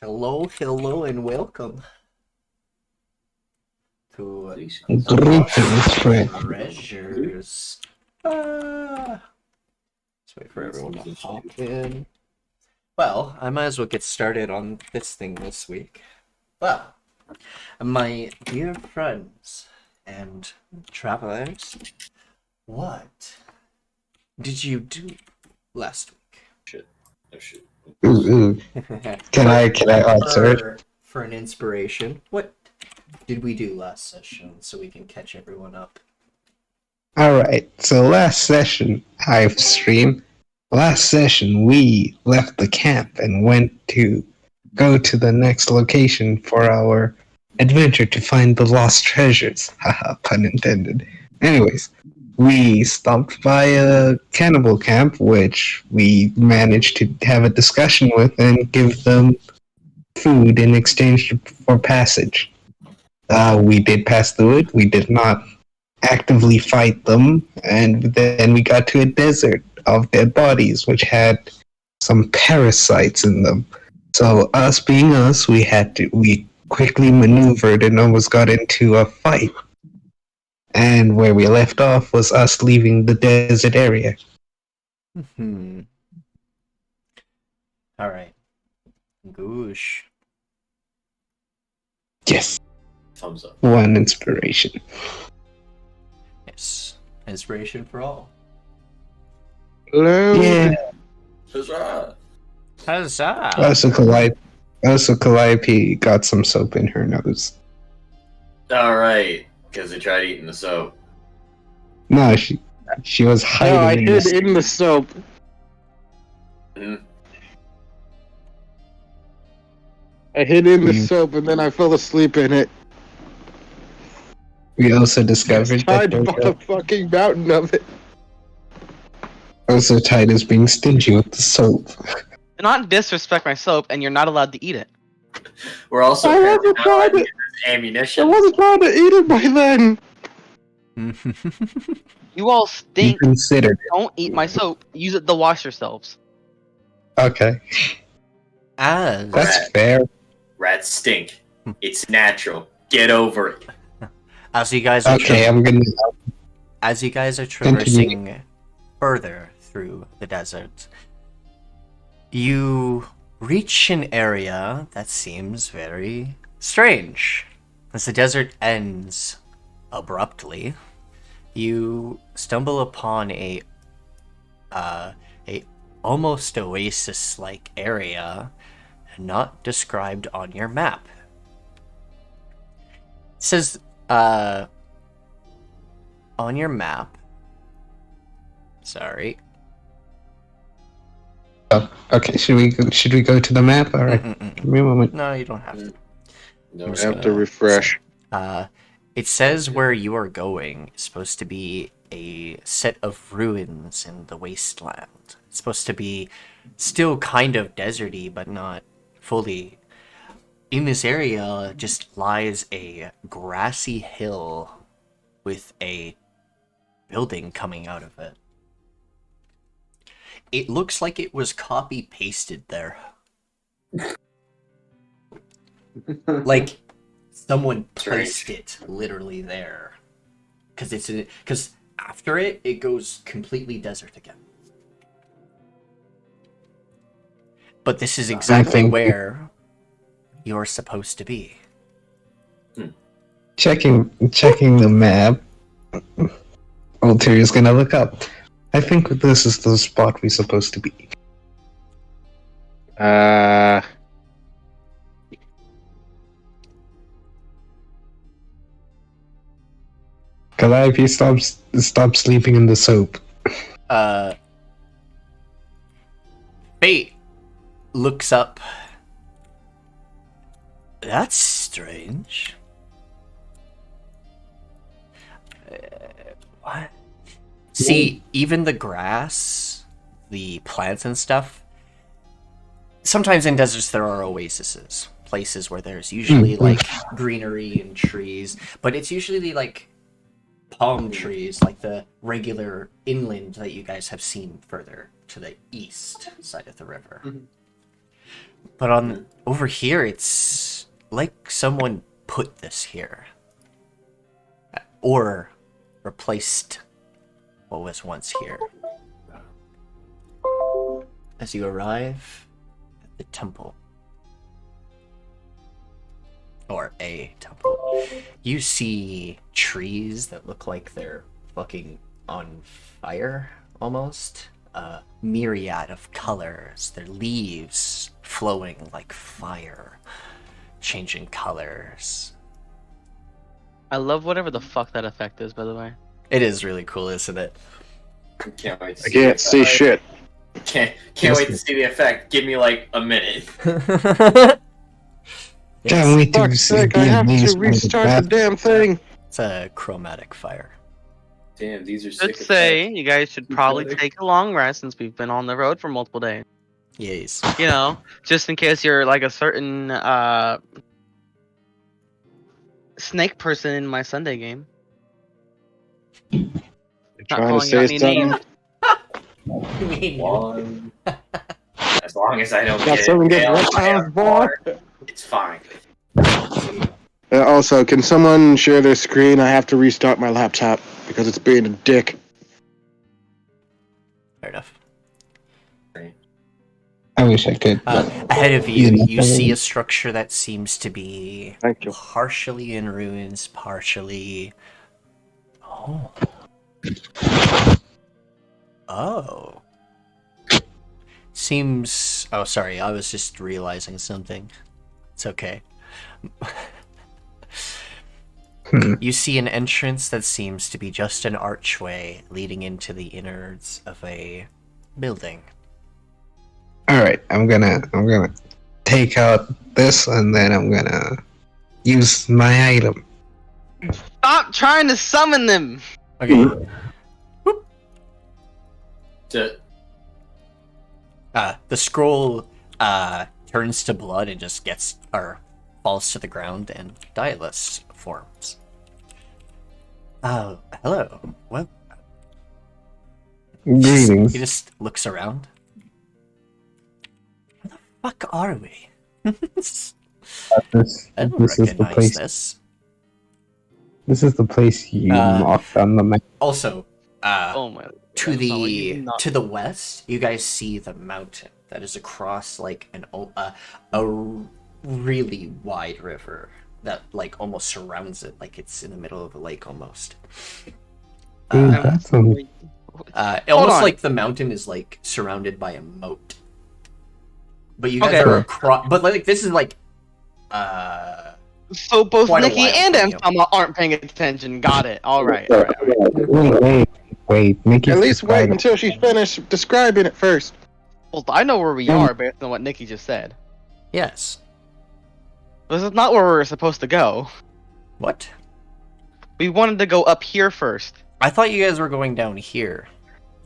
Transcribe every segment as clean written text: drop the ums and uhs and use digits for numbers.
Hello, and welcome to Greetings, friend. Treasures. Let's wait for everyone to hop in. Well, I might as well get started on this thing this week. Well, my dear friends and travelers, what did you do last week? Shit. Oh shit. Ooh. Can I answer it? For an inspiration, what did we do last session so we can catch everyone up? Alright, so last session, we left the camp and went to go to the next location for our adventure to find the lost treasures. Haha, pun intended. Anyways, we stopped by a cannibal camp, which we managed to have a discussion with and give them food in exchange for passage. We did pass through it. We did not actively fight them, and then we got to a desert of dead bodies, which had some parasites in them. So, us being us, we quickly maneuvered and almost got into a fight. And where we left off was us leaving the desert area. All right. Goosh. Yes. Thumbs up. One inspiration. Yes. Inspiration for all. Hello. Yeah. Huzzah! Huzzah! Also, Calliope got some soap in her nose. Alright, because they tried eating the soap. No, she was hiding. No, I hid in the soap. Mm-hmm. I hid in the soap and then I fell asleep in it. We also discovered Tied that by the fucking mountain of it. also tied as being stingy with the soap. Do not disrespect my soap, and you're not allowed to eat it. We're also I wasn't trying to. I ammunition. wasn't trying to eat it by then. You all You stink. considered it. Don't eat my soap. Use it to wash yourselves. Okay, As that's fair. Rats stink. It's natural. Get over it. as you guys are Okay, I'm gonna. as you guys are traversing further through the desert, you reach an area that seems very strange. As the desert ends abruptly, you stumble upon a almost oasis-like area not described on your map. It says on your map. Sorry. Oh, okay, should we go to the map? All right, give me a moment. No, you don't have to. No, I'm I just have gonna- to refresh. It says where you are going is supposed to be a set of ruins in the wasteland. It's supposed to be still kind of deserty, but not fully. In this area just lies a grassy hill with a building coming out of it. It looks like it was copy-pasted there. Like someone placed it literally there. Because after it goes completely desert again. But this is exactly where you're supposed to be. Checking the map. Alteria's gonna look up. I think this is the spot we're supposed to be. Calliope, stop sleeping in the soap. Fate looks up. That's strange. What? See, even the grass, the plants and stuff. Sometimes in deserts there are oases, places where there's usually like greenery and trees, but it's usually like palm trees, like the regular inland that you guys have seen further to the east side of the river. But on over here, it's like someone put this here. Or replaced what was once here. As you arrive at the temple, or a temple, you see trees that look like they're fucking on fire, almost. A myriad of colors, their leaves flowing like fire, changing colors. I love whatever the fuck that effect is, by the way. It is really cool, isn't it? Can't wait to I see can't see shit. Can't wait to see the effect. Give me like a minute. Can't wait to Fuck's see sake, I have these to restart the damn thing. It's a chromatic fire. Damn, these are Should sick say effects. you guys should probably take a long rest since we've been on the road for multiple days. Yes. You know, just in case you're like a certain snake person in my Sunday game. You're Not trying to calling out say any something? names. One. As long as I don't Got get someone get impaled wrecked by a on the bar? car, it's fine. Also, can someone share their screen? I have to restart my laptop because it's being a dick. Fair enough. I wish I could. Ahead of you, Yeah, you see a structure that seems to be Thank you. partially in ruins, partially. Oh. Oh. Seems. Oh, sorry. I was just realizing something. It's okay. You see an entrance that seems to be just an archway leading into the innards of a building. All right, I'm gonna take out this and then I'm gonna use my item. Stop trying to summon them. Okay. The scroll turns to blood and just falls to the ground, and Dialis forms. Oh, hello. What? Greetings. He just looks around. Where the fuck are we? This I don't is the recognize place. this. This is the place you marked on the map. Also, Oh my. to that's not what you did not- the west, you guys see the mountain that is across like a really wide river that like almost surrounds it, like it's in the middle of a lake almost. Ooh, that's Hold Almost on. like the mountain is like surrounded by a moat. But you guys Okay. are across. But like this is like So both Quite a Nikki while and from you. Emfama aren't paying attention. Got it. All right. All right. Wait. Nikki's At least wait describing. until she's finished describing it first. Well, I know where we are based on what Nikki just said. yes. This is not where we're supposed to go. What? We wanted to go up here first. I thought you guys were going down here.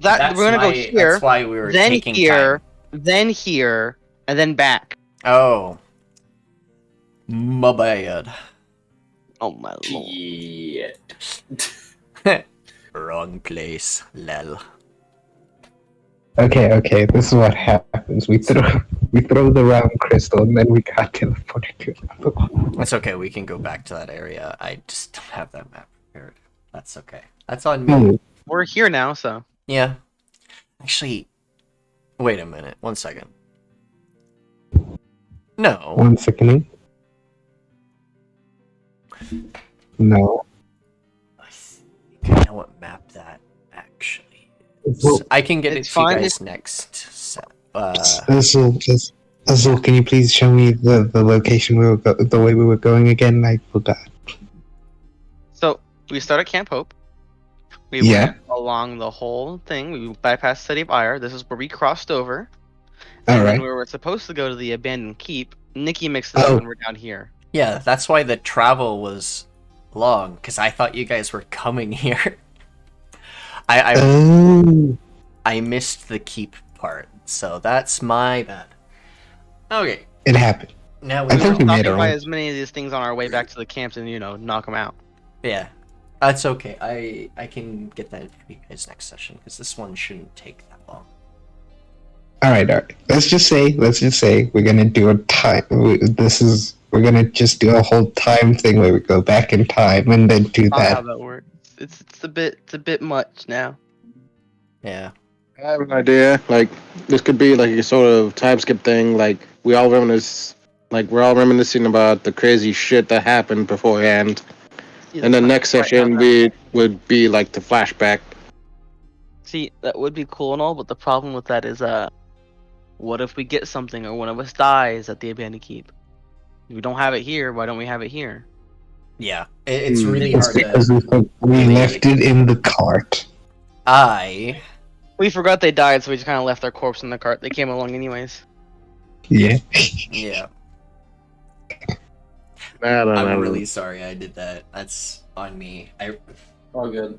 We're gonna go here, That's why we were then taking here, time. then here, and then back. Oh. My bad. Oh my lord. Yeah. Wrong place, lel. Okay. This is what happens. We throw the round crystal and then we got teleported to another one. That's okay, we can go back to that area. I just don't have that map prepared. That's okay. That's on me. Hmm. We're here now, so. Yeah. Actually, wait a minute. 1 second. No. 1 second. No. I think I know what map that actually is. I can get It's it to you fine guys next set. Azule, can you please show me the location the way we were going again? I forgot. So we start at Camp Hope. We Yeah. went along the whole thing. We bypassed City of Ire. This is where we crossed over. All And then right. we were supposed to go to the abandoned keep. Nikki mixed it up Oh. and we're down here. Yeah, that's why the travel was long, because I thought you guys were coming here. Oh. I missed the keep part, so that's my bad. Okay, It happened. now I we think we made Stopping our by own. as many of these things on our way back to the camps and, knock them out. yeah, that's okay. I can get that for you guys next session, because this one shouldn't take that long. All right. Let's just say we're gonna do a time. We're gonna just do a whole time thing where we go back in time and then do Not how that. that works. It's a bit much now. Yeah. I have an idea. Like this could be like a sort of time skip thing. Like we're all reminiscing about the crazy shit that happened beforehand. Yeah, And that's the not next quite how session that would be like the flashback. See, that would be cool and all, but the problem with that is, what if we get something or one of us dies at the abandoned keep? If we don't have it here, why don't we have it here? Yeah. It's really It's hard because to we really. left it in the cart. We forgot they died, so we just kind of left their corpse in the cart. They came along anyways. Yeah. Yeah. I don't I'm know. really sorry I did that. That's on me. All good.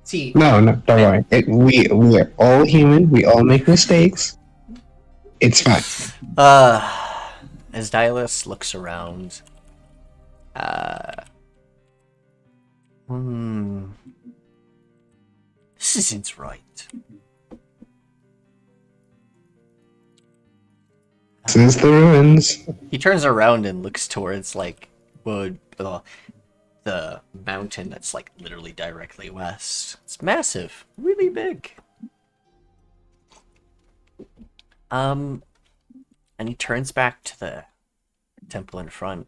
See. No, don't worry. We're all human. We all make mistakes. It's fine. As Dylus looks around, this isn't right. This is the ruins. He turns around and looks towards like the mountain that's like literally directly west. It's massive, really big. And he turns back to the temple in front.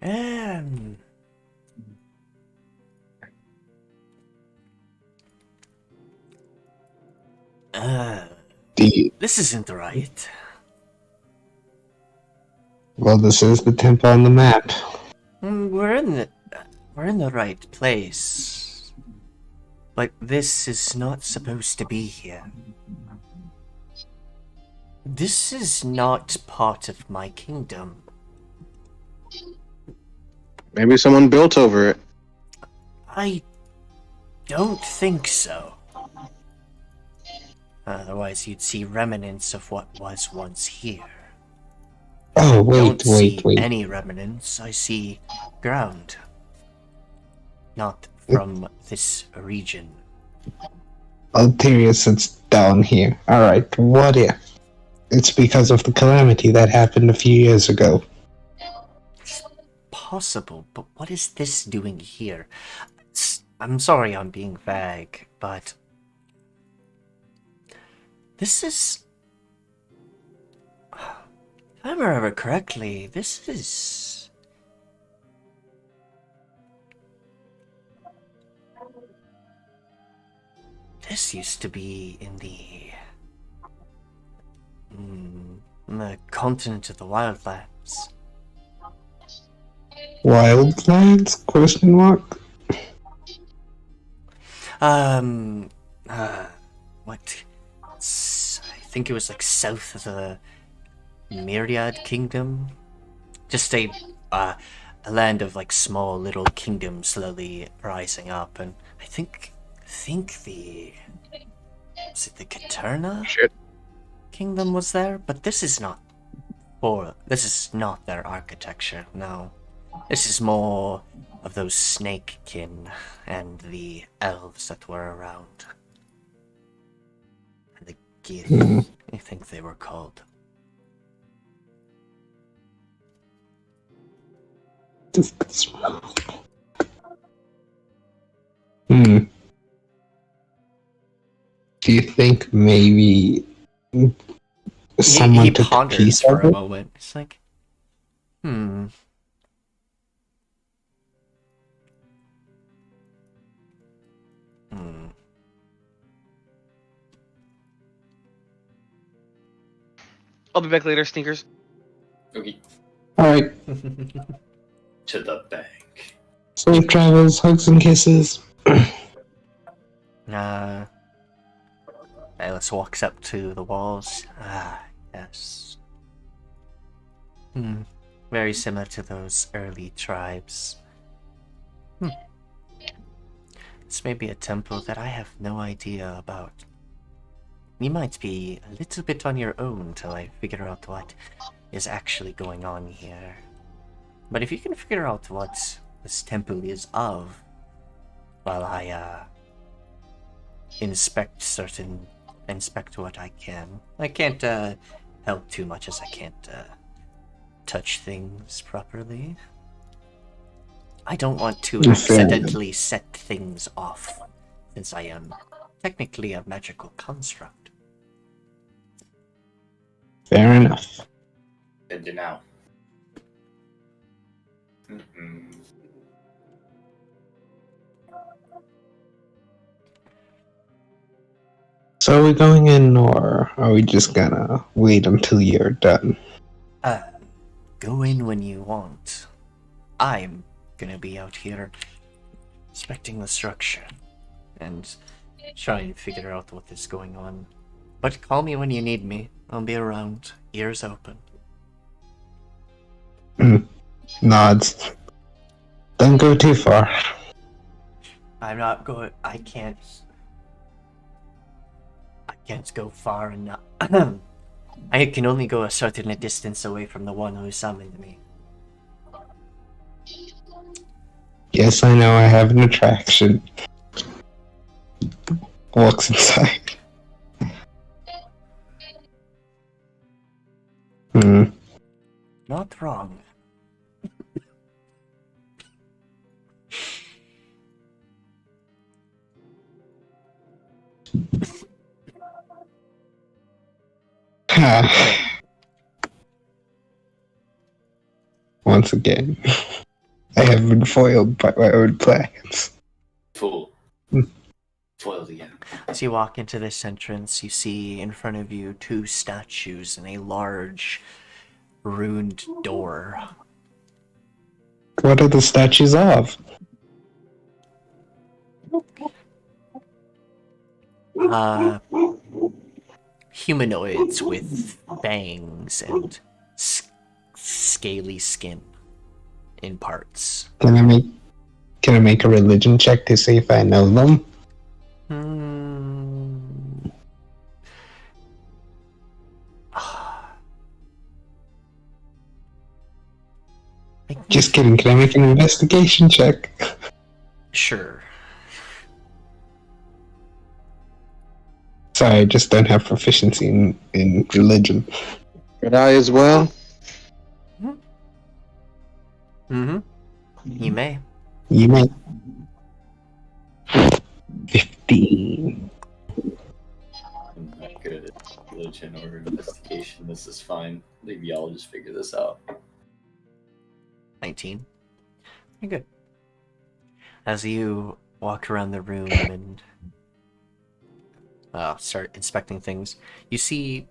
And this isn't right. Well, this is the temple on the map. We're in the right place. But this is not supposed to be here. This is not part of my kingdom. Maybe someone built over it. I don't think so. Otherwise, you'd see remnants of what was once here. Oh, Don't see wait. any remnants. I see ground. Not from this region. Alteria sits down here. Alright, what if? It's because of the calamity that happened a few years ago. Possible, but what is this doing here? I'm sorry I'm being vague, but this is... If I remember correctly, this is... This used to be in the continent of the wildlands. Wildlands? Question mark? What? I think it was like south of the Myriad Kingdom. Just a land of like small little kingdoms slowly rising up, and I think the was it the Katerna Shit. Kingdom was there, but this is not their architecture. No, this is more of those snakekin and the elves that were around. And the Gith, I think they were called. Do you think maybe someone He took a ponders piece for of a it? moment. It's like, I'll be back later, stinkers. Okay. Alright, To the bank. safe travels, hugs and kisses. Alice walks up to the walls. Ah, yes. Very similar to those early tribes. This may be a temple that I have no idea about. You might be a little bit on your own till I figure out what is actually going on here. But if you can figure out what this temple is of, while I inspect what I can. I can't help too much as I can't touch things properly. I don't want to Fair accidentally set things off, since I am technically a magical construct. Fair enough. Good to know. Mm-mm. So are we going in, or are we just gonna wait until you're done? Go in when you want. I'm gonna be out here inspecting the structure and trying to figure out what is going on. But call me when you need me. I'll be around, ears open. Nods. Don't go too far. I'm not going. I can't go far enough. I can only go a certain distance away from the one who summoned me. Yes, I know I have an attraction. Walks inside. Not wrong. Once again, I have been foiled by my own plans. Fool. Foiled again. As you walk into this entrance, you see in front of you 2 statues and a large ruined door. What are the statues of? Humanoids with fangs and scaly skin in parts. Can I make a religion check to see if I know them? Just kidding, can I make an investigation check? Sure. Sorry, I just don't have proficiency in religion. Could I as well? Mm-hmm. You may. You may. 15. I'm not good at religion or investigation. This is fine. Maybe I'll just figure this out. 19. Very good. As you walk around the room and start inspecting things, you see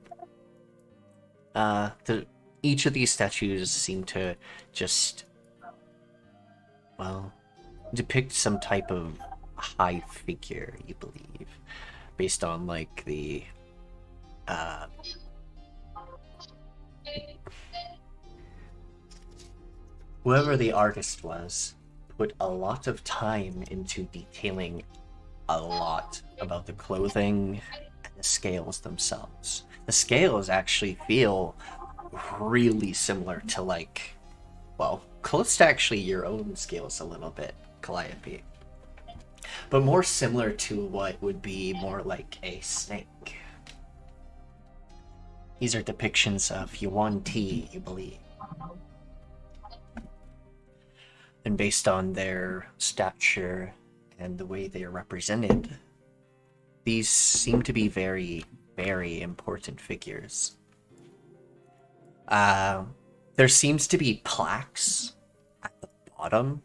each of these statues seem to just, well, depict some type of high figure, you believe, based on like the whoever the artist was put a lot of time into detailing a lot about the clothing and the scales themselves. The scales actually feel really similar to, like, well, close to actually your own scales a little bit, Calliope. But more similar to what would be more like a snake. These are depictions of Yuan Ti, you believe. And based on their stature and the way they are represented, these seem to be very, very important figures. There seems to be plaques at the bottom.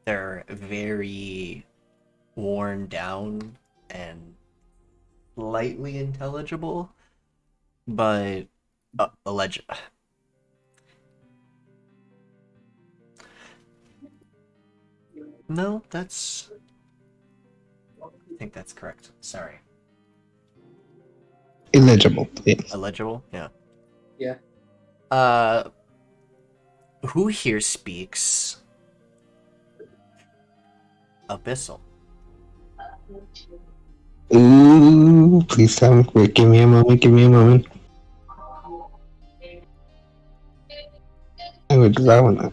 They're very worn down and slightly intelligible, but alleged. No, that's... I think that's correct. Sorry. Illegible, yes. Illegible? Yeah. Yeah. Who here speaks Abyssal? Ooh, please tell me. Wait, give me a moment. Language is that one?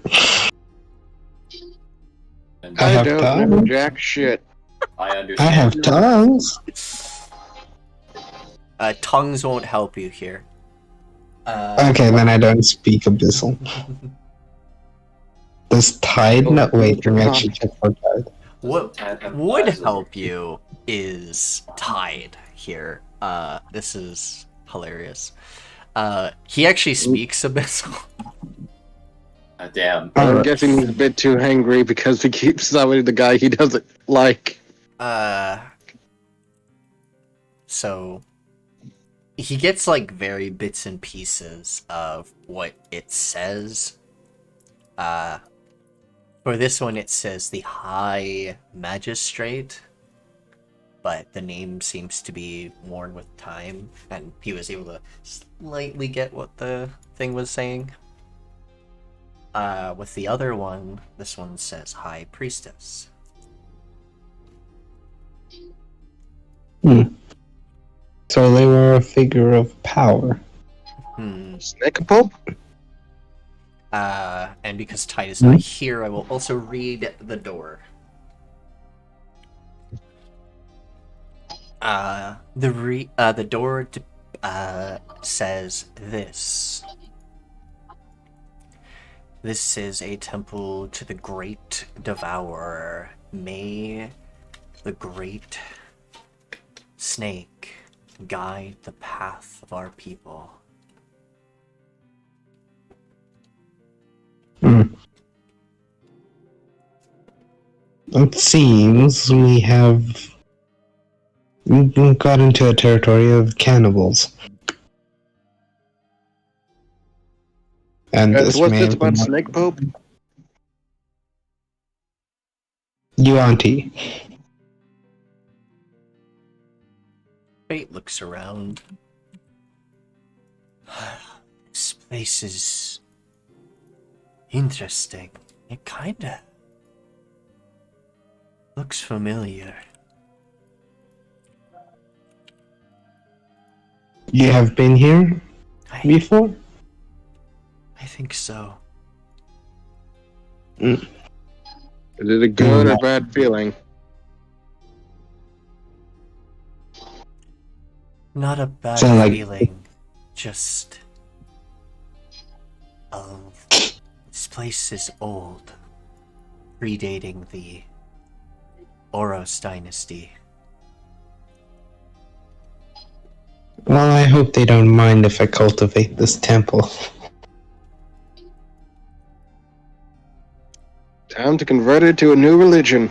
And I have don't time. know jack shit. I I understand. have tongues. Tongues won't help you here. Okay, then I don't speak Abyssal. Does Tide Oh, not wait? Let me come actually on. check for Tide. What Tad have would eyes over help you is Tide here. This is hilarious. He actually speaks Abyssal. Damn. I'm Alright. guessing he's a bit too angry because he keeps summoning the guy he doesn't like. So he gets like very bits and pieces of what it says. For this one, it says the High Magistrate, but the name seems to be worn with time, and he was able to slightly get what the thing was saying. With the other one, this one says High Priestess. So they were a figure of power. Snake Pope? And because Tide is not here, I will also read the door. The door says this. This is a temple to the Great Devourer. May the Great Snake guide the path of our people. It seems we got into a territory of cannibals. And this What's may this about Snake Pope? Yuanti. Fate looks around. This place is interesting. It kinda looks familiar. You have been here before? I think so. Is it a good or bad feeling? Not a bad Sound like- feeling. Just this place is old, predating the Oros dynasty. Well, I hope they don't mind if I cultivate this temple. Time to convert it to a new religion.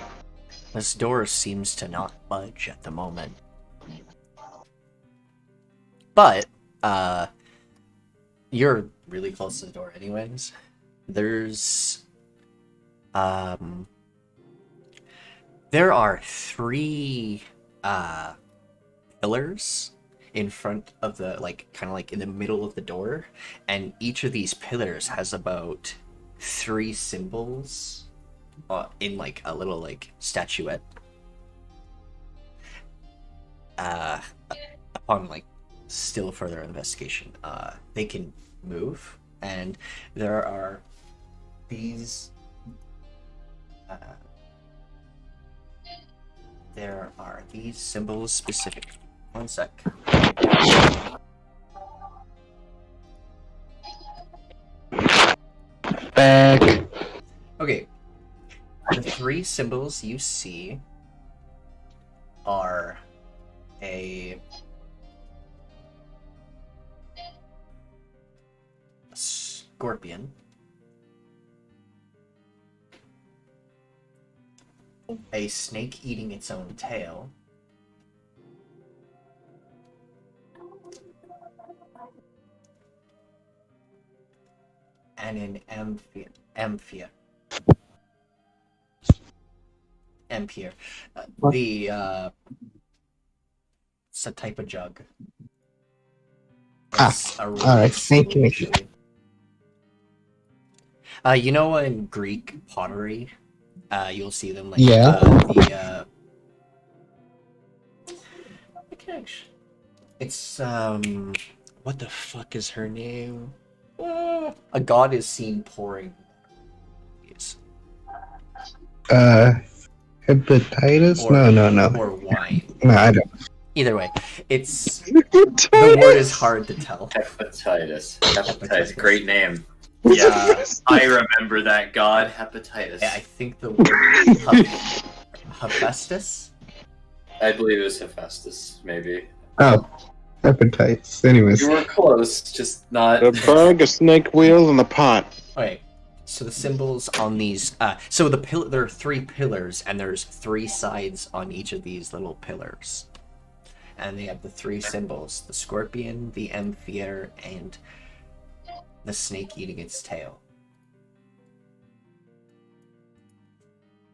This door seems to not budge at the moment. But, you're really close to the door anyways. There's, there are 3, pillars in front of the, like, kind of like in the middle of the door, and each of these pillars has about 3 symbols in, like, a little, like, statuette. Upon, like, still further investigation, they can move, and there are these symbols specific. One sec. Back. Okay, the 3 symbols you see are a scorpion, a snake eating its own tail, and an amphia. Ampere. It's a type of jug. It's a alright, thank you. actually. You know, in Greek pottery, you'll see them like Yeah. It's what the fuck is her name? A god is seen pouring. Yes. Hepatitis? Or, No. or wine. No, I don't. Either way, the word is hard to tell. Hepatitis. Hepatitis. Hepatitis. Great name. Yeah, I remember that god, hepatitis. I think the word Hephaestus? I believe it was Hephaestus, maybe. Oh, hepatitis. Anyways. You were close, just not. A bug, a snake wheel, and a pot. Okay, so the symbols on these, so there are 3 pillars, and there's 3 sides on each of these little pillars. And they have the 3 symbols, the scorpion, the amphier, and the snake eating its tail.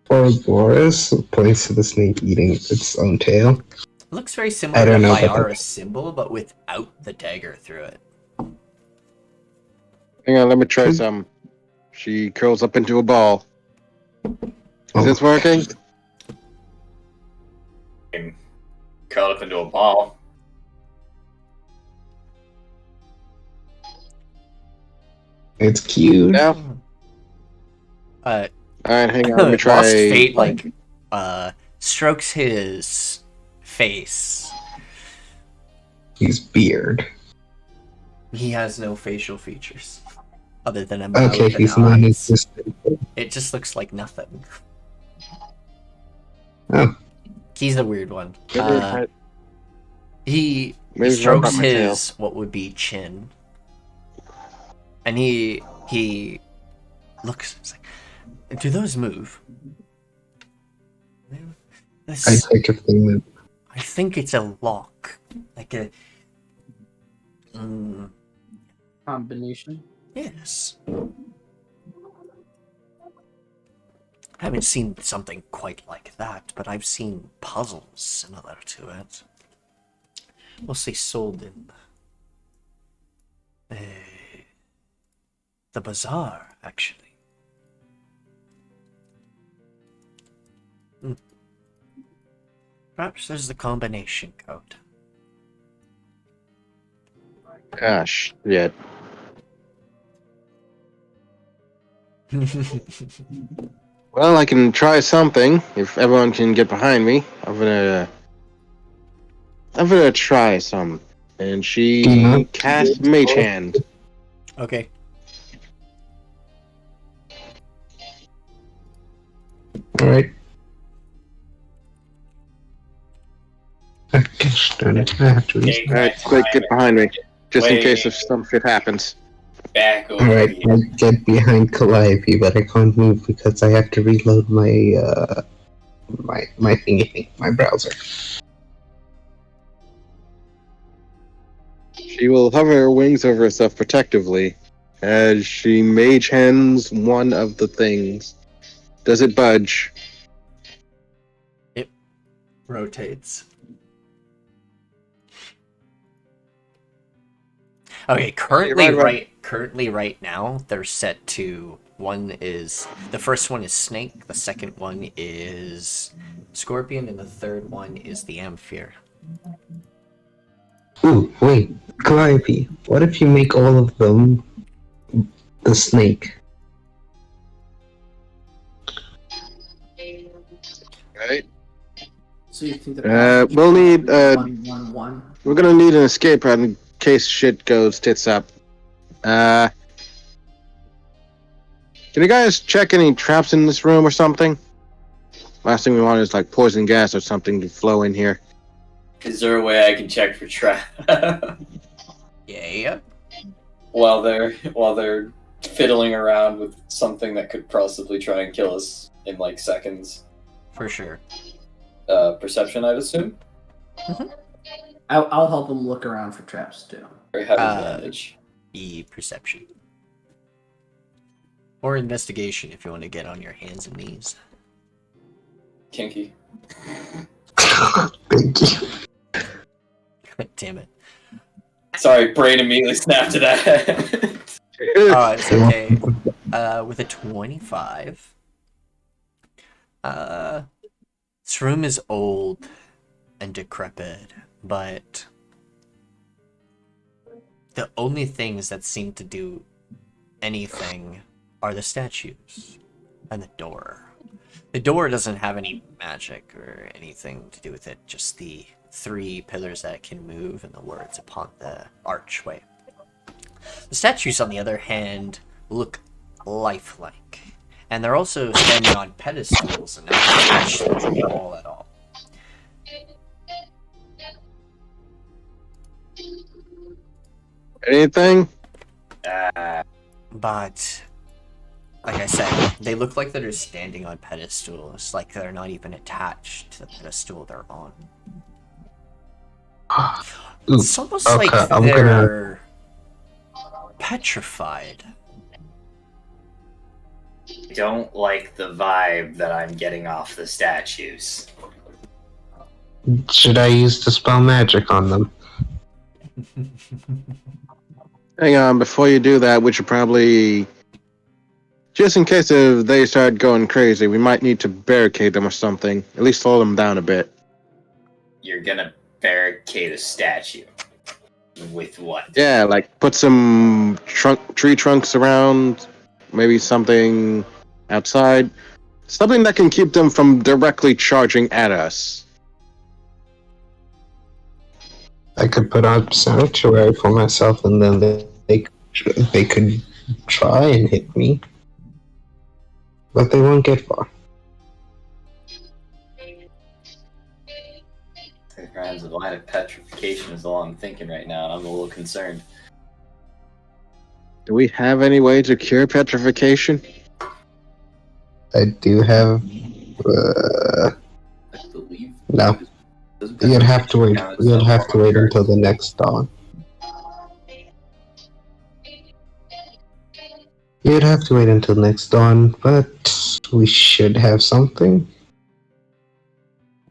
Ouroboros points to the snake eating its own tail. It looks very I similar to don't know about Vyara's symbol, but without the dagger through it. Hang on, let me try some. She curls up into a ball. Is this working? Curl up into a ball. It's cute. Yeah. Uh, Alright, hang on, let me try. Lost Fate, strokes his face. His beard. He has no facial features. Other than a mouth Okay, and he's eyes. non-existent. It just looks like nothing. Oh. He's a weird one. He Maybe strokes rub my tail. his what would be chin, and he looks. It's like, do those move? This, I take if they move. I think it's a lock, like a. Combination. Yes. I haven't seen something quite like that, but I've seen puzzles similar to it. Mostly sold in the bazaar, actually. Perhaps there's the combination code. Gosh, yeah. Well, I can try something if everyone can get behind me. I'm gonna try some. And she Mhm. casts Mage Hand. Okay. Alright. Gosh darn it. I have to read. Alright, quick, get behind me. Just in Wait. case if some shit happens. Back over Alright, here. I get behind Calliope, but I can't move because I have to reload my thingy, my browser. She will hover her wings over herself protectively as she Mage Hands one of the things. Does it budge? It rotates. Okay, currently right now they're set to the first one is snake, the second one is scorpion, and the third one is the amphier. Ooh, wait, Calliope, what if you make all of them the snake? Right. So you think that We'll need, 1-1-1? We're gonna need an escape route in case shit goes tits up. Can you guys check any traps in this room or something? Last thing we want is like poison gas or something to flow in here. Is there a way I can check for trap Yeah. while they're fiddling around with something that could possibly try and kill us in like seconds? For sure. Perception, I'd assume. I'll help them look around for traps too. Or have advantage. Perception. Or investigation if you want to get on your hands and knees. Kinky. Thank you. Damn it. Sorry, brain immediately snapped to that. It's okay. With a 25. This room is old and decrepit, but the only things that seem to do anything are the statues and the door. The door doesn't have any magic or anything to do with it, just the 3 pillars that can move and the words upon the archway. The statues, on the other hand, look lifelike. And they're also standing on pedestals and not attached to the wall at all. Anything? But, like I said, they look like they're just standing on pedestals, like they're not even attached to the pedestal they're on. Ooh, It's almost okay, like I'm they're petrified. I don't like the vibe that I'm getting off the statues. Should I use the spell magic on them? Hang on, before you do that, we should probably, just in case if they start going crazy, we might need to barricade them or something. At least slow them down a bit. You're gonna barricade a statue. With what? Yeah, like put some tree trunks around, maybe something outside. Something that can keep them from directly charging at us. I could put out sanctuary for myself, and then they could try and hit me, but they won't get far. The crimes of line of petrification is all I'm thinking right now, and I'm a little concerned. Do we have any way to cure petrification? I do have. I believe. No. You'd have to wait. You'd have to wait until the next dawn. You'd have to wait until next dawn, but we should have something.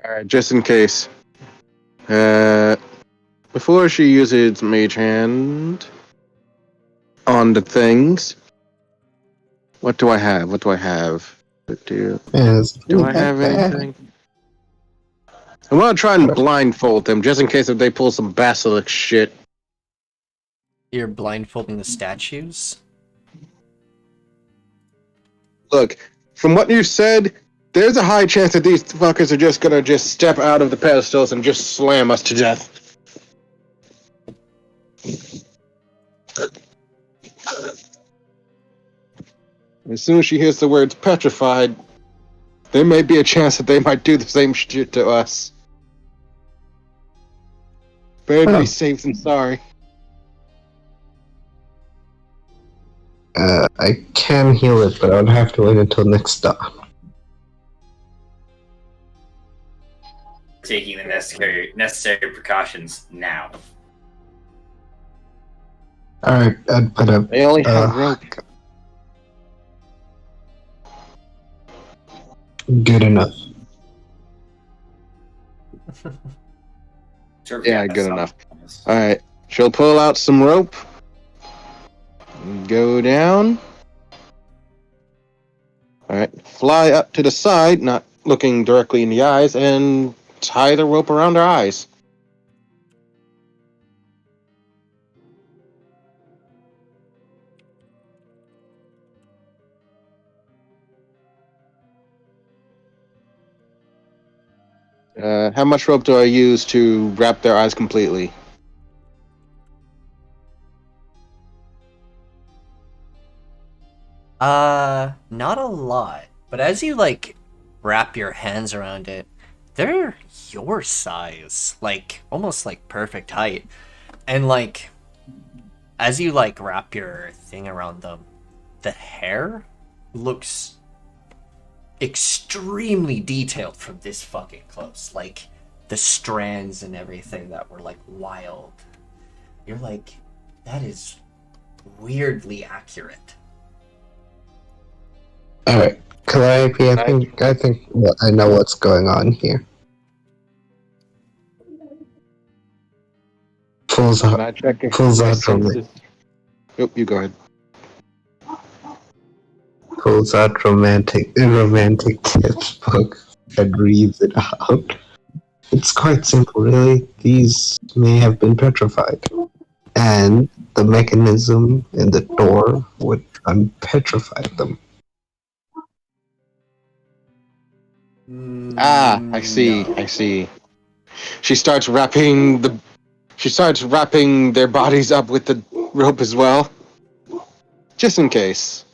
Alright, just in case. Before she uses Mage Hand on the things, what do I have? Do I have anything? I'm gonna try and blindfold them, just in case if they pull some basilisk shit. You're blindfolding the statues? Look, from what you said, there's a high chance that these fuckers are just gonna step out of the pedestals and just slam us to death. As soon as she hears the words petrified, there may be a chance that they might do the same shit to us. Better to be safe than sorry. I can heal it, but I would have to wait until next dawn. Taking the necessary precautions now. Alright, I'd put up. They only have rope. Good enough. Sure, Yeah, good enough. Alright, she'll pull out some rope. Go down. Alright, fly up to the side, not looking directly in the eyes, and tie the rope around her eyes. How much rope do I use to wrap their eyes completely? Not a lot. But as you, wrap your hands around it, they're your size. Almost, perfect height. And, as you, wrap your thing around them, the hair looks extremely detailed from this fucking close. The strands and everything that were, wild. You're that is weirdly accurate. Alright, Calliope, I think I know what's going on here. Pulls out Nope, you go ahead. pulls out romantic tips book and reads it out. It's quite simple, really. These may have been petrified, and the mechanism in the door would unpetrify them. Ah, I see. No. I see. She starts wrapping their bodies up with the rope as well, just in case.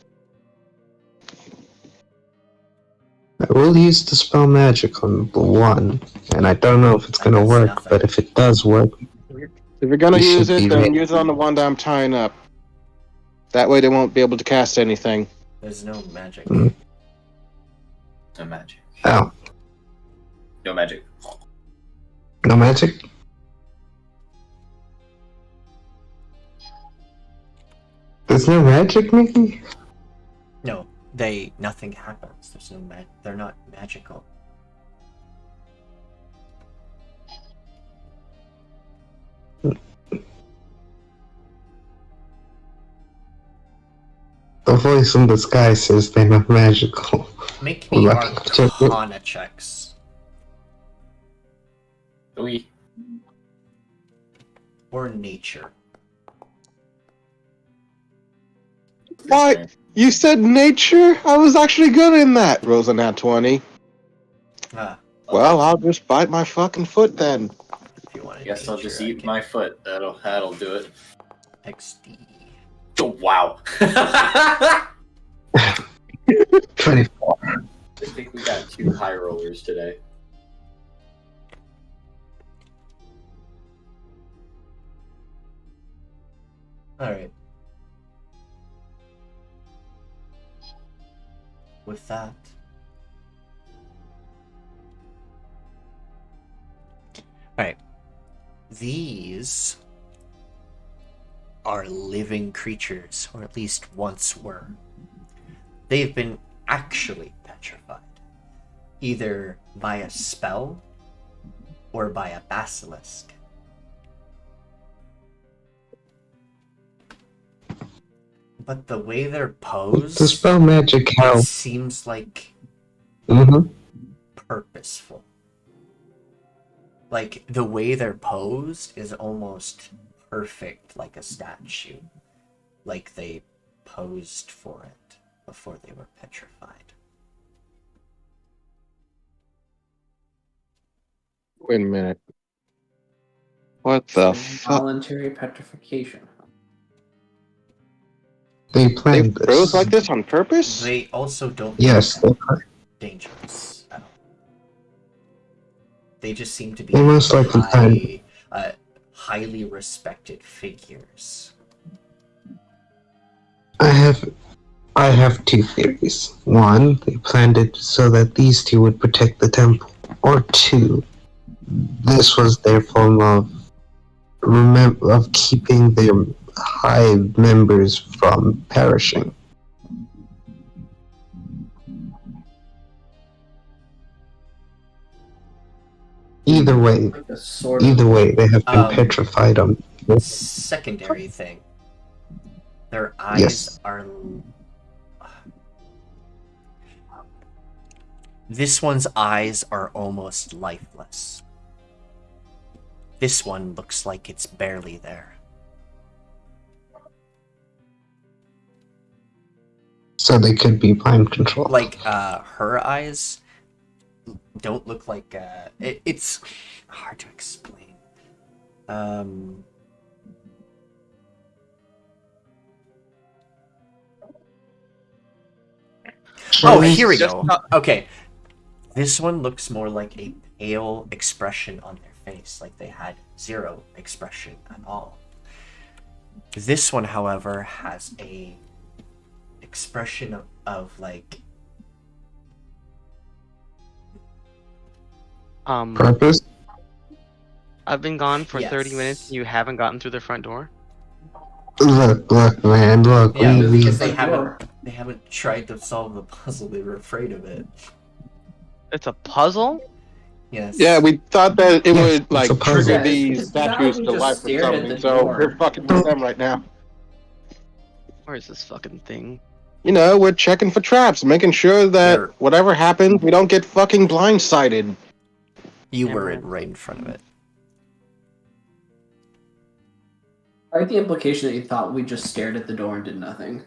I will use the spell magic on the one, and I don't know if it's That gonna does work, nothing. but if it does work, If you're gonna You use should it, be then ready. use it on the one that I'm tying up. That way they won't be able to cast anything. There's no magic. Mm. No magic. oh, No magic. no magic? There's no magic, Mickey? No, nothing happens. There's no they're not magical. The voice in the sky says they're not magical. Make me Well, Arcana checks. Oui. Or nature. Why? You said nature? I was actually good in that. Rolls a nat 20. Ah, Well, I'll just bite my fucking foot then. if you want to. Guess I'll just eat my foot. That'll do it. XD. Oh, wow. 24. I think we got 2 high rollers today. Alright. With that. Alright. These are living creatures, or at least once were. They've been actually petrified, either by a spell or by a basilisk. But the way they're posed, The spell magic it helps. seems like Mm-hmm. purposeful. Like, the way they're posed is almost perfect, like a statue. Like they posed for it before they were petrified. Wait a minute. What the fuck? Voluntary petrification. They They planned this. froze like this on purpose? They also don't Yes, look dangerous at all. They just seem to be They most likely highly respected figures. I have two theories. One, they planned it so that these two would protect the temple. Or two, this was their form of keeping their hive members from perishing. Either way, Like a sort of they have been petrified on. Secondary thing. Their eyes Yes. are... This one's eyes are almost lifeless. This one looks like it's barely there. So they could be mind controlled. Like, her eyes don't look like, it's hard to explain. Oh, here we go. Okay. This one looks more like a pale expression on their face, like they had zero expression at all. This one, however, has a expression of like Purpose? I've been gone for Yes. 30 minutes and you haven't gotten through the front door? Look, man, look. Yeah, we because they haven't tried to solve the puzzle. They were afraid of it. It's a puzzle? Yes. Yeah, we thought that it Yeah, would like it's a puzzle. trigger Yeah, these it's not statues like to we life just or stared at something, the so door. we're fucking with them right now. Where is this fucking thing? You know, we're checking for traps, making sure that Sure. whatever happens, we don't get fucking blindsided. You Yeah, were man. right in front of it. I like the implication that you thought we just stared at the door and did nothing.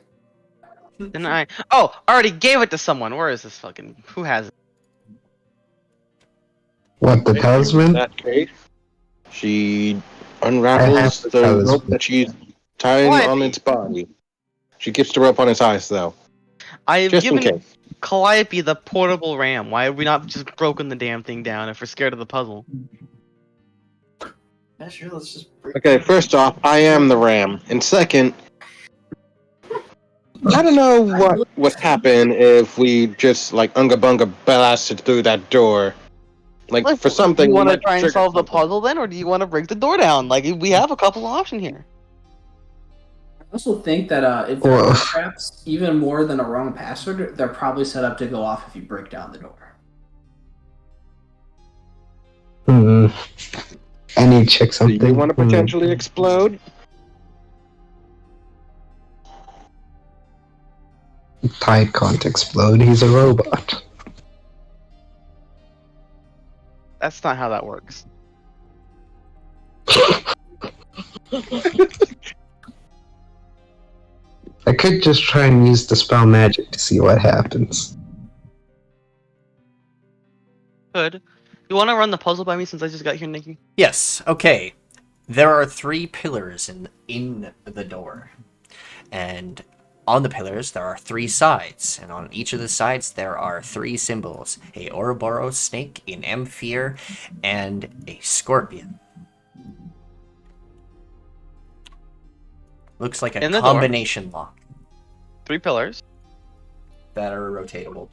Didn't I? Oh, I already gave it to someone. Where is this fucking? Who has it? What, the In talisman? that case, she I have unravels the the rope talisman. that she's tying Why? on its body. She keeps the rope on its eyes, though, I have just in given case. Calliope the portable ram. Why have we not just broken the damn thing down if we're scared of the puzzle? Yeah, sure, let's just break Okay, first off, I am the ram, and second, I don't know what would happen if we just like unga bunga blasted through that door. Like for Do something, you we want to might try and trigger solve the something. puzzle then, or do you want to break the door down? Like, we have a couple options here. I also think that if there Well- are traps, even more than a wrong password, they're probably set up to go off if you break down the door. Hmm. I need to check Do something. you want to potentially explode? Tide can't explode. He's a robot. That's not how that works. I could just try and use the spell magic to see what happens. Good. You want to run the puzzle by me since I just got here, Nikki? Yes. Okay. There are 3 pillars in the door, and on the pillars there are 3 sides, and on each of the sides there are 3 symbols: a Ouroboros snake, an Amphere, and a scorpion. Looks like a In the door. combination lock 3 pillars. that are rotatable.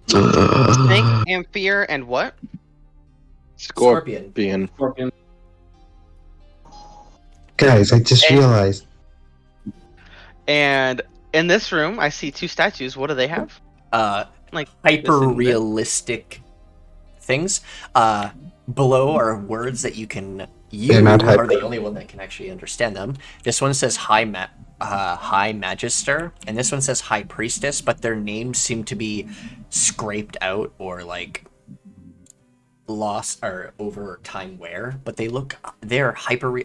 Snake, Amphere, and what? Scorpion. Scorpion. Guys, I just And- realized. And in this room, I see 2 statues. What do they have? Like, Hyper this is it. realistic things. Below are words that you can. You They're not are hyper. the only one that can actually understand them. This one says High Magister, and this one says High Priestess, but their names seem to be scraped out or like lost or over time wear. But they're hyper.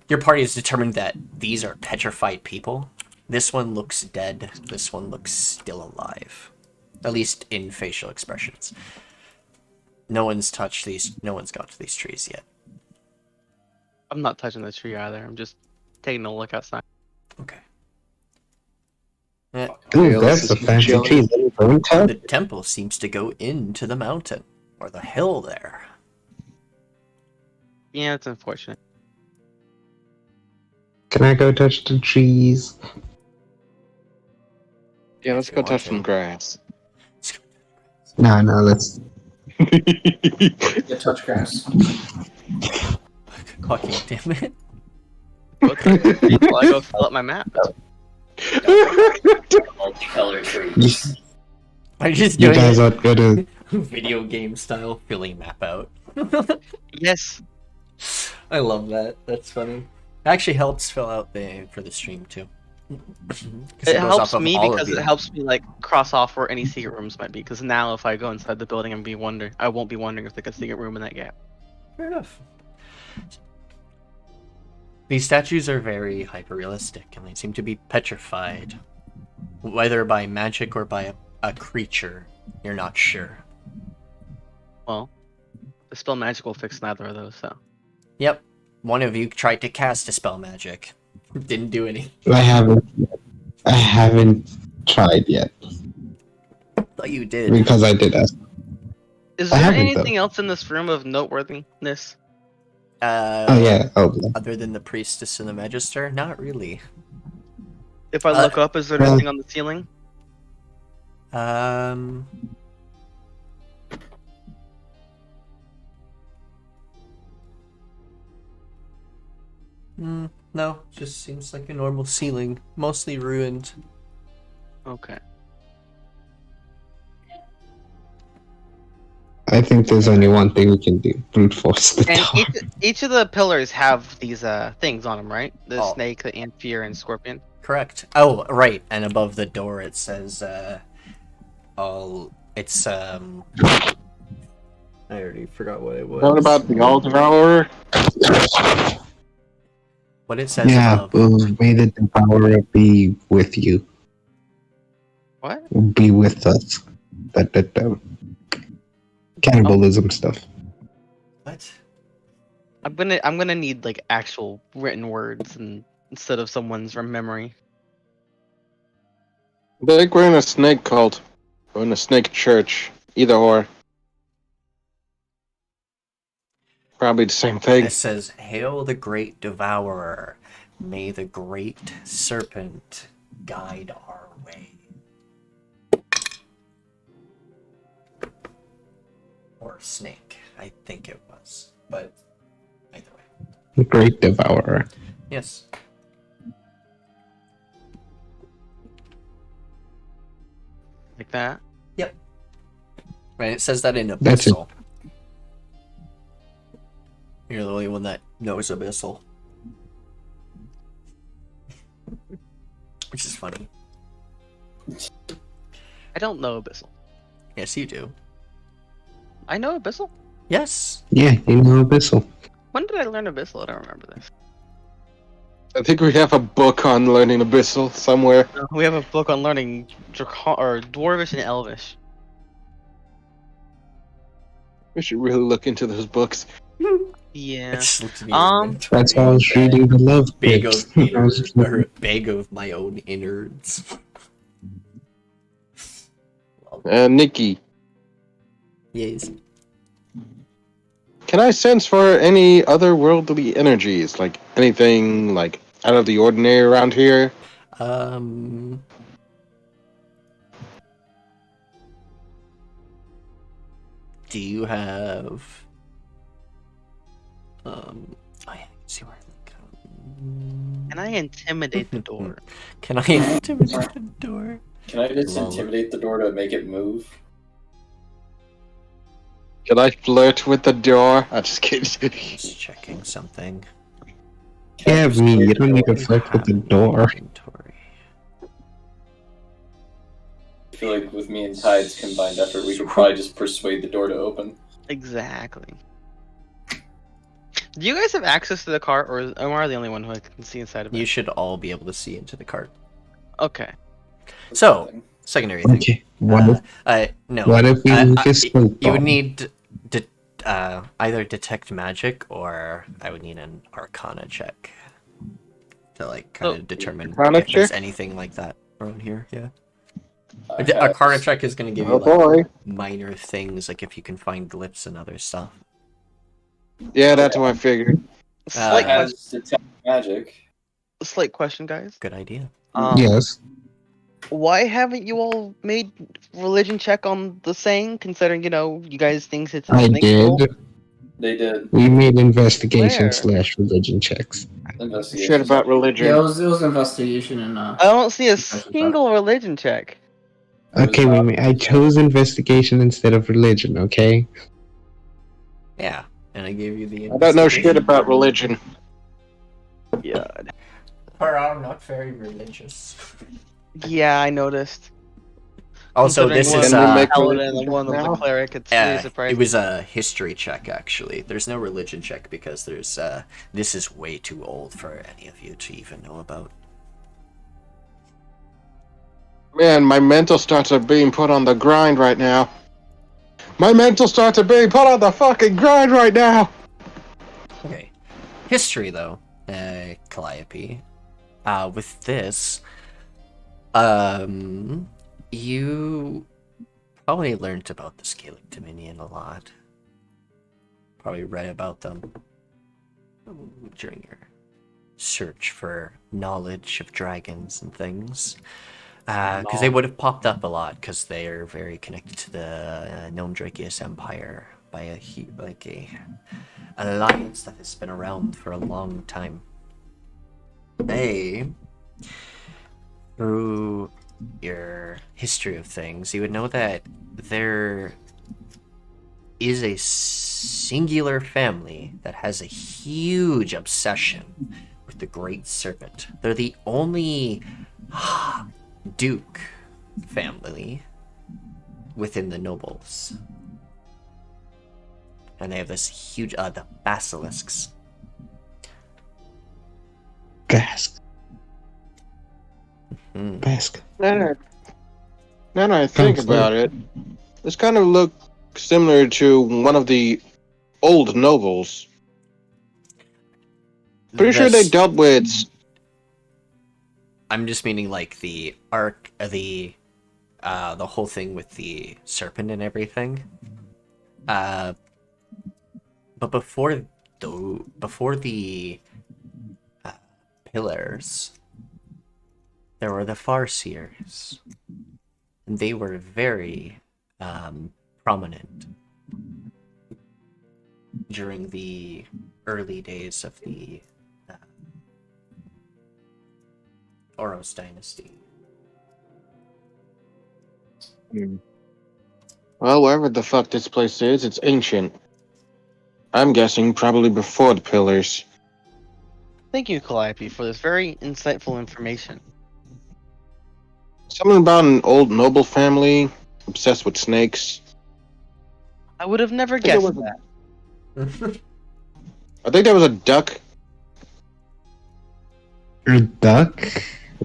Your party has determined that these are petrified people. This one looks dead. This one looks still alive, at least in facial expressions. No one's touched these. No one's got to these trees yet. I'm not touching the tree either. I'm just taking a look outside. Okay. Ooh, that's a fancy tree. Don't touch. The temple seems to go into the mountain or the hill there. Yeah, it's unfortunate. Can I go touch the trees? Yeah, let's go touch some grass. No, let's. Yeah, touch grass. Fucking damn it! Okay. Well, I go fill up my map. multicolor trees. I'm just You doing guys it are gonna. video game style, filling map out. Yes. I love that. That's funny. It actually helps fill out for the stream too. 'Cause It goes helps off of me all of because you. it helps me like cross off where any secret rooms might be. Because now, if I go inside the building, I won't be wondering if there's a secret room in that gap. Fair enough. These statues are very hyper-realistic, and they seem to be petrified. Whether by magic or by a creature, you're not sure. Well, the spell magic will fix neither of those. So Yep. One of you tried to cast a spell magic. Didn't do any. I haven't tried yet Thought you did. because I did ask. is I there haven't, anything though. else in this room of noteworthiness? Oh yeah. Oh. Other than the priestess and the magister? Not really. If I look up, is there well- anything on the ceiling? No, just seems like a normal ceiling, mostly ruined. Okay. I think there's only one thing we can do: brute force the And door. each of the pillars have these things on them, right? The Oh. snake, the amphere, and scorpion. Correct. Oh, right. And above the door it says, I already forgot what it was. What about the altar hour? What it says Yeah, above. may the devourer be with you. What? Be with us. that cannibalism stuff. What? I'm gonna need like actual written words instead of someone's from memory. I think we're in a snake cult. Or in a snake church. Either or. Probably the same thing. It says, "Hail the great devourer. May the great serpent guide our way." Or snake, I think it was. But either way. The Great Devourer. Yes. Like that. Yep. Right, it says that in That's it. Abyssal. You're the only one that knows Abyssal. Which is funny. I don't know Abyssal. Yes, you do. I know Abyssal? Yes. Yeah, you know Abyssal. When did I learn Abyssal? I don't remember this. I think we have a book on learning Abyssal somewhere. We have a book on learning Dwarvish and Elvish. We should really look into those books. Yeah. I just looked at me That's why I was reading the love bag books. of innards, or a bag of my own innards. Nikki, Yes. can I sense for any otherworldly energies? Like anything like out of the ordinary around here? Do you have oh yeah, I can see where Can I intimidate the door? Can I intimidate the door? Can I just Lol. intimidate the door to make it move? Can I flirt with the door? I'm just kidding. Just checking something. Yeah, me. You don't need to flirt with the door. Inventory. I feel like with me and Tide's combined effort, we could probably just persuade the door to open. Exactly. Do you guys have access to the cart, or am I the only one who can see inside of it? You should all be able to see into the cart. Okay. So, secondary thing. Okay. What if No. what if we make a smoke You would bomb? need either detect magic, or I would need an Arcana check to like kind of determine Arcana if there's check? anything like that around here. Yeah. I Arcana have- check is going to give Oh you like boy. minor things, like if you can find glyphs and other stuff. Yeah, that's what I figured. Slight, I have question, detect magic. slight question, guys. Good idea. Yes. Why haven't you all made religion check on the saying, considering, you guys think it's a I snake bowl? did. They did We made investigation Where? / religion checks. investigation. Shit about religion. Yeah, it was investigation and I don't see a single religion check. Okay, I chose investigation instead of religion, okay? Yeah, and I gave you the. I don't know shit about religion. Yeah. I'm not very religious. Yeah, I noticed. Also, Considering this one is of the make paladin religion and one of the now? cleric, it's really surprising. it was a history check actually. There's no religion check because there's this is way too old for any of you to even know about. Man, my mental starts are being put on the grind right now. My mental starts are being put on the fucking grind right now. Okay, history though, Calliope. With this, you probably learned about the Scaling Dominion a lot. Probably read about them during your search for knowledge of dragons and things. Because they would have popped up a lot, because they are very connected to the Gnome Drakius Empire by a alliance that has been around for a long time. They, through your history of things, you would know that there is a singular family that has a huge obsession with the Great Serpent. They're the only Duke family within the nobles. And they have this huge, the basilisks. Bask. Mm. Bask. Now I think about it. This kind of looked similar to one of the old nobles. Pretty sure they This- dealt with. I'm just meaning like the the whole thing with the serpent and everything. But before the pillars, there were the Farseers, and they were very prominent during the early days of the Oros dynasty. Well, wherever the fuck this place is, it's ancient. I'm guessing probably before the pillars. Thank you, Calliope, for this very insightful information. Something about an old noble family obsessed with snakes. I would have never I think it guessed was that. I think there was a duck. A duck?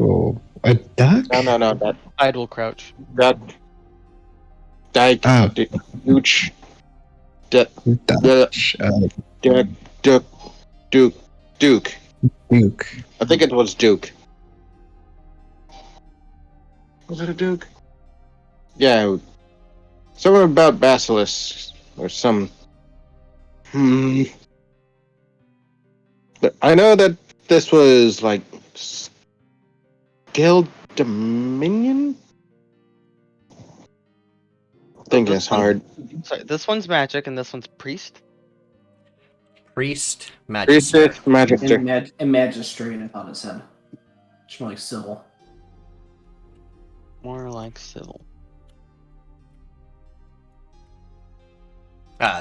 Oh, a duck? No, that Idle crouch. duck. Dyke. Oh. Dooch. Duck. Dutch. Duck. Duck. Duke. Duke. Duke. I think it was Duke. Was it a Duke? Yeah. Something about basilisks or some. But I know that this was like Guild Dominion. Thinking it's hard. Sorry, this one's magic and this one's priest. Priest, magister. Priestess, magister. And magistrate on his head. It's more like civil. More like civil.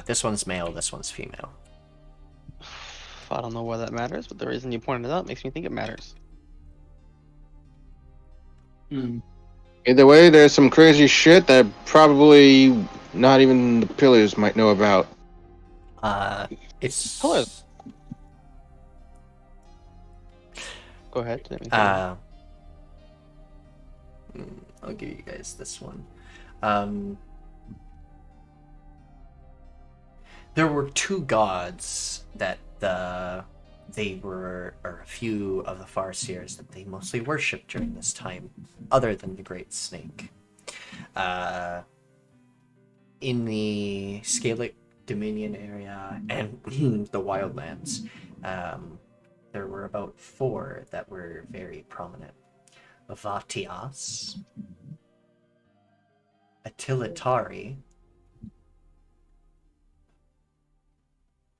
This one's male, this one's female. I don't know why that matters, but the reason you pointed it out makes me think it matters. Either way, there's some crazy shit that probably not even the pillars might know about. It's Hello. Go ahead. Let me I'll give you guys this one. There were two gods that a few of the Farseers that they mostly worshipped during this time, other than the Great Snake. In the Scalic Dominion area and the Wildlands, there were about four that were very prominent. Vatias, Atilatari,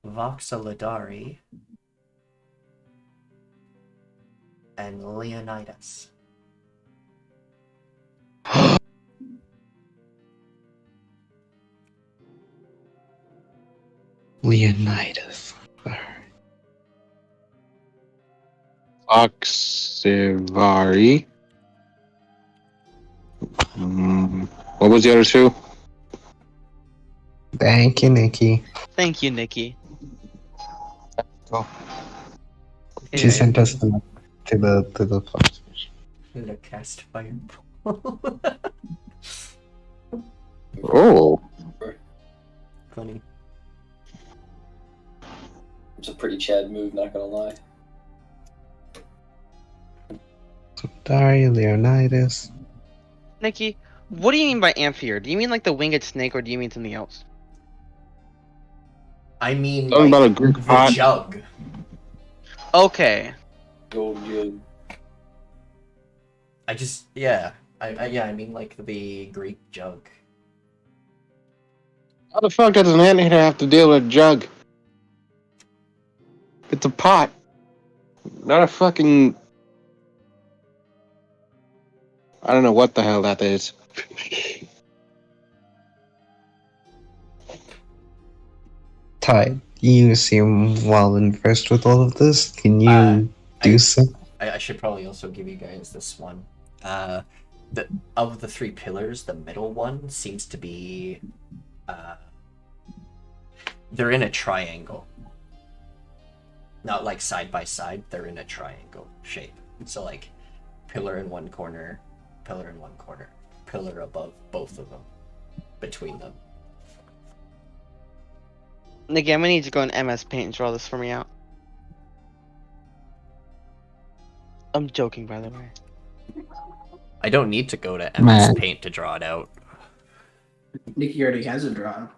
Voxeladari, and Leonidas. Leonidas. Oxivari. What was the other two? Thank you, Nikki. Thank you, Nikki. Cool. She sent us to the first. The cast fireball. Oh. Funny. It's a pretty Chad move, not gonna lie. Dari, Leonidas. Nikki, what do you mean by amphier? Do you mean like the winged snake, or do you mean something else? I mean, Talking like, about a Greek the pot. jug. Okay. Gold good. I mean like the Greek jug. How the fuck does an anteater have to deal with a jug? It's a pot. Not a fucking... I don't know what the hell that is. Ty, you seem well versed with all of this. Can you do so? I should probably also give you guys this one. Of the three pillars, the middle one seems to be... they're in a triangle. Not like side by side, they're in a triangle shape. So like, pillar in one corner, pillar in one corner, pillar above both of them, between them. Nikki, I'm gonna need you to go in MS Paint and draw this for me out. I'm joking, by the way. I don't need to go to MS Man. Paint to draw it out. Nikki already has it drawn.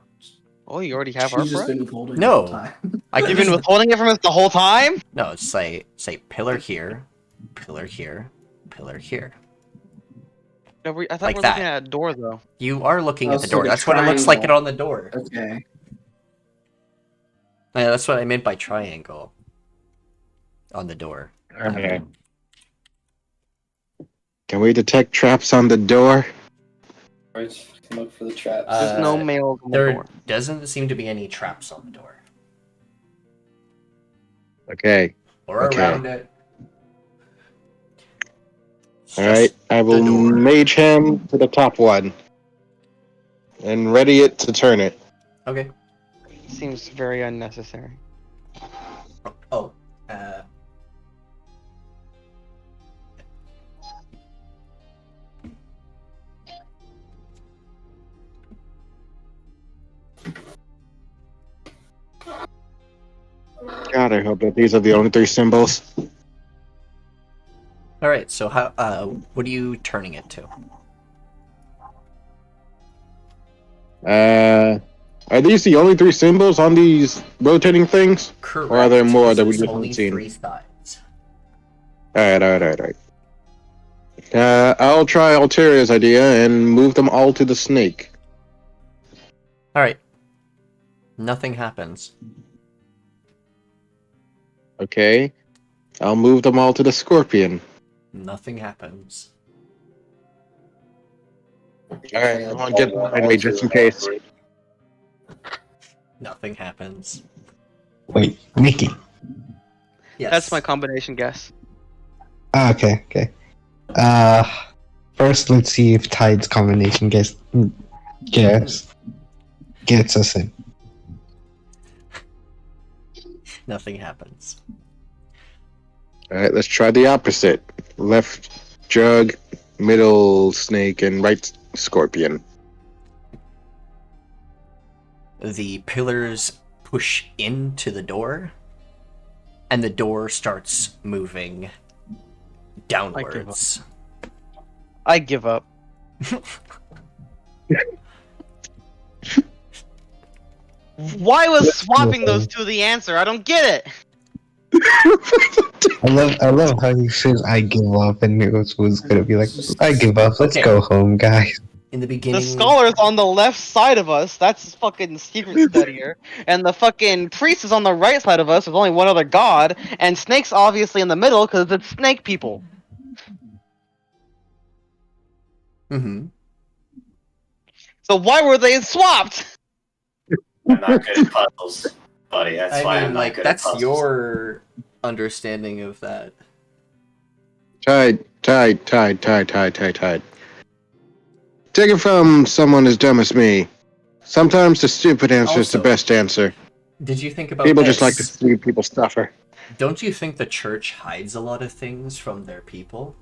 Oh, you already have She's art just for it? been holding No. it the whole time. I can You've been just... withholding it from us the whole time? No, say pillar here, pillar here, pillar here. No, I thought Like we were that. looking at a door, though. You are looking Oh, at the so door. like a That's what it looks like it triangle. on the door. Okay. Yeah, that's what I meant by triangle. On the door. Okay. Can we detect traps on the door? Alright, look for the traps. There's no mail on the There door. doesn't seem to be any traps on the door. Okay. Or Okay. around it. It's Alright. just I will the door. mage hand to the top one. And ready it to turn it. Okay. Seems very unnecessary. Oh. God, I hope that these are the only 3 symbols. Alright, so how what are you turning it to? Are these the only 3 symbols on these rotating things? Correct. Or are there more that we There's just only haven't seen? 3 sides. Alright. I'll try Alteria's idea and move them all to the snake. Alright. Nothing happens. Okay. I'll move them all to the scorpion. Nothing happens. Alright, I'm gonna get behind me just in case. Nothing happens. Wait, Nikki. Yes. That's my combination guess. Okay. First, let's see if Tide's combination gets us in. Nothing happens. Alright, let's try the opposite. Left jug, middle snake, and right scorpion. The pillars push into the door, and the door starts moving downwards. I give up. Why was swapping those two the answer? I don't get it. I love how he says I give up and it was gonna be like I give up, let's Okay. go home, guys. In the The beginning, scholar's on the left side of us. That's fucking secret studier. And the fucking priest is on the right side of us. There's only one other god. And Snake's obviously in the middle because it's snake people. Mhm. So why were they swapped? I'm not good at puzzles, buddy. That's why I'm not good that's at puzzles. your understanding of that. Tide. Take it from someone as dumb as me. Sometimes the stupid answer is the Also- best answer. Did you think about People this? just like to see people suffer. Don't you think the church hides a lot of things from their people?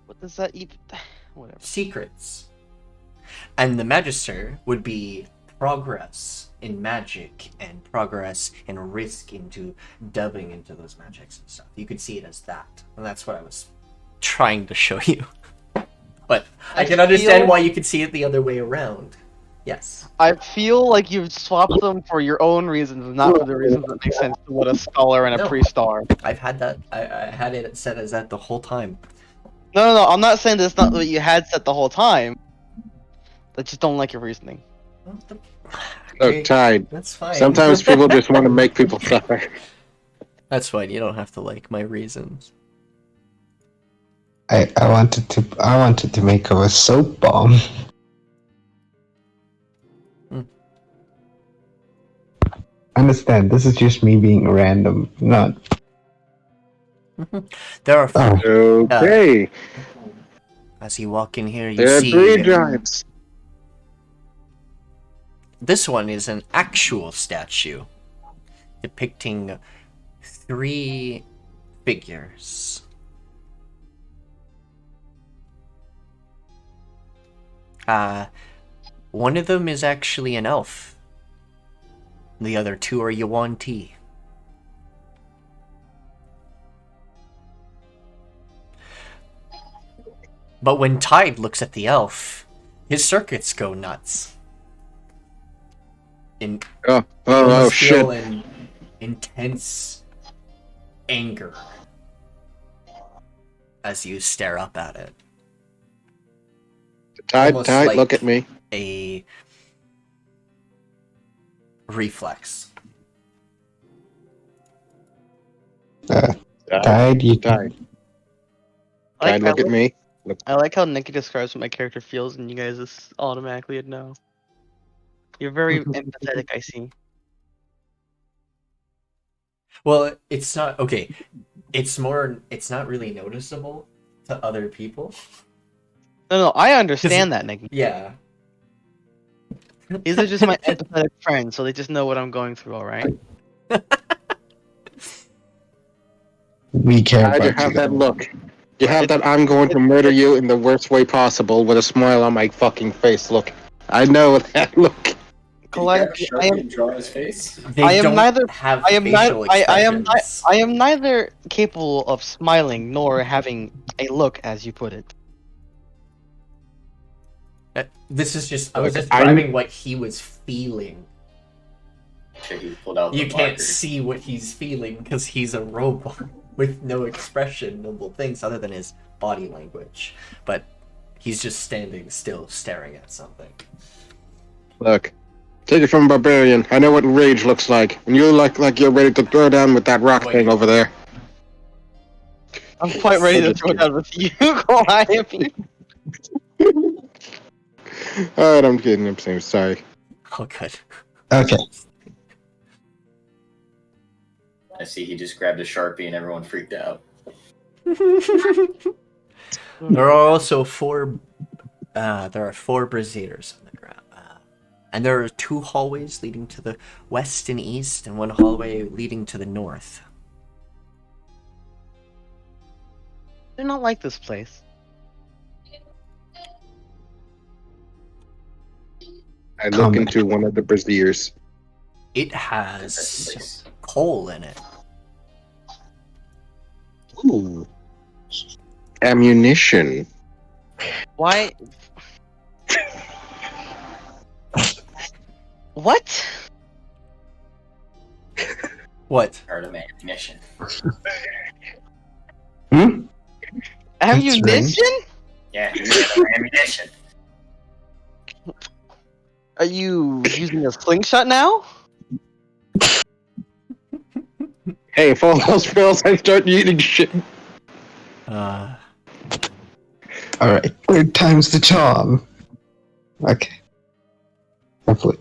What does that even... Whatever. Secrets. And the Magister would be progress in magic and progress in risk into delving into those magics and stuff. You could see it as that. And that's what I was trying to show you. But I can understand why you could see it the other way around. Yes. I feel like you've swapped them for your own reasons, not for the reasons that make sense to what a scholar and a No. priest are. I've had that. I had it set as that the whole time. No. I'm not saying that's not what you had set the whole time. I just don't like your reasoning. Look, Tide. That's fine. Sometimes people just want to make people suffer. That's fine. You don't have to like my reasons. I wanted to make her a soap bomb. Understand, this is just me being random, not. There are. Oh, Okay. As you walk in here, you There are see 3 giants. this one is an actual statue depicting 3 figures. One of them is actually an elf. The other two are Yuan-Ti. But when Tide looks at the elf, his circuits go nuts. You almost feel an intense anger as you stare up at it. Tide, Almost look at me. A reflex. Tide, you Tide, look at me. I like how Nikki describes what my character feels, and you guys just automatically know. You're very empathetic, I see. Well, it's not okay. It's not really noticeable to other people. No, I understand that, Nikki. Yeah. These are just my empathetic friends, so they just know what I'm going through, alright? We care I about have you. that look. You have that I'm going to murder you in the worst way possible with a smile on my fucking face look. I know that look. Calliope, I am draw his face. They I am don't neither- have I am facial expressions. I am neither capable of smiling nor having a look, as you put it. This is just I was just I'm- describing what he was feeling. Sure, he pulled out the You can't marker. see what he's feeling because he's a robot with no expression, no things other than his body language. But he's just standing still, staring at something. Look, take it from a barbarian. I know what rage looks like. And you look like you're ready to throw down with that rock thing over there. I'm quite ready to throw it out with you, Calliope. Alright, I'm kidding. I'm saying sorry. Oh, good. Okay. I see he just grabbed a Sharpie and everyone freaked out. There are also four braziers on the ground. And there are 2 hallways leading to the west and east, and 1 hallway leading to the north. I do not like this place. I look into one of the braziers. It has coal in it. Ooh. Ammunition. Why? What? What? Part of ammunition. Ammunition? Yeah, he had ammunition. Are you using a slingshot now? Hey, if all else fails, I start eating shit. Alright, 3rd time's the charm. Okay. Hopefully.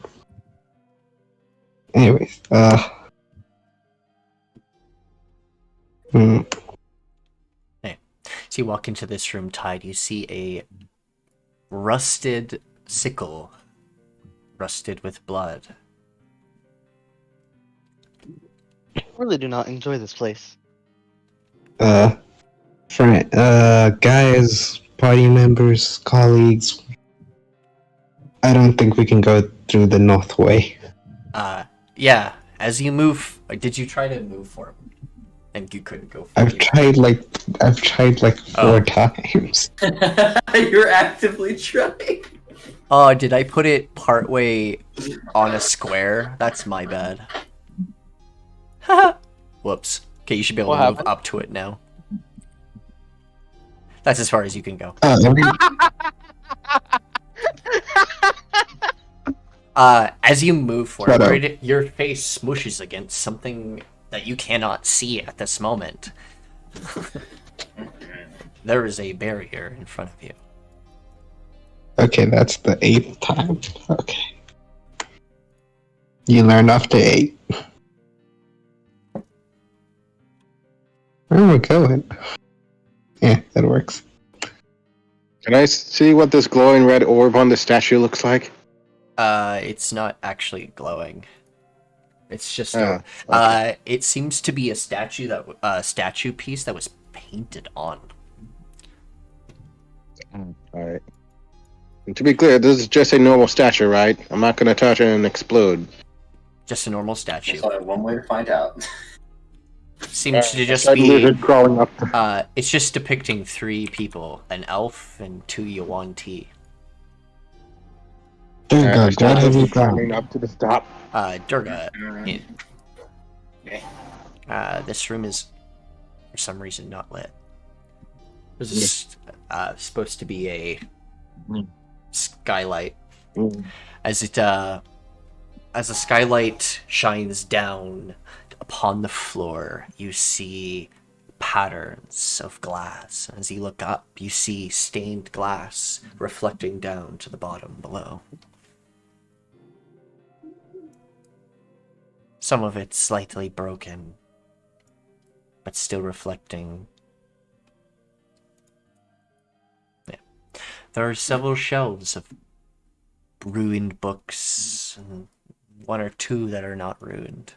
Anyways, So you walk into this room, Tide, you see a rusted sickle, rusted with blood. I really do not enjoy this place. guys, party members, colleagues, I don't think we can go through the north way. Yeah, as you move, did you try to move for him? And you couldn't go for I've tried like 4 times. You're actively trying. Oh, did I put it partway on a square? That's my bad. Whoops. Okay, you should be able to move up to it now. That's as far as you can go. As you move forward, your face smooshes against something that you cannot see at this moment. There is a barrier in front of you. Okay, that's the 8th time. Okay. You learn up to 8. Where am I going? Yeah, that works. Can I see what this glowing red orb on the statue looks like? It's not actually glowing. It's just okay. it seems to be a statue piece that was painted on. Alright. And to be clear, this is just a normal statue, right? I'm not gonna touch it and explode. Just a normal statue. There's only one way to find out. Seems to just That be. lizard crawling up. It's just depicting 3 people: an elf and 2 Yuan-Ti. Durga, what have you climbing done? up to the top. Durga. Okay. This room is, for some reason, not lit. This is supposed to be a skylight. As the skylight shines down upon the floor, you see patterns of glass. As you look up, you see stained glass reflecting down to the bottom below. Some of it slightly broken, but still reflecting. Yeah. There are several shelves of ruined books, and 1 or 2 that are not ruined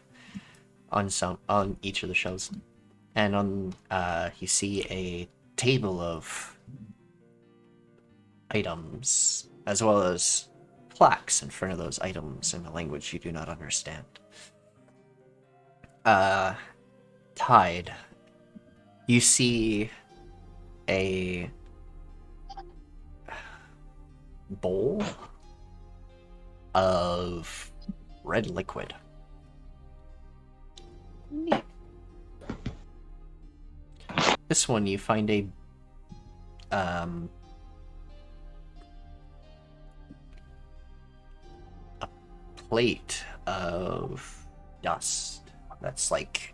on each of the shelves. And on you see a table of items, as well as plaques in front of those items in a language you do not understand. Tide. You see a bowl of red liquid. Neat. This one you find a plate of dust that's like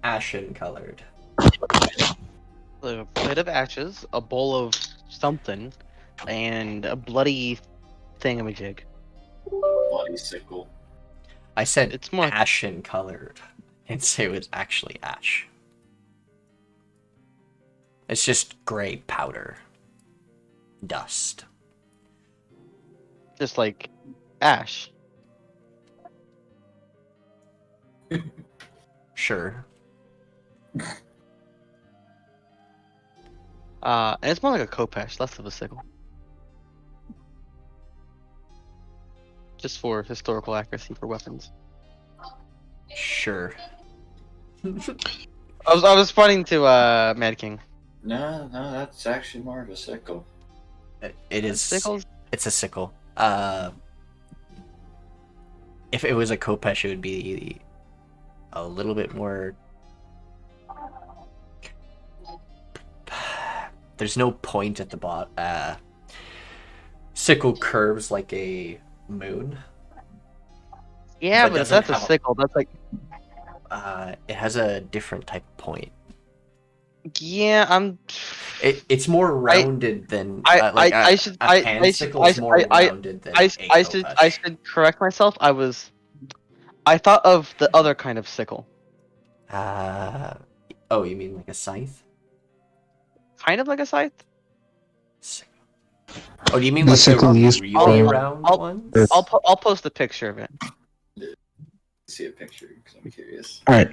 ashen colored. A plate of ashes, a bowl of something, and a bloody thingamajig. Bloody sickle. I said It's more ashen colored. I didn't say it was actually ash. It's just gray powder. Dust. just like ash. Sure. And it's more like a Kopesh, less of a sickle. Just for historical accuracy for weapons. Sure. I was responding to Madking. No, that's actually more of a sickle. It is. Sickles? It's a sickle. If it was a Kopesh, it would be a little bit more. There's no point at the bottom. Sickle curves like a moon. Yeah, But but if doesn't that's a have- sickle, that's like. It has a different type of point. Yeah, I'm. It's more rounded than I like I a, should a I hand I sickle should is more rounded than I a I Kopesh. should correct myself. I thought of the other kind of sickle. Oh, you mean like a scythe? Kind of like a scythe. Sickle. Oh, do you mean The like sickle the used really for- round I'll- ones? I'll post a picture of it. See a picture because I'm curious. All right,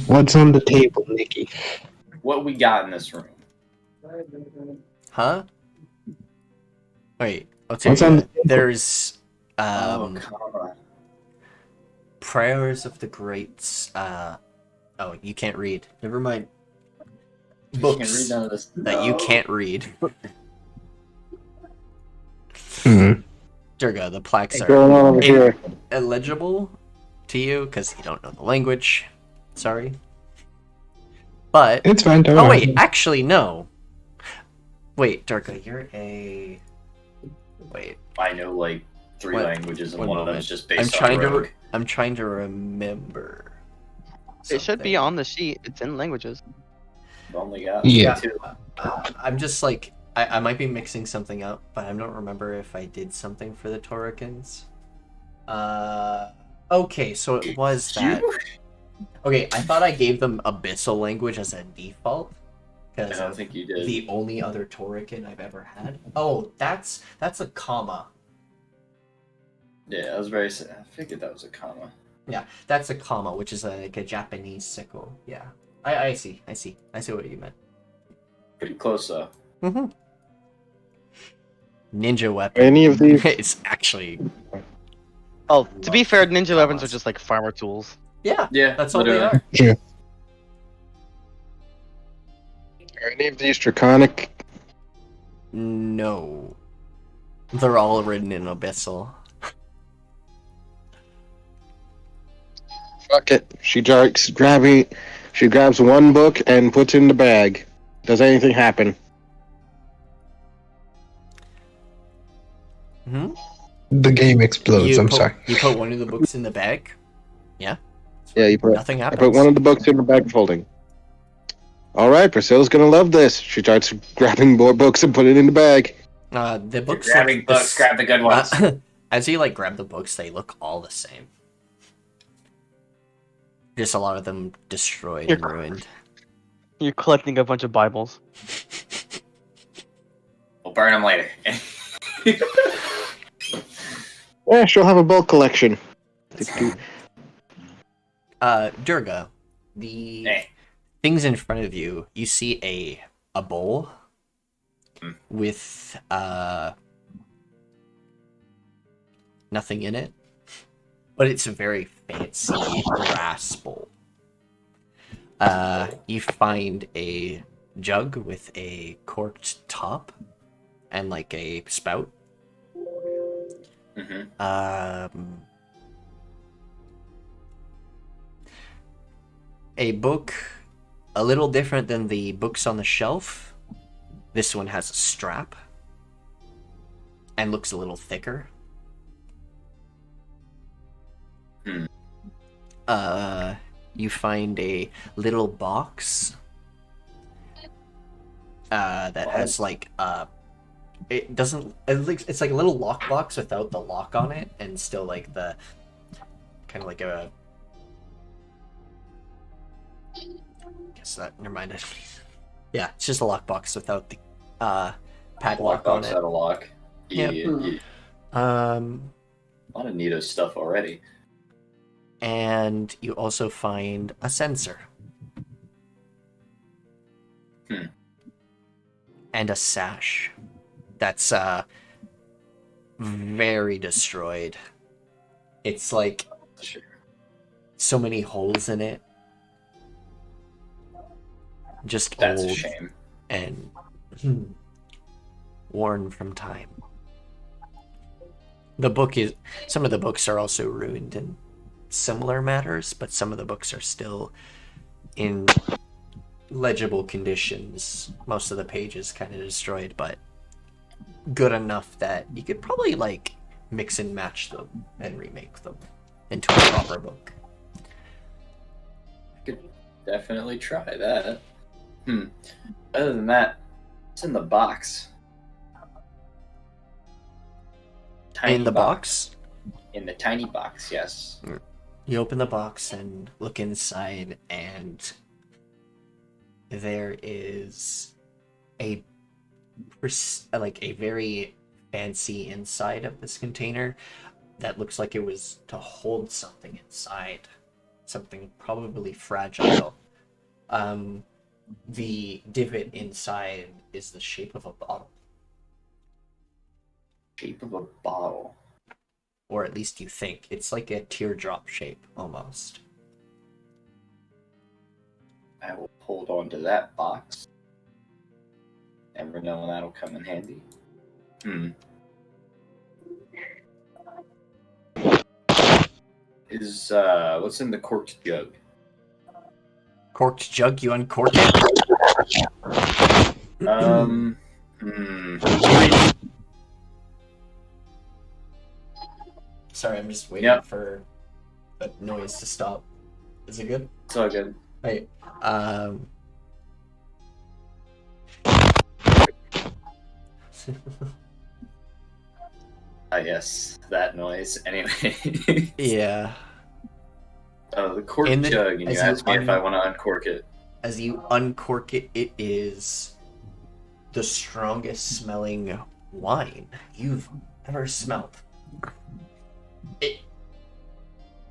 what's on the table, Nikki? What we got in this room? Huh? Wait, I'll tell What's you. on the table? There's Oh, come on. prayers of the greats. Oh, you can't read. Never mind. You can Books read none of this. that you can't read. Durga, the plaques What's going on are over here? illegible to you because you don't know the language. Sorry. But It's fine. Don't oh worry. wait, actually no. Wait, Durga, you're a. Wait, I know like 3 What? languages, and One one of them moment. is just I'm based trying on to. rogue. I'm trying to remember. It should be something. on the sheet. It's in languages. I've only got Yeah. 2. I'm just like I might be mixing something up, but I don't remember if I did something for the Torikans. Okay, so it was that. Okay, I thought I gave them Abyssal language as a default I because don't think you did. the only other Torican I've ever had. Oh, that's a comma. Yeah, I was very. I figured that was a comma. Yeah, that's a comma, which is like a Japanese sickle. Yeah, I see what you meant. Pretty close though. Mm-hmm. Ninja weapon. Any of these? It's actually Oh, to be fair, ninja weapons are Commas. just like farmer tools. yeah. Yeah, That's all they literally. are. True. Are any of these draconic? No, they're all written in abyssal. Fuck it. She grabs one book and puts it in the bag. Does anything happen? Hmm? The game explodes. I'm sorry. You put one of the books in the bag. Yeah. Yeah, Nothing I happens. put one of the books in the bag folding. All right, Priscilla's gonna love this. She starts grabbing more books and put it in the bag. The books. Grabbing look books, grab the good ones. As you grab the books, they look all the same. Just a lot of them destroyed and ruined. You're collecting a bunch of Bibles. We'll burn them later. Yeah, she'll have a bulk collection. Durga, the Hey. things in front of you, you see a bowl with nothing in it, but it's a very fancy brass bowl. You find a jug with a corked top and like a spout. A book a little different than the books on the shelf. This one has a strap and looks a little thicker. You find a little box that has like it doesn't, it's like a little lock box without the lock on it, and still like the kind of like a, guess that, never mind. Yeah, it's just a lock box without the padlock on Lockbox it. had a lock. Yep. Yeah. A lot of neato stuff already. And you also find a sensor. And a sash that's very destroyed. It's like so many holes in it. Just That's old a shame. and worn from time. Some of the books are also ruined in similar matters, but some of the books are still in legible conditions. Most of the pages kind of destroyed, but good enough that you could probably like mix and match them and remake them into a proper book. Could definitely try that. Other than that, it's in the box. Tiny In the box? In the tiny box, yes. You open the box and look inside, and there is a very fancy inside of this container that looks like it was to hold something inside, something probably fragile. The divot inside is the shape of a bottle, Shape of a bottle. or at least you think it's like a teardrop shape almost. I will hold on to that box. Never know when that'll come in handy. Is what's in the corked jug? Corked jug, you uncork it. Sorry, I'm just waiting for the noise to stop. Is it good? It's all good. Right. Yes, that noise. Anyway. Yeah. The cork jug, and you asked me if I want to uncork it. As you uncork it, it is the strongest smelling wine you've ever smelled.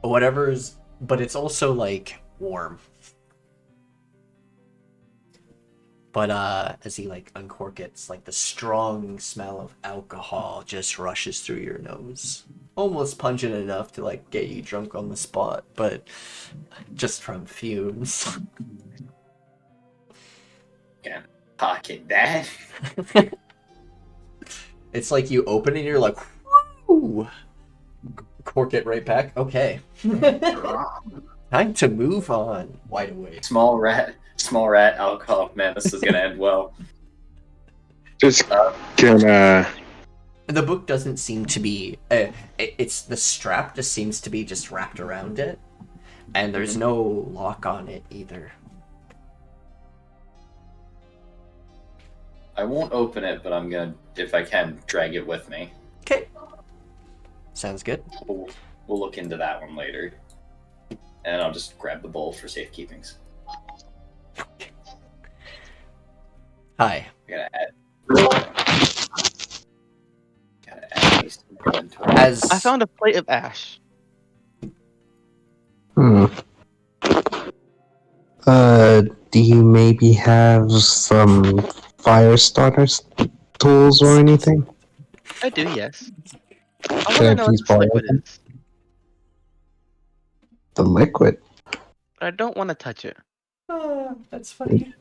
But it's also like warm. But as you like uncork it, it's like the strong smell of alcohol just rushes through your nose. Almost pungent enough to like get you drunk on the spot, but just from fumes. Can't pocket that. It's like you open it and you're like, whoo! Cork it right back. Okay. Time to move on. Wide awake. Small rat alcohol. Man, this is gonna end well. Just gonna. The book doesn't seem to be. It's the strap just seems to be just wrapped around it, and there's no lock on it either. I won't open it, but I'm gonna, if I can, drag it with me. Okay. Sounds good. We'll look into that one later. And I'll just grab the bowl for safekeepings. Hi. Gotta add these to the inventory. As I found a plate of ash. Do you maybe have some fire starters tools or anything? I do, yes. I Can I want to know what please this borrow liquid them? is, The liquid. but I don't want to touch it. that's funny.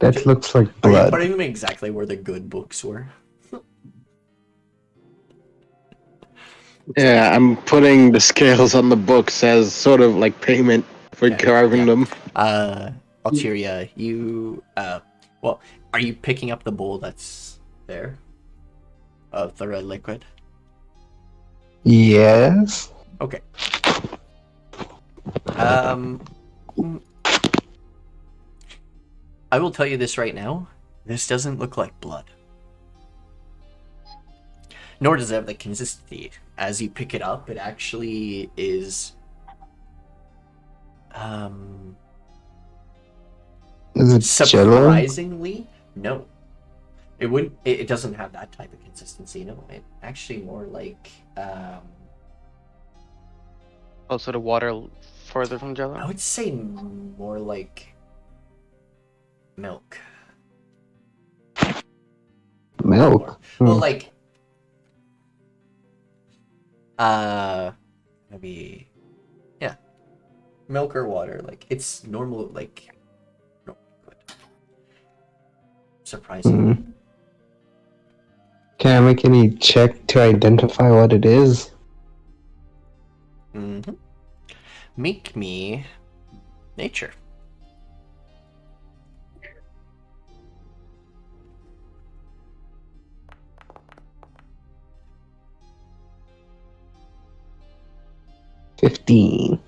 That looks like Are you blood. putting them exactly where the good books were? Yeah, I'm putting the scales on the books as sort of like payment for Okay, carving yeah. them. Alteria, you well, are you picking up the bowl that's there? Of the red liquid? Yes. Okay. I will tell you this right now. This doesn't look like blood. Nor does it have the consistency. As you pick it up, it actually is Is it jello? surprisingly no. It wouldn't it doesn't have that type of consistency, no. It actually more like Oh, so the water further from Jello? I would say more like milk. Milk. Well, Hmm. like maybe yeah, milk or water. Like it's normal, like surprisingly. Hmm. Can I make any check to identify what it is? Mm-hmm. Make me nature. $15.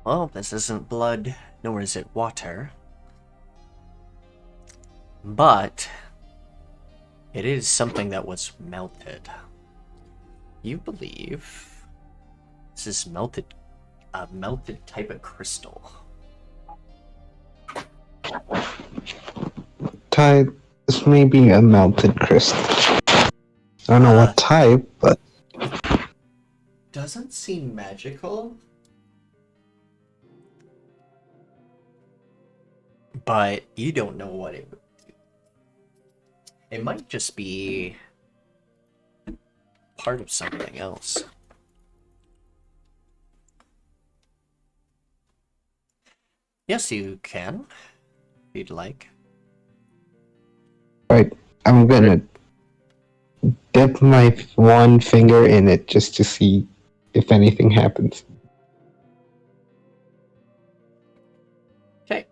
Well, this isn't blood, nor is it water. But it is something that was melted. You believe this is melted, a melted type of crystal. Type. This may be a melted crystal. I don't know what type, but Doesn't seem magical. But you don't know what it would do. It might just be part of something else. Yes, you can, if you'd like. right. I'm gonna dip my one finger in it just to see if anything happens. Okay.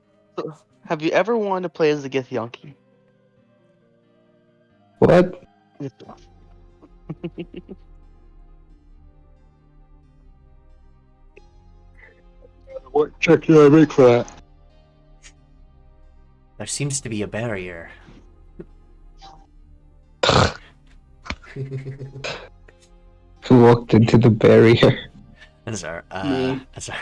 Have you ever wanted to play as the Githyanki? What? What check do I make for that? There seems to be a barrier. Who walked into the barrier? Me. Sorry.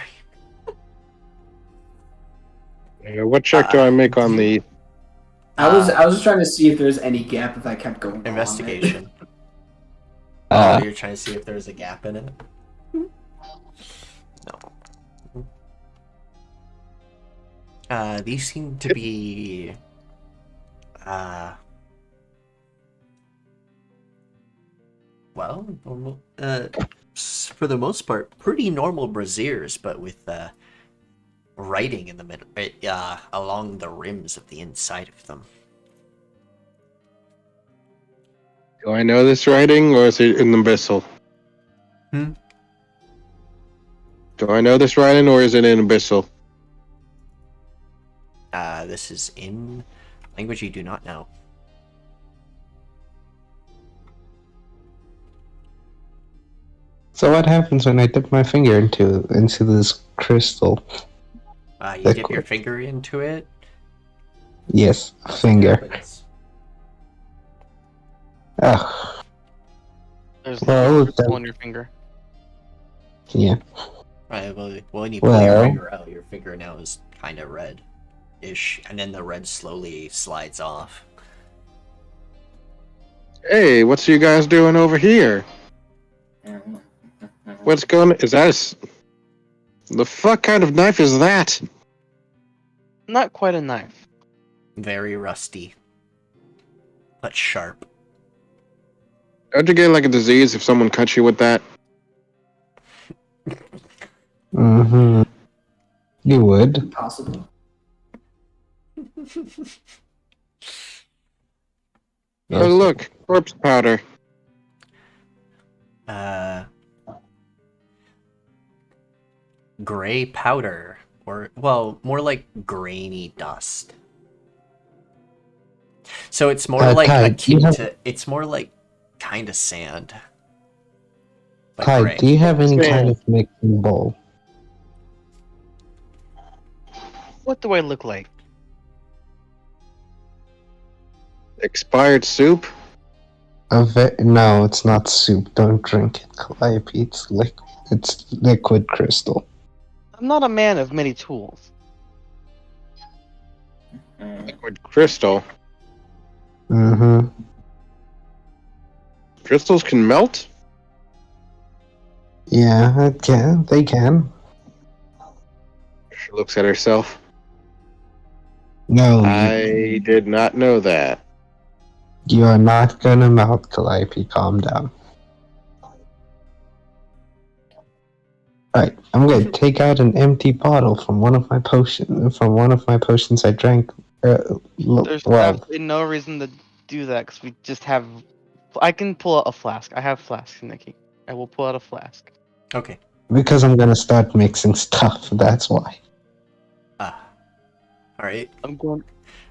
Yeah, what check do I make on the? I was just trying to see if there's any gap if I kept going. along it. Investigation. Uh, You're trying to see if there's a gap in it? These seem to be well, normal, for the most part, pretty normal braziers, but with writing in the middle, along the rims of the inside of them. Do I know this writing, or is it an abyssal? Hmm? Do I know this writing, or is it an abyssal? This is in language you do not know. So what happens when I dip my finger into this crystal? You dip your finger into it. Yes, Nothing finger. happens. Ugh. There's Well, crystal on your finger. Yeah. Right, well, when you pull your finger out, your finger now is kind of red-ish, and then the red slowly slides off. Hey, what's you guys doing over here? What's going? Is that the fuck kind of knife is that? Not quite a knife. Very rusty, but sharp. Don't you get like a disease if someone cuts you with that? Mm-hmm. You would. Possible. Oh look, corpse powder. Gray powder, or, well, more like grainy dust. So it's more like Ty, akin to, it's more like kind of sand. But Ty, gray. do you have any Sand. kind of mixing bowl? What do I look like? Expired soup? No, it's not soup. Don't drink it, Calliope. It's liquid crystal. I'm not a man of many tools. Liquid crystal. Mm-hmm. Crystals can melt? Yeah, it can. They can. She looks at herself. No, I did not know that. you are not gonna melt, Calliope. Calm down. Right, I'm gonna take out an empty bottle from one of my potions I drank. There's Well, absolutely no reason to do that because we just have. I can pull out a flask. I have flasks, Nikki. I will pull out a flask. Okay. because I'm gonna start mixing stuff. That's why. Alright. I'm going.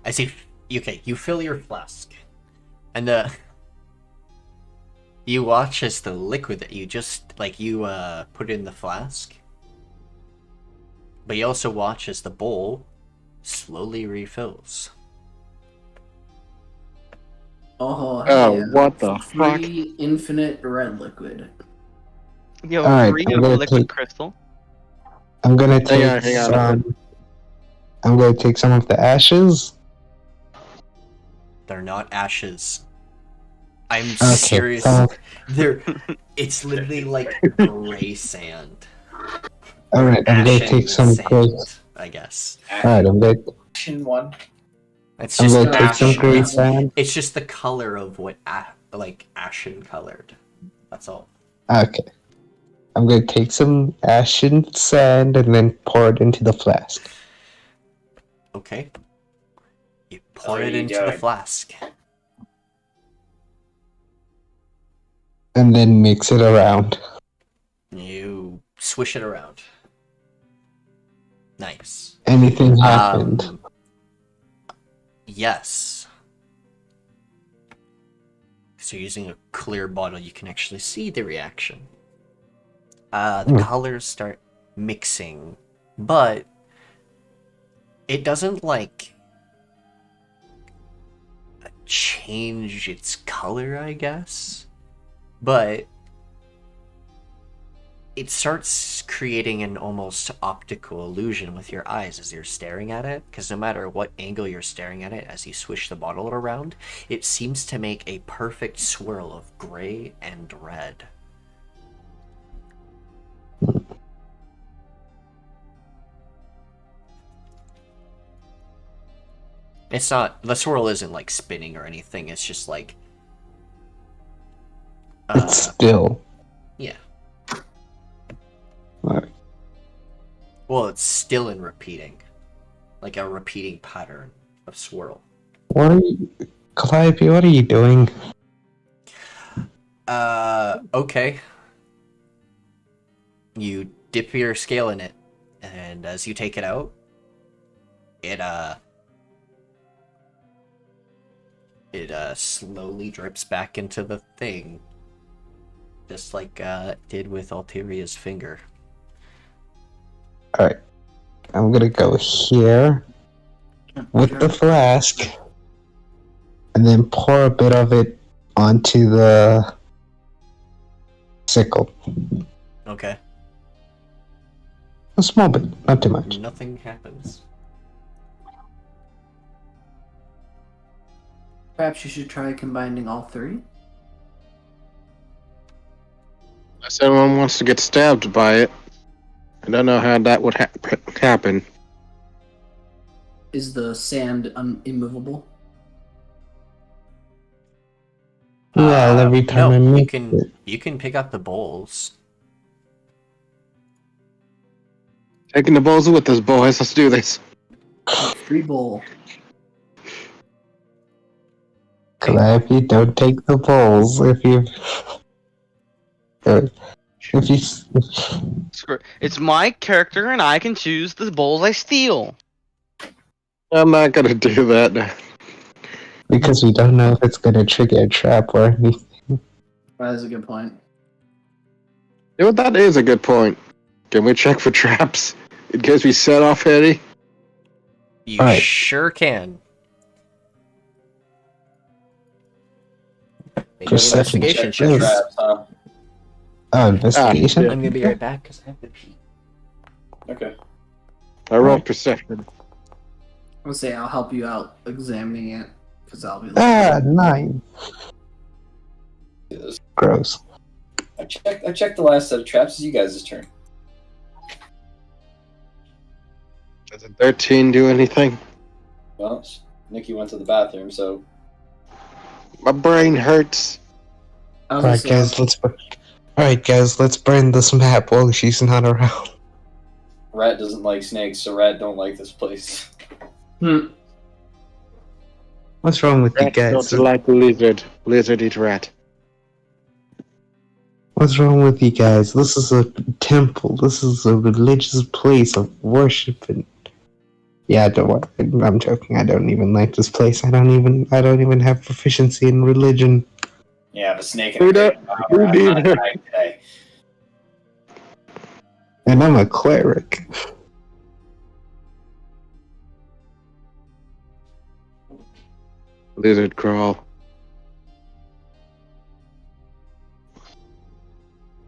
I see. Okay, you fill your flask. And, you watch as the liquid that you just, put in the flask. But you also watch as the bowl slowly refills. Oh, Oh, yeah. what the fuck? Free infinite red liquid. Yo, Alright, free I'm of gonna liquid take- crystal. I'm gonna Hang take on, hang on. some. I'm gonna take some of the ashes. They're not ashes. I'm Okay, serious. so- It's literally like gray sand. Alright, I'm gonna Ashen take some sand, gray. I guess. Alright, I'm gonna. Action one. It's I'm just gonna take some ashen. gray sand. It's just the color of what, ashen colored. That's all. Okay. I'm gonna take some ashen sand and then pour it into the flask. Okay. You pour What are it you into the doing? flask. And then mix it around. You swish it around. Nice. Anything happened. Yes. So using a clear bottle, you can actually see the reaction. The colors start mixing, but it doesn't change its color, I guess. But it starts creating an almost optical illusion with your eyes as you're staring at it, because no matter what angle you're staring at it, as you swish the bottle around, it seems to make a perfect swirl of gray and red. It's not, the swirl isn't like spinning or anything, it's just like It's still. yeah. Alright. Well, it's still in repeating. Like a repeating pattern of swirl. What are you, Calliope, what are you doing? Okay. You dip your scale in it, and as you take it out, it slowly drips back into the thing. Just like it did with Alteria's finger. Alright. I'm gonna go here with the flask and then pour a bit of it onto the sickle. Okay. A small bit, not too much. Nothing happens. Perhaps you should try combining all three. Unless anyone wants to get stabbed by it. I don't know how that would happen. Is the sand immovable? Well, every time no, I you make can it. you can pick up the bowls. Taking the bowls with us, boys. Let's do this. Free bowl. Calliope, don't take the bowls if you. If you. Screw it. It's my character, and I can choose the bowls I steal. I'm not gonna do that. Because we don't know if it's gonna trigger a trap or anything. That is a good point. You know, that is a good point. Can we check for traps in case we set off Eddie? You Alright. sure can. Make an Perception investigation check. check. Yes. Traps, huh? Oh, investigation? I'm gonna be right back because I have to pee. Okay. I rolled perception. I'll say I'll help you out examining it because I'll be. Ah, 9. Yes. Gross. I checked the last set of traps. It's you guys' turn. Does a 13 do anything? Well, Nikki went to the bathroom, so My brain hurts. I was gonna Alright, say, guys, let's burn this map while she's not around. Rat doesn't like snakes, so Rat don't like this place. What's wrong with you Rat guys? don't like lizard. Lizard eat rat. What's wrong with you guys? This is a temple. This is a religious place of worship and yeah, don't worry. I'm joking. I don't even like this place. I don't even have proficiency in religion. Yeah, but snake Who and a don't- great who power. I'm not neither? dying today. And I'm a cleric. Lizard crawl.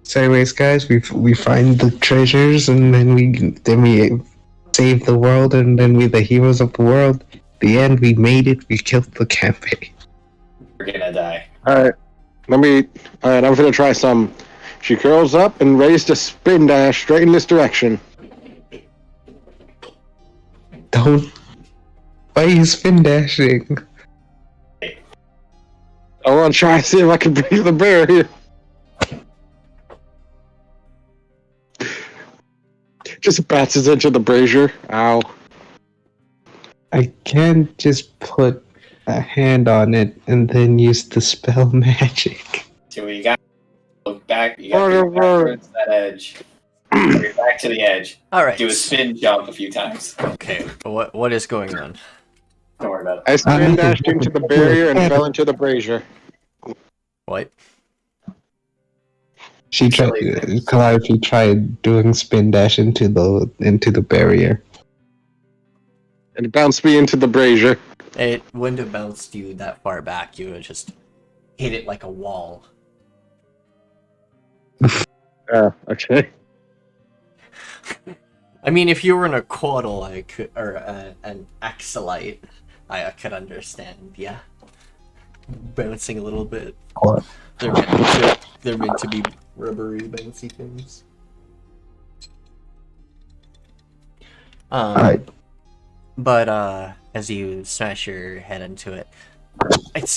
So anyways, guys, we find the treasures and then we save the world and then we're the heroes of the world. The end, we made it. We killed the campaign. We're gonna die. Alright. Alright, I'm gonna try some. She curls up and raised a spin dash straight in this direction. Don't. Why are you spin dashing? I want to try and see if I can break the barrier. Just bounces into the brazier. Ow. I can't just put a hand on it and then use the spell magic. See what you got. Look back. You got to go back towards that edge. You're back to the edge. All right. Do a spin jump a few times. Okay. What is going on? Don't worry about it. I spin dashed into the barrier and fell into the brazier. What? She tried. Calliope tried doing spin dash into the barrier. And it bounced me into the brazier. It wouldn't have bounced you that far back. You would have just hit it like a wall. Oh, okay. I mean, if you were in a quaddle, I could, or an axolite, I could understand. Yeah, bouncing a little bit. What? They're meant to be rubbery, bouncy things. Alright. But as you smash your head into it, it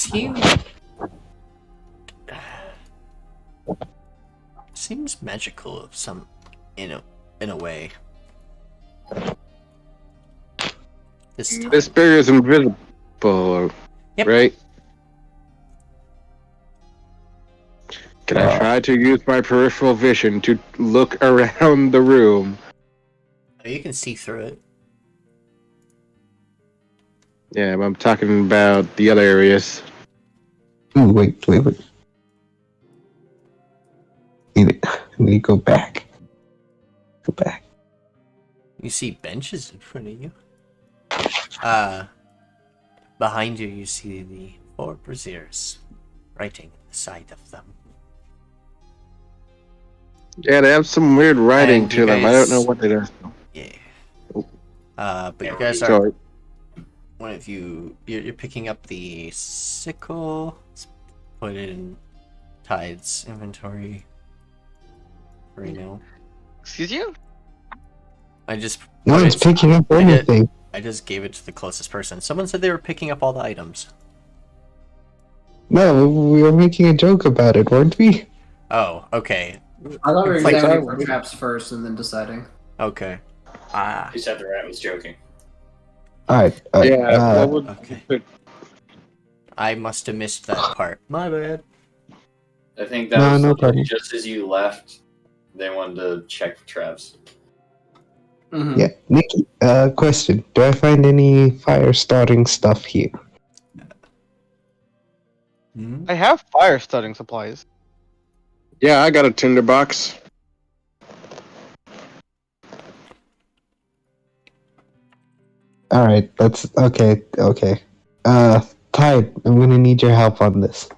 seems magical of some in a way. This time. This barrier is invisible, Yep. right? Can I try to use my peripheral vision to look around the room? You can see through it. Yeah, but I'm talking about the other areas. Ooh, wait. Need to go back. Go back. You see benches in front of you. Behind you, you see the 4 braziers writing at the side of them. Yeah, they have some weird writing And to you them. I don't know guys- what it is. Yeah. But you guys are. Sorry. One of you're picking up the sickle. Let's put it in Tide's inventory right now. Excuse you? I just No put one's it- picking up I did- anything. I just gave it to the closest person. Someone said they were picking up all the items. No, we were making a joke about it, weren't we? Oh, okay. I thought we were Like- examining the traps first and then deciding. Okay. You said the rat was joking. Alright. Yeah, what would Okay. I must have missed that part. My bad. I think that No, was no literally problem. just as you left. They wanted to check for traps. Mm-hmm. Yeah, Nikki, question. Do I find any fire starting stuff here? Hmm? I have fire starting supplies. Yeah, I got a tinderbox. Alright, that's okay. Tide, I'm gonna need your help on this.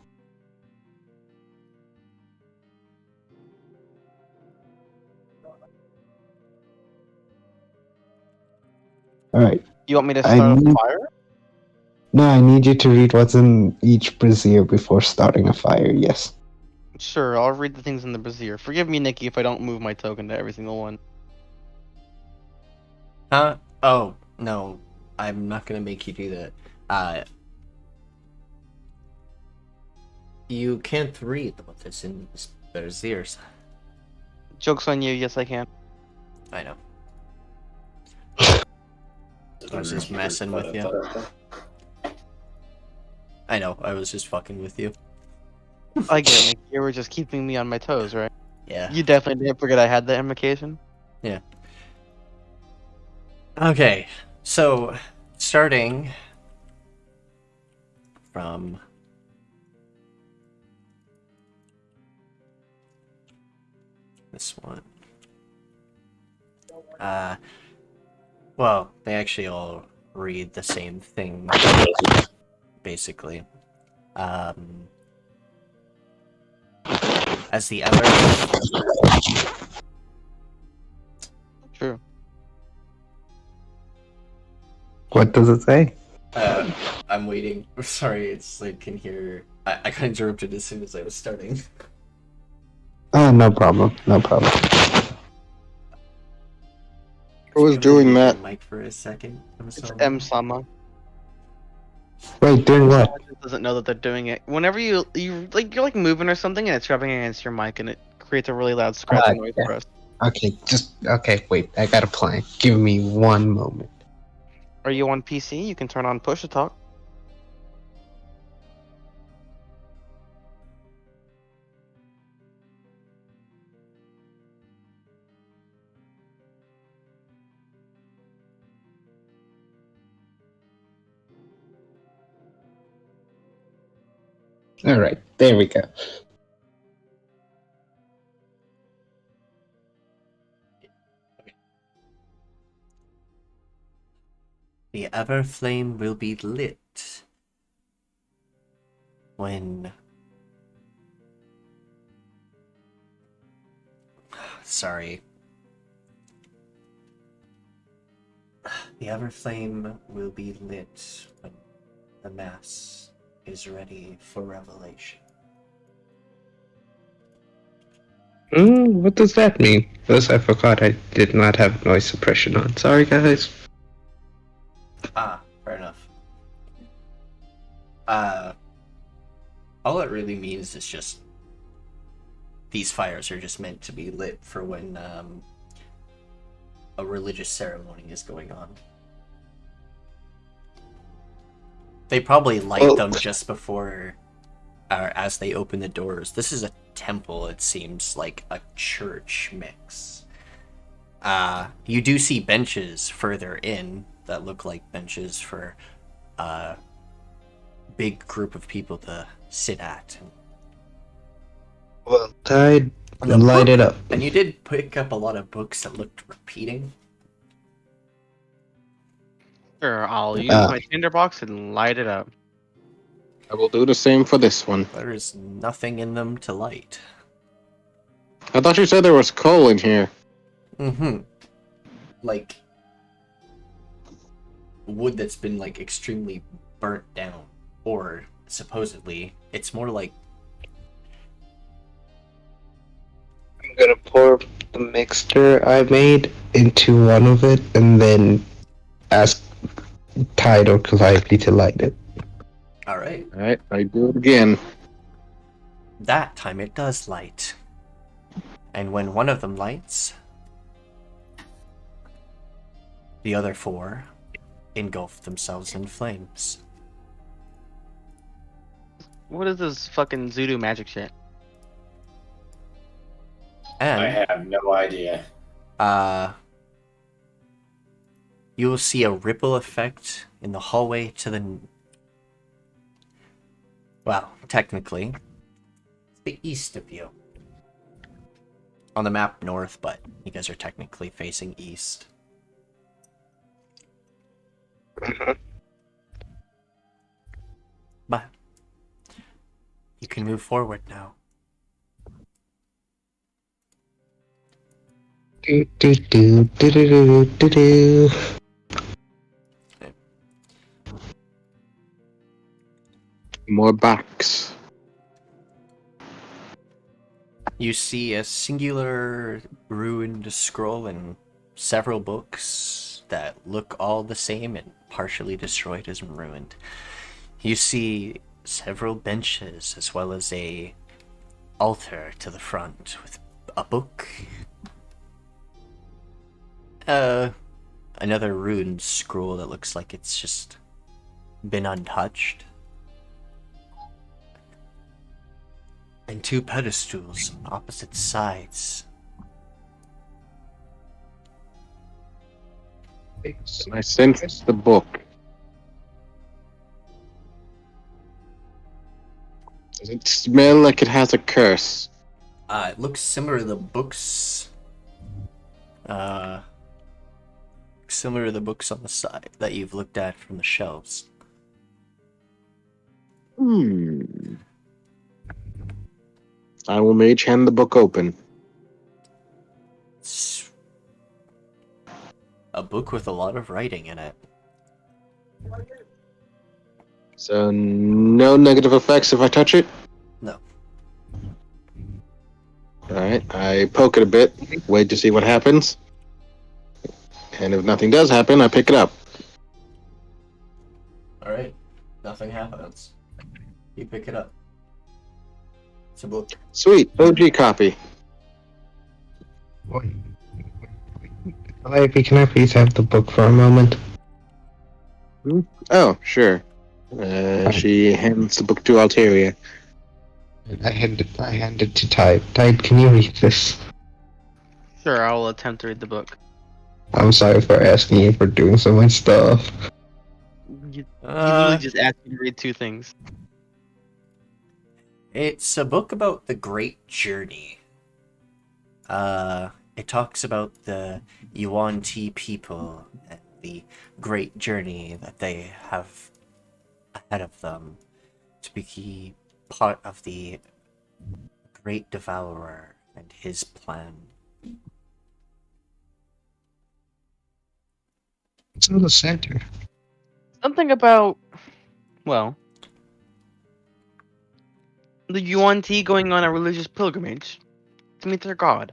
Alright. You want me to I start a need- fire? No, I need you to read what's in each brazier before starting a fire, yes. Sure, I'll read the things in the brazier. Forgive me, Nikki, if I don't move my token to every single one. Huh? Oh, no. I'm not gonna make you do that. You can't read what's in there's ears. Joke's on you, yes I can. I know. I was just messing with you. I know, I was just fucking with you. I get it, Nikki. You were just keeping me on my toes, right? Yeah. You definitely didn't forget I had that invocation. Okay, so starting from this one. Well, they actually all read the same thing, basically. As the other. True. What does it say? I'm waiting. Sorry, it's like can hear. I got interrupted as soon as I was starting. Oh, no problem. No problem. Who was doing that? Mike for a second. It's M-Sama. Wait, doing what? Someone just doesn't know that they're doing it. Whenever you're like moving or something and it's rubbing against your mic and it creates a really loud scratching noise yeah. for us. Okay, wait, I got a plan. Give me one moment. Are you on PC? You can turn on push to talk. Alright, there we go. The Everflame will be lit when. Sorry. The Everflame will be lit when the Mass is ready for revelation. What does that mean? Because I forgot I did not have noise suppression on. Sorry, guys. Ah, fair enough. All it really means is just these fires are just meant to be lit for when a religious ceremony is going on. They probably light them just before, as they open the doors. This is a temple, it seems like a church mix. You do see benches further in that look like benches for a big group of people to sit at. Well, Tide, light it up. And you did pick up a lot of books that looked repeating. Sure, I'll use my tinderbox and light it up. I will do the same for this one. There is nothing in them to light. I thought you said there was coal in here. Mm-hmm. Like wood that's been like extremely burnt down. Or supposedly, it's more like I'm gonna pour the mixture I made into one of it and then ask Tide or Calliope to light it. Alright. Alright, I do it again. That time it does light. And when one of them lights, the other four engulf themselves in flames. What is this fucking Voodoo magic shit? And I have no idea. you will see a ripple effect in the hallway to the... Well, technically, it's the east of you. On the map, north, but you guys are technically facing east. But you can move forward now. Do, do, do, do, do, do, do. More backs. You see a singular ruined scroll and several books that look all the same and partially destroyed as ruined. You see several benches as well as a altar to the front with a book. Another ruined scroll that looks like it's just been untouched. And two pedestals on opposite sides. I sense the book. Does it smell like it has a curse? It looks similar to the books. Similar to the books on the side that you've looked at from the shelves. I will mage hand the book open. It's a book with a lot of writing in it. So no negative effects if I touch it? No. Alright, I poke it a bit, wait to see what happens. And if nothing does happen, I pick it up. Alright. Nothing happens. You pick it up. It's a book. Sweet, OG copy. Calliope, can I please have the book for a moment? Oh, sure. She hands the book to Alteria. I hand it to Tide. Tide, can you read this? Sure, I'll attempt to read the book. I'm sorry for asking you for doing so much stuff. You literally just asked me to read two things. It's a book about the Great Journey. It talks about the Yuan Ti people and the great journey that they have ahead of them to be part of the Great Devourer and his plan. It's in the center. Something about, well, the Yuan Ti going on a religious pilgrimage to meet their god.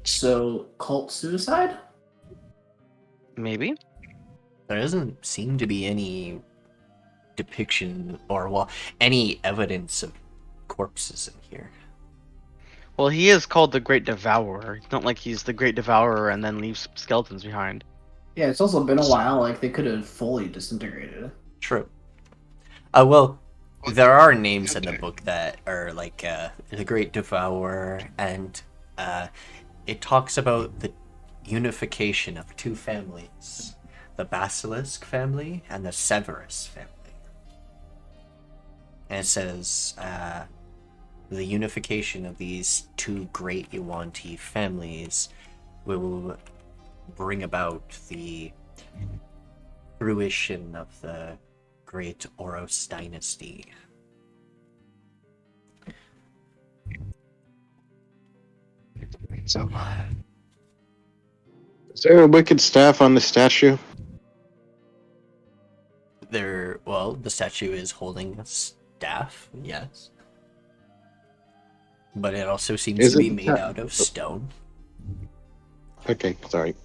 So, cult suicide? Maybe. There doesn't seem to be any depiction or, well, any evidence of corpses in here. Well, he is called the Great Devourer. It's not like he's the Great Devourer and then leaves skeletons behind. Yeah, it's also been a while. Like they could have fully disintegrated. True. Well, there are names in the book that are like the Great Devourer, and it talks about the unification of two families, the Basilisk family and the Severus family. And it says the unification of these two great Yuan-Ti families will bring about the fruition of the Great Oros dynasty. So, Is there a wicked staff on the statue? Well, the statue is holding a staff, yes. But it also seems Is to it be the made ta- out of stone. Okay, sorry.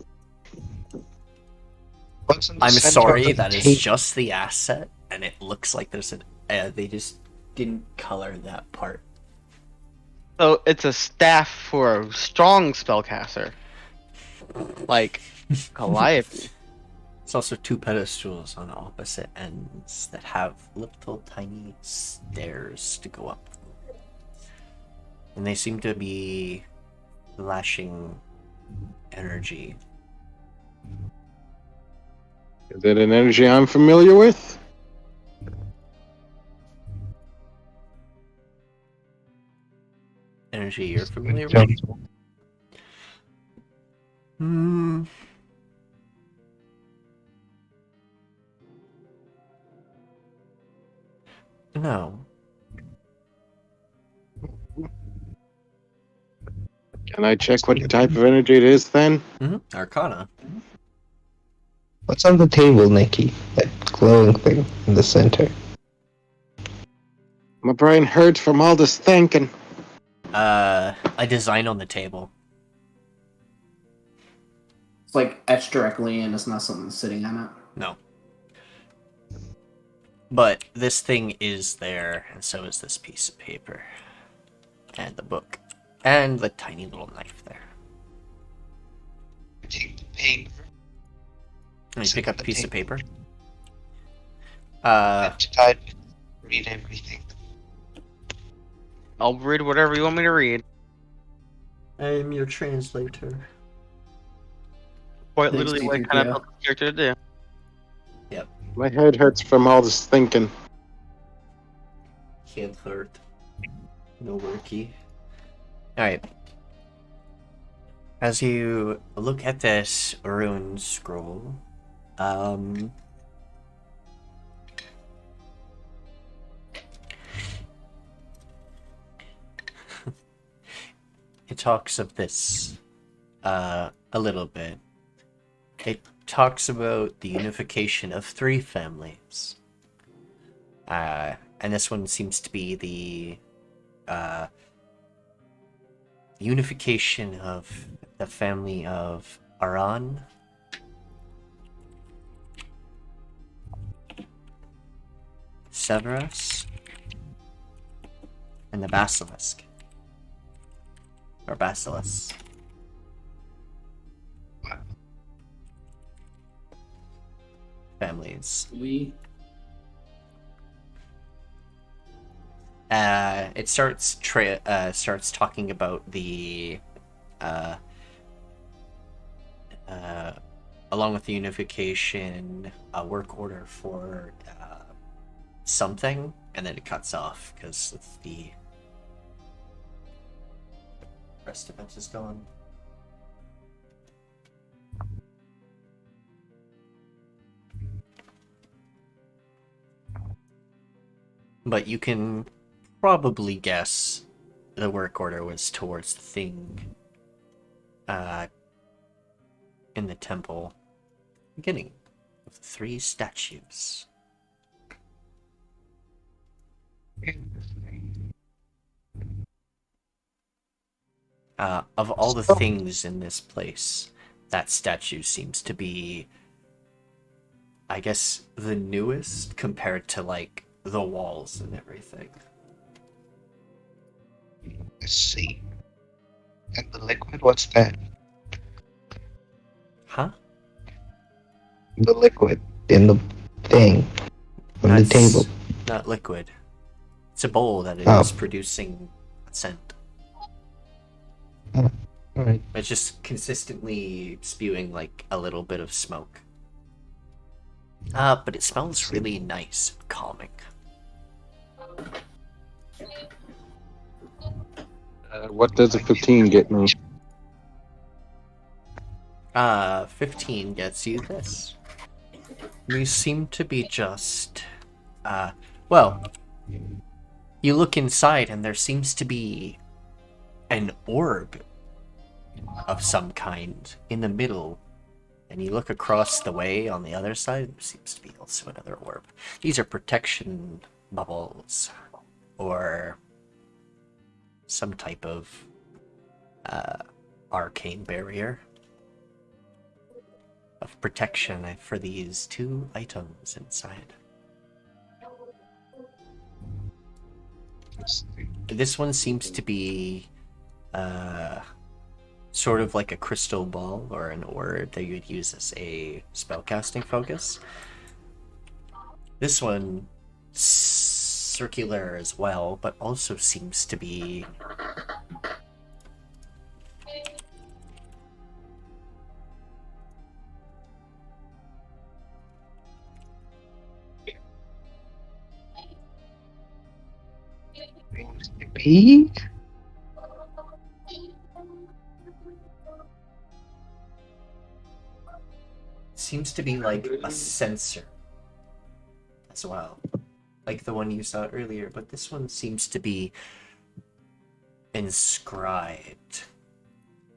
what's in the I'm center sorry, of the that is table? just the asset, and it looks like there's an... they just didn't color that part. So it's a staff for a strong spellcaster. Like Calliope. There's also two pedestals on opposite ends that have little tiny stairs to go up. And they seem to be flashing energy. Is it an energy I'm familiar with? Energy you're familiar with? Hmm. No. Can I check what type of energy it is then? Arcana. What's on the table, Nikki? That glowing thing in the center. My brain hurts from all this thinking. A design on the table. It's like etched directly in. It's not something sitting on it. No. But this thing is there, and so is this piece of paper. And the book. And the tiny little knife there. Take the paper. Let me pick up a piece of paper. Read everything. I'll read whatever you want me to read. I am your translator. Quite Thanks, literally what I D3PO. kind of built the character to do. My head hurts from all this thinking. Can't hurt. No worky. Alright. As you look at this rune scroll, it talks of this a little bit. It talks about the unification of three families. And this one seems to be the unification of the family of Aran, Severus, and the Basilisk. Or Basilisk. Families. It starts talking about the along with the unification, a work order for something, and then it cuts off because the rest of it is gone. But you can probably guess the work order was towards the thing in the temple, beginning with the three statues. Of all the things in this place, that statue seems to be I guess, the newest compared to, like, the walls and everything. Let's see. And the liquid, what's that? Huh? The liquid in the thing on the table. Not liquid. It's a bowl that Oh. is producing scent. Alright. It's just consistently spewing, like, a little bit of smoke. But it smells really nice, calming. What does a 15 get me? 15 gets you this. You seem to be just, well, you look inside and there seems to be an orb of some kind in the middle. And you look across the way on the other side, there seems to be also another orb. These are protection bubbles, or some type of arcane barrier of protection for these two items inside. This one seems to be sort of like a crystal ball or an orb that you'd use as a spellcasting focus. This one circular as well, but also seems to be Be? seems to be like a sensor as well, like the one you saw earlier, but this one seems to be inscribed,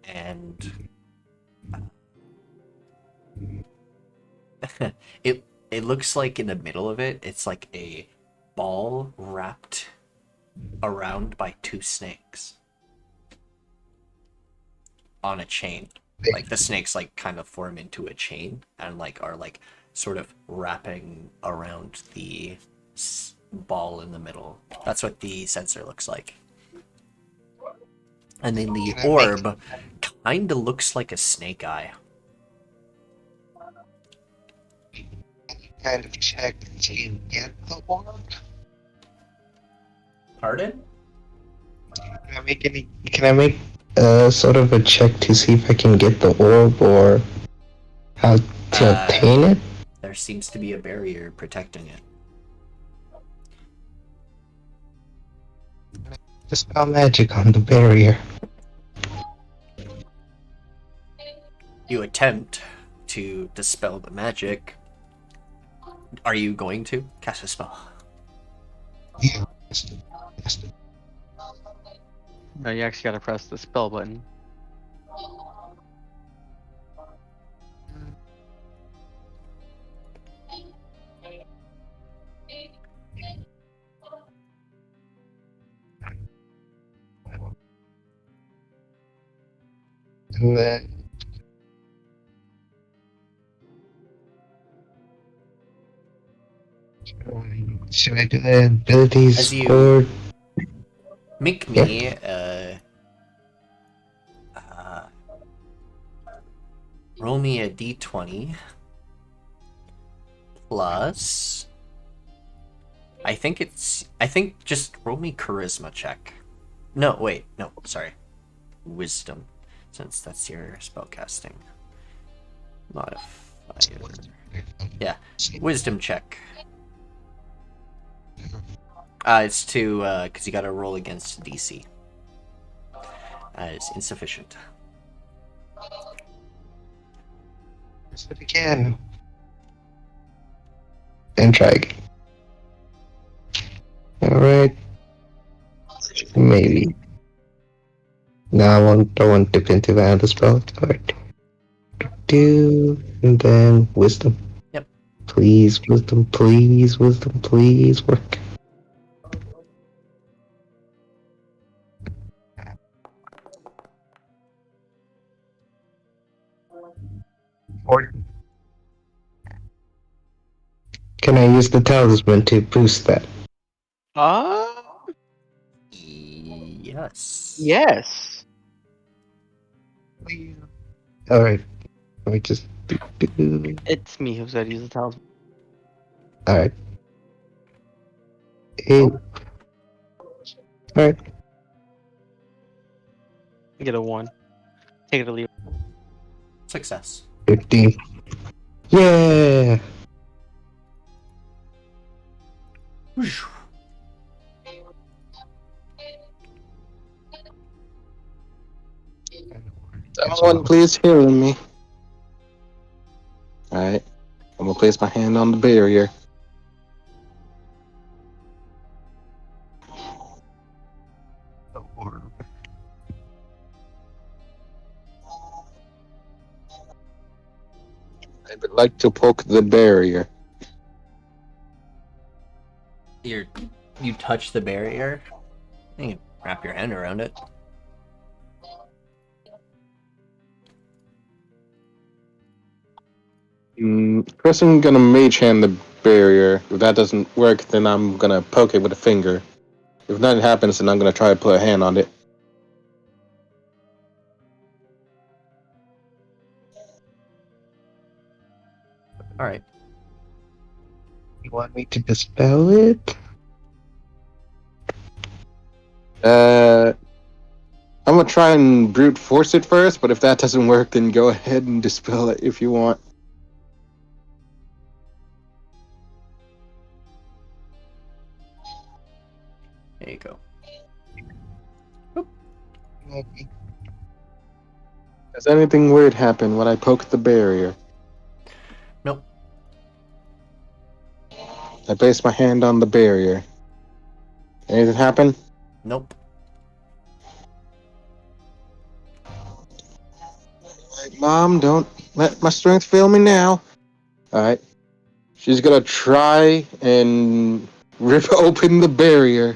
and it looks like in the middle of it, it's like a ball wrapped around by two snakes on a chain. Like the snakes like kind of form into a chain and like are like sort of wrapping around the ball in the middle. That's what the sensor looks like. And then the orb kind of looks like a snake eye. Kind of check to get the orb. Pardon? Can I make sort of a check to see if I can get the orb or how to obtain it? There seems to be a barrier protecting it. Dispel magic on the barrier. You attempt to dispel the magic. Are you going to cast a spell? Yeah. No, you actually gotta press the spell button. And then should I do the abilities As you- score? Make me roll me a d20 plus I think just roll me charisma check. No, wait, no, sorry. Wisdom, since that's your spellcasting modifier. Yeah, wisdom check. It's to, because you gotta roll against DC. It's insufficient. Press it again. And try again. Alright. Maybe. No, I don't want to dip into that other spell. Alright. And then wisdom. Yep. Please, wisdom, please work. Can I use the talisman to boost that? Yes. Yes. Alright. Let me just. It's me who said use the talisman. Alright. Alright. Get a 1. Take it or leave it. Success. 15. Yeah! Someone please heal me. Alright. I'm gonna place my hand on the barrier. I would like to poke the barrier. You touch the barrier. You can wrap your hand around it. First I'm gonna mage hand the barrier. If that doesn't work, then I'm gonna poke it with a finger. If nothing happens, then I'm gonna try to put a hand on it. Alright. You want me to dispel it? I'm gonna try and brute force it first, but if that doesn't work, then go ahead and dispel it if you want. There you go. Maybe. Has anything weird happened when I poke the barrier? Nope. I place my hand on the barrier. Anything happen? Nope. Alright, Mom, don't let my strength fail me now. Alright. She's gonna try and rip open the barrier.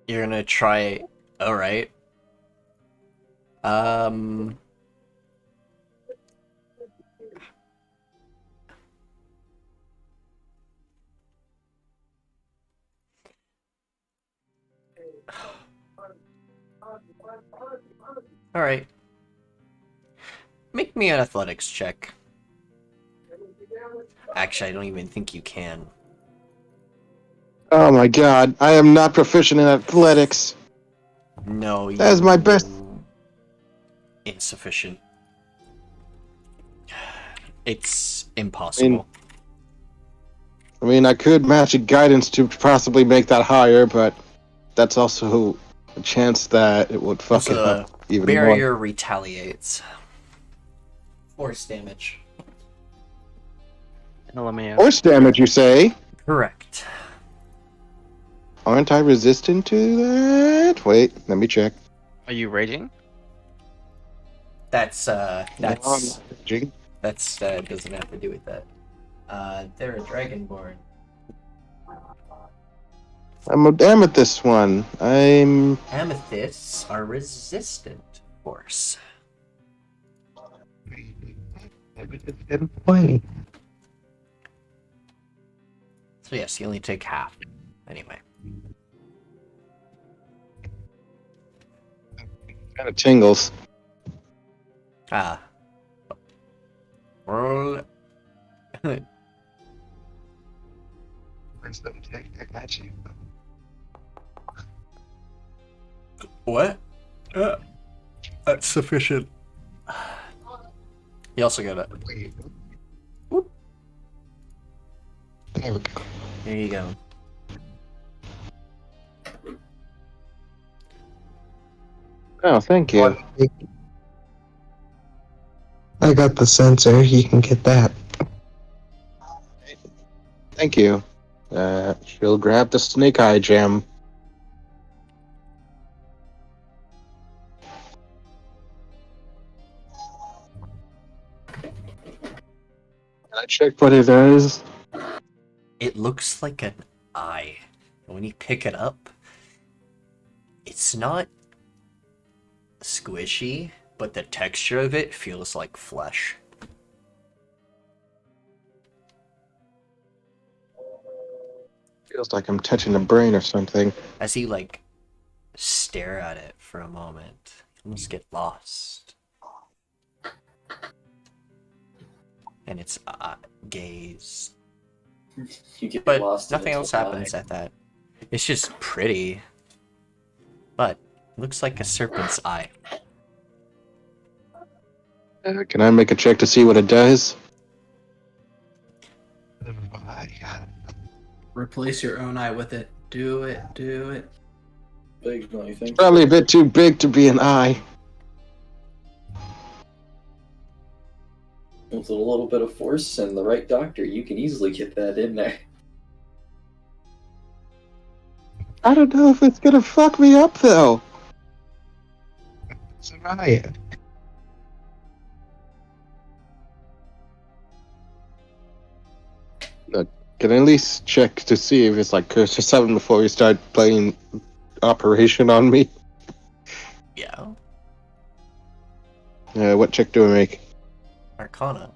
You're gonna try. Alright. Alright. Make me an athletics check. Actually, I don't even think you can. Oh my god, I am not proficient in athletics. No, That is my best. Insufficient. It's impossible. I mean, I could magic guidance to possibly make that higher, but that's also a chance that it would fuck it Also, up even barrier more. retaliates. Force damage. LMAO. Force damage, you say? Correct. Aren't I resistant to that? Wait, let me check. Are you raging? That's No, I'm not raging. doesn't have to do with that. They're a dragonborn. I'm a amethyst one. I'm. Amethysts are resistant force. And 20. So yes, you only take half. Anyway. Kind of tingles. Ah. Roll. Wisdom check. I got you. What? That's sufficient. You also got it. Whoop. There we go. There you go. Oh, thank you. I got the sensor. You can get that. Thank you. She'll grab the snake eye gem. Can I check what it is? It looks like an eye. And when you pick it up, it's not squishy, but the texture of it feels like flesh. Feels like I'm touching a brain or something. As you like stare at it for a moment, you almost get lost. And its gaze. You get But lost in nothing its else happens eye. at that. It's just pretty. But looks like a serpent's eye. Can I make a check to see what it does? Replace your own eye with it. Do it. Do it. Big, don't you think? Probably a bit too big to be an eye. With a little bit of force and the right doctor, you can easily get that in there. I don't know if it's gonna fuck me up though. Az'arian. Can I at least check to see if it's like cursed or something before we start playing Operation on me? Yeah. What check do I make? Arcana.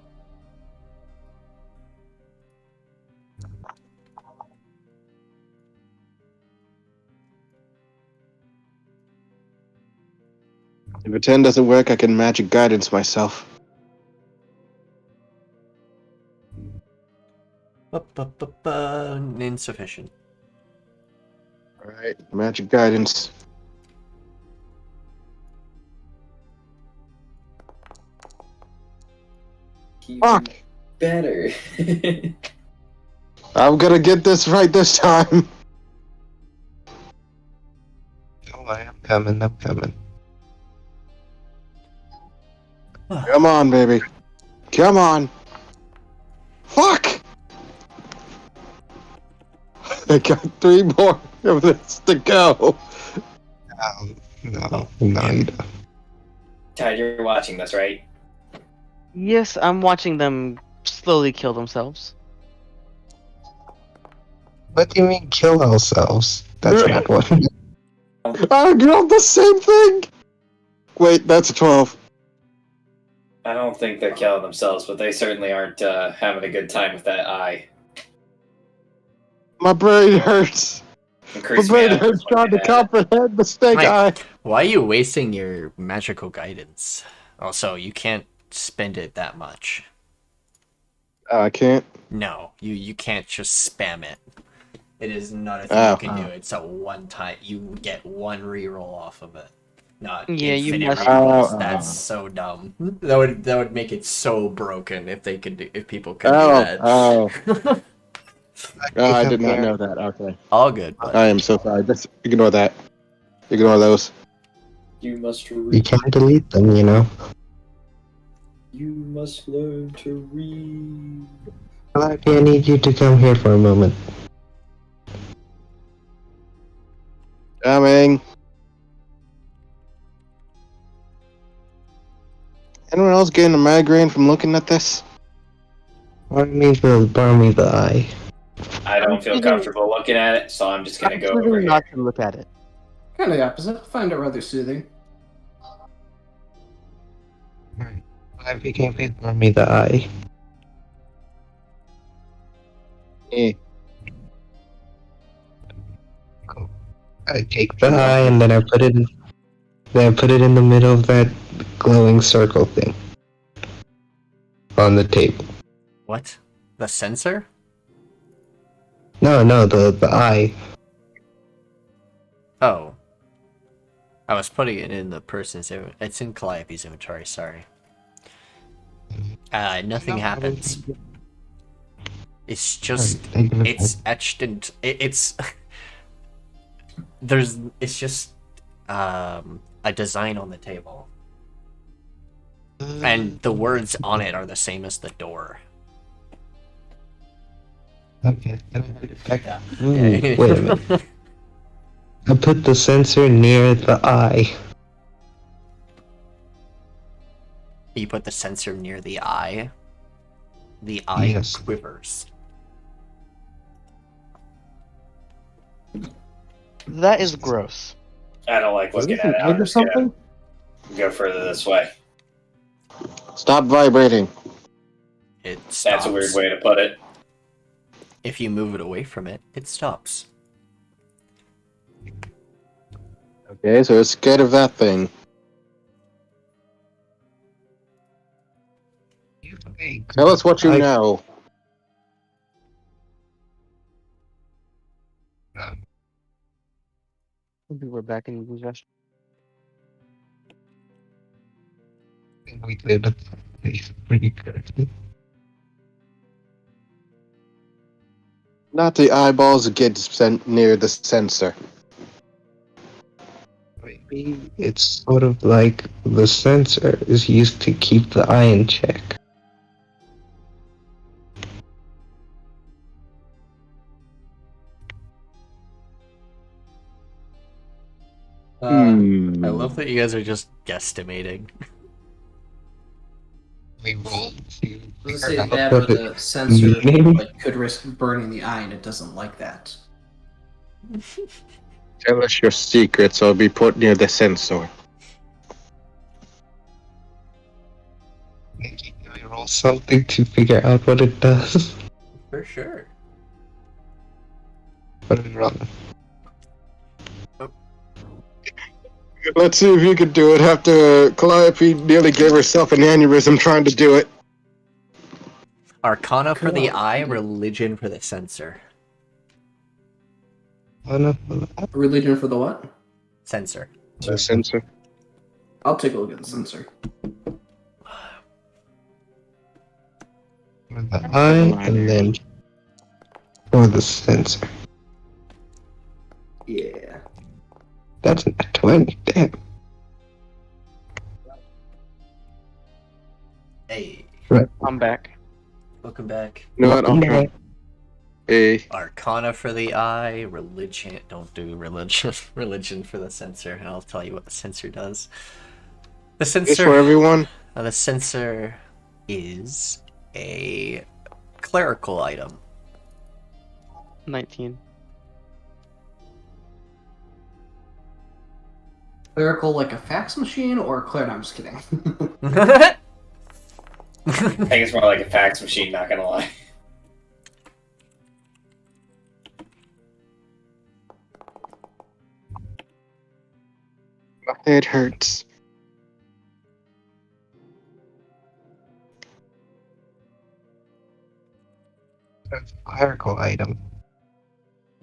If a 10 doesn't work, I can magic guidance myself. Insufficient. Alright, magic guidance. Even Fuck! better. I'm gonna get this right this time! Oh, I'm coming. Come on, baby. Come on! Fuck! I got 3 more of this to go. No, you don't. Tide, you're watching this, right? Yes, I'm watching them slowly kill themselves. What do you mean kill ourselves? That's not what. I got the same thing! Wait, that's a 12. I don't think they're killing themselves, but they certainly aren't having a good time with that eye. My brain hurts. My Increase brain me hurts trying to comprehend the snake Mike, eye. Why are you wasting your magical guidance? Also, you can't spend it that much. I can't. No, you can't just spam it. It is not a thing you can do. It's a one time. You get one reroll off of it. Not Yeah, you infinite must- rerolls. That's so dumb. That would make it so broken if people could do that. I did not know that. Okay. All good, buddy. I am so sorry. Just ignore that. Ignore those. You must You read. can't delete them, you know. You must learn to read. Calliope, I need you to come here for a moment. Coming. Anyone else getting a migraine from looking at this? Borrow me the eye. I don't feel comfortable looking at it, so I'm just gonna go over here. not to look at it. Kind of the opposite. I find it rather soothing. Calliope, can you please borrow me the eye? Cool. I take the eye and then I put it in the middle of that glowing circle thing on the table. What? The sensor? No, the eye. Oh. I was putting it in the person's it's in Calliope's inventory, sorry. Nothing happens. It's just it's etched into it's it's just a design on the table. And the words on it are the same as the door. Okay. Yeah. Wait a minute. I put the sensor near the eye. You put the sensor near the eye. The eye Yes. quivers. That is gross. I don't like looking at it. Is I'm there just gonna something? Go further this way. Stop vibrating. It stops. That's a weird way to put it. If you move it away from it, it stops. Okay, so it's scared of that thing. Tell us what you know. We're back in possession. We did. It's pretty good. Not the eyeballs that get sent near the sensor. Maybe it's sort of like the sensor is used to keep the eye in check. I love that you guys are just guesstimating. We roll to Let's say out that, what but it the sensor means. could risk burning the eye, and it doesn't like that. Tell us your secrets, or I'll be put near the sensor. Maybe we roll something to figure out what it does. For sure. What are we rolling? Let's see if you can do it after Calliope nearly gave herself an aneurysm trying to do it. Arcana for the Cool. eye, religion for the sensor. Oh no, Religion for the what? Sensor. The sensor. I'll take a look at the sensor. for the eye, and then for the sensor. Yeah. That's a 20. Damn. Hey, I'm back. welcome back. You know what? I'm trying. Hey. Arcana for the eye, religion. Don't do religion. Religion for the sensor, and I'll tell you what the sensor does. The This sensor. for everyone? The sensor is a clerical item. 19. Clerical like a fax machine or a I'm just kidding. I think it's more like a fax machine, not gonna lie. My head hurts. That's a clerical item.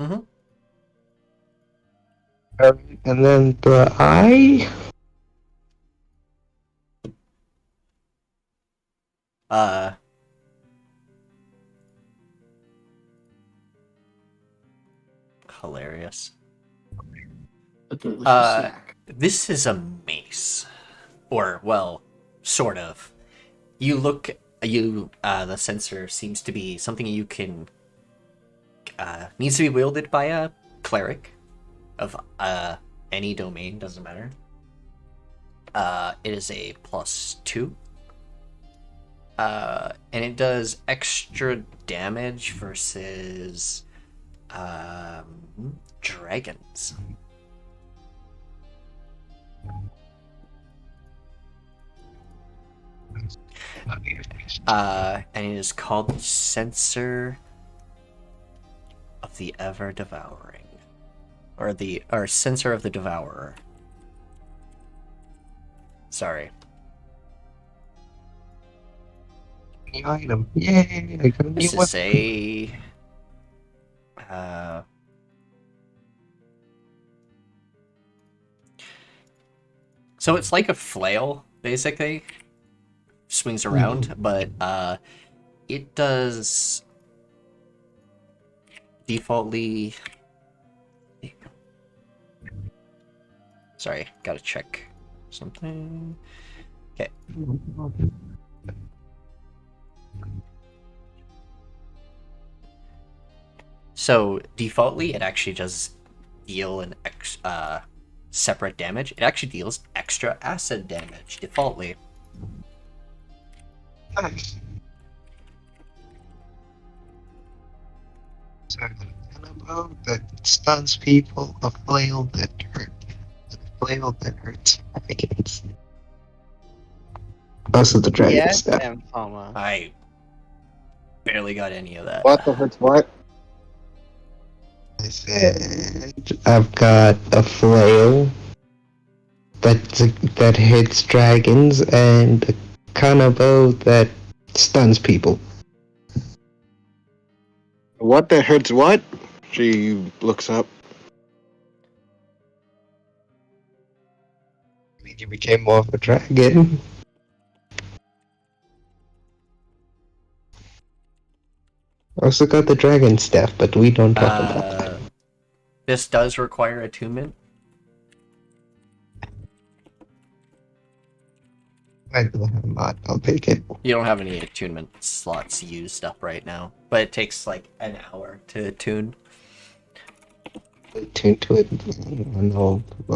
Mm-hmm. And then the eye? Hilarious. A delicious snack. This is a mace. Or, well, sort of. The sensor seems to be something you can, needs to be wielded by a cleric of, any domain, doesn't matter. It is a +2. And it does extra damage versus, dragons. And it is called the Sensor of the Ever Devouring, or Sensor of the Devourer. Sorry. The item. Yay! I got a new This is a so it's like a flail, basically. Swings around, but it does defaultly. Sorry, gotta check something. Okay. So defaultly, it actually does deal an separate damage. It actually deals extra acid damage defaultly. Nice. So the bow that stuns people, a flail that hurts dragons. Also the dragon Yes, staff. Thomas. I barely got any of that. What the heck's what? I said I've got a flail that hits dragons and a bow that stuns people. What the heck's what? She looks up. You became more of a dragon. Also got the dragon staff, but we don't talk about that. This does require attunement. I don't have a mod. I'll take it. You don't have any attunement slots used up right now, but it takes like an hour to attune. Tune to it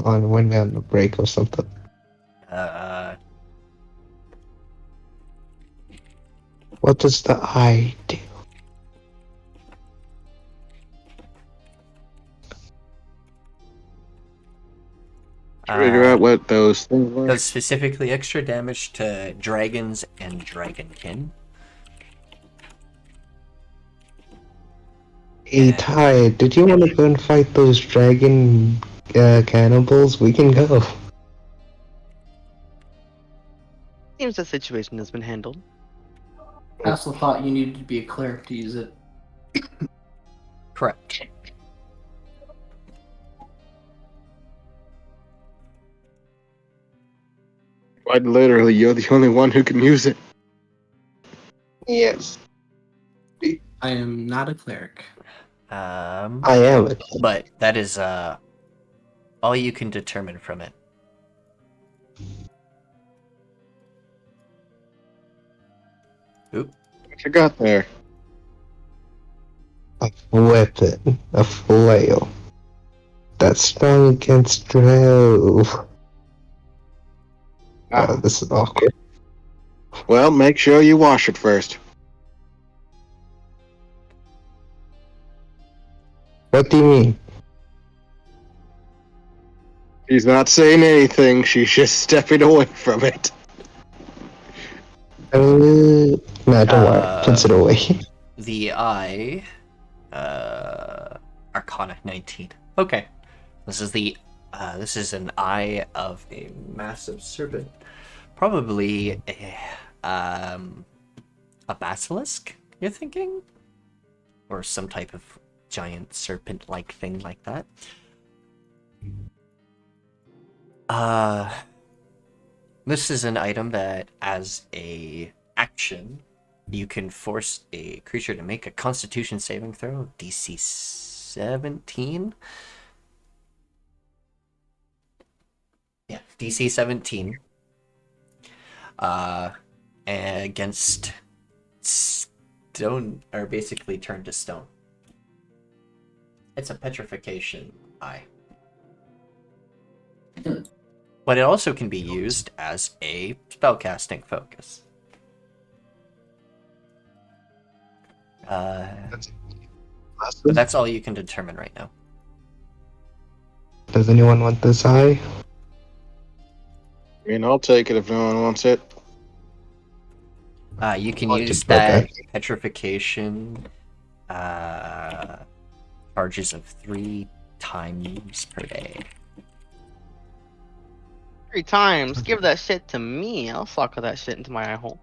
on when we're on a break or something. What does the eye do? Figure out what those things were. Does specifically extra damage to dragons and dragonkin. Hey Ty, did you want to go and fight those dragon cannibals? We can go. Seems the situation has been handled. I also thought you needed to be a cleric to use it. Correct. Quite literally, you're the only one who can use it. Yes. I am not a cleric. I am. But that is all you can determine from it. Oop. What you got there? A weapon, a flail. That's strong against drow. This is awkward. Well, make sure you wash it first. What do you mean? She's not saying anything, she's just stepping away from it. No, don't worry. Consider away. The eye, Arcana 19. Okay, this is an eye of a massive serpent, probably a basilisk. You're thinking, or some type of giant serpent-like thing like that. This is an item that, as a action, you can force a creature to make a Constitution saving throw, DC 17. Yeah, DC 17. Against stone, or basically turned to stone. It's a petrification eye. But it also can be used as a spellcasting focus. But that's all you can determine right now. Does anyone want this eye? I mean, I'll take it if no one wants it. You can I'll use just- that okay. petrification charges of 3 times per day. 3 times? Give that shit to me. I'll sucker that shit into my eye hole.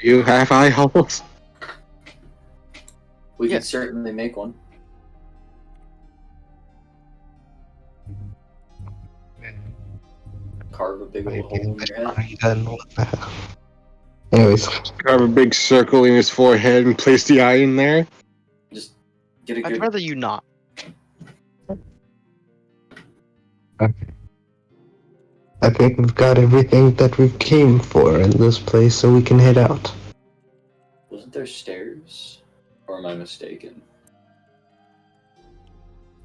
Do you have eye holes? We Yeah. could certainly make one. Carve a big old hole in your head. Anyways, Carve a big circle in his forehead and place the eye in there? Just get a I'd good. rather you not. I think we've got everything that we came for in this place, so we can head out. Wasn't there stairs? Or am I mistaken?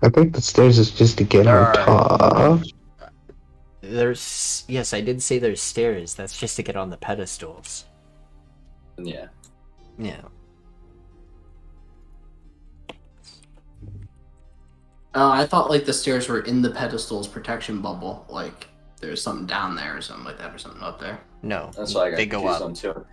I think the stairs is just to get There on are- top. Yes, I did say there's stairs. That's just to get on the pedestals. Yeah. Yeah. I thought like the stairs were in the pedestal's protection bubble. Like there's something down there or something like that, or something up there. No, That's why I got they go confused up. on too.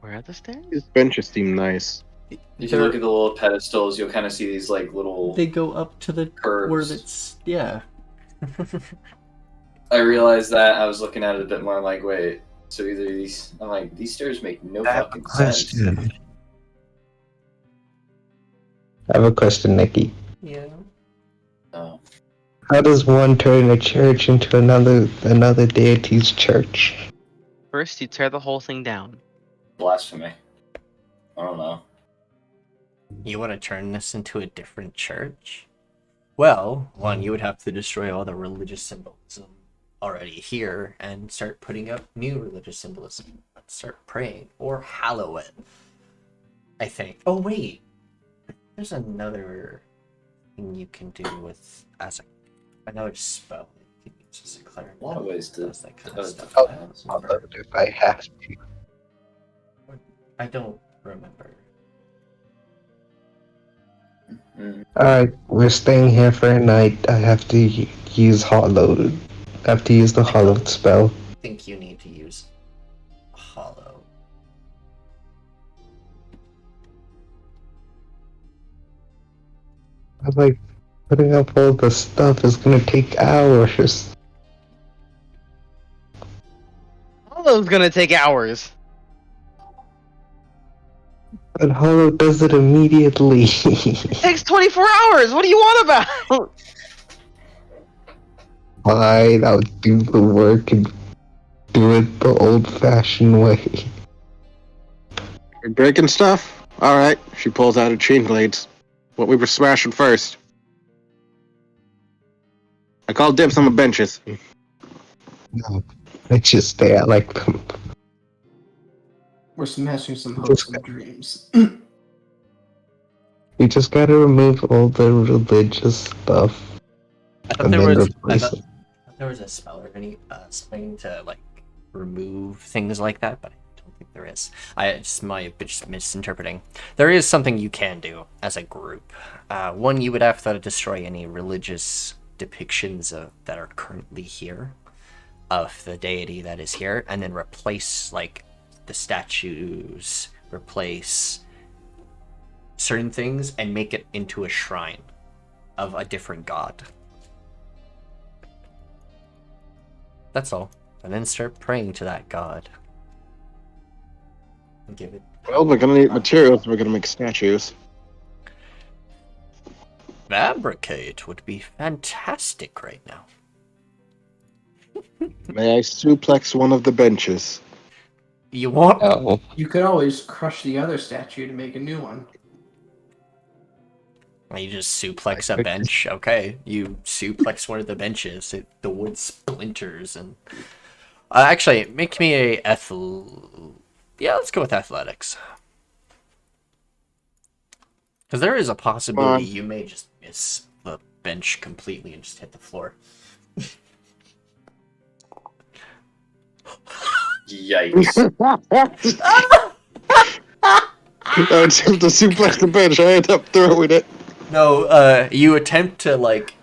Where are the stairs? These benches seem nice. If you look at the little pedestals, you'll kind of see these like little. They go up to the curves. where it's yeah. I realized that. I was looking at it a bit more. I'm like, wait. So either these. I'm like, these stairs make no I have a fucking sense. question. I have a question, Nikki. Yeah. Oh. How does one turn a church into another deity's church? First, you tear the whole thing down. Blasphemy. I don't know. You want to turn this into a different church? Well, one, you would have to destroy all the religious symbolism already here and start putting up new religious symbolism. Start praying or hallow it. I think. Oh wait, there's another thing you can do with another spell. You can use as a cleric. A lot of ways to. Does that kind of stuff. I'll do it if I have to. I don't remember. Alright, we're staying here for a night. I have to use Hollowed. I have to use the Hollowed spell. I think you need to use hollow. I'm like, putting up all the stuff is gonna take hours. All those gonna take hours. But Hollow does it immediately. It takes 24 hours. What do you want about? Fine, I'll do the work and do it the old-fashioned way. You're breaking stuff? Alright. She pulls out her chain blades. What we were smashing first. I call dibs on the benches. No, let's just stay. I like them. We're smashing some hopes and dreams. We just gotta remove all the religious stuff. I thought And there then was. replace I thought it. there was a spell or something to like remove things like that, but I don't think there is. I just might have been just misinterpreting. There is something you can do as a group. One, you would have to destroy any religious depictions that are currently here of the deity that is here, and then replace like the statues, replace certain things, and make it into a shrine of a different god. That's all. And then start praying to that god. And give it. Well, we're gonna need materials. We're gonna make statues. Fabricate would be fantastic right now. May I suplex one of the benches? You want? No. You could always crush the other statue to make a new one. You just suplex a bench. Okay, you suplex one of the benches. The wood splinters and. Actually, make me a Yeah, let's go with athletics. Because there is a possibility you may just miss the bench completely and just hit the floor. Yikes. I attempt to suplex the bench. I end up throwing it. No, you attempt to like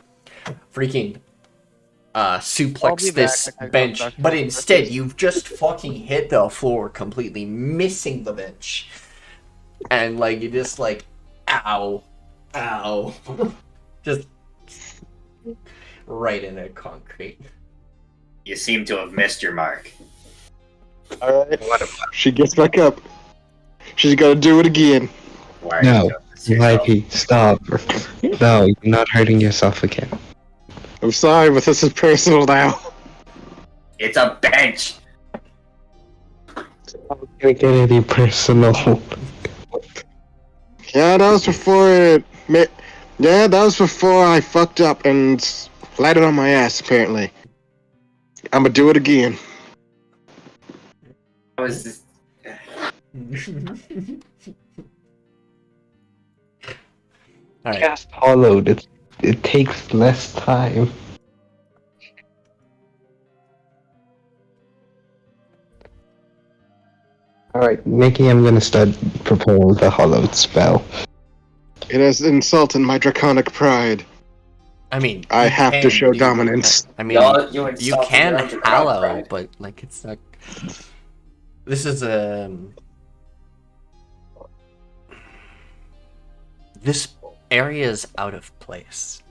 freaking I'll be suplex back. this I gotta go bench, back to but the instead office. you've just fucking hit the floor completely, missing the bench. And like you just like ow. Just right into concrete. You seem to have missed your mark. Alright. She gets back up. She's gonna do it again. Why are No. you doing this to yourself? Mikey, stop. No, you're not hurting yourself again. I'm sorry, but this is personal now. It's a bench! I'm not gonna get any personal. Yeah, that was before Yeah, that was before I fucked up and landed on my ass, apparently. I'ma do it again. How is this? Alright. Cast Hollowed. It takes less time. Alright, Nikki, I'm gonna start preparing the Hollowed spell. It has insulted my draconic pride. I mean, I you have to can show do- dominance. I mean, You you can hallow, but like it's not. This is this area is out of place.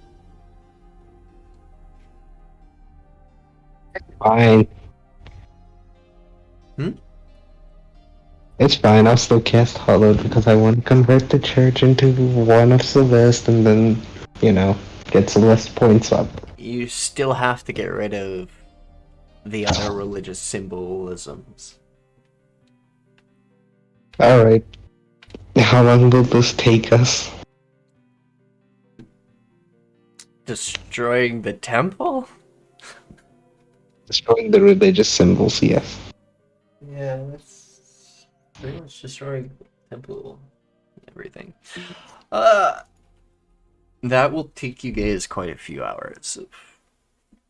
Fine. Hmm? It's fine, I'll still cast Hallowed because I want to convert the church into one of Celeste and then, get Celeste points up. You still have to get rid of the other religious symbolisms. Alright. How long will this take us? Destroying the temple? Destroying the religious symbols, yes. Yeah, that's pretty much destroying the temple and everything. That will take you guys quite a few hours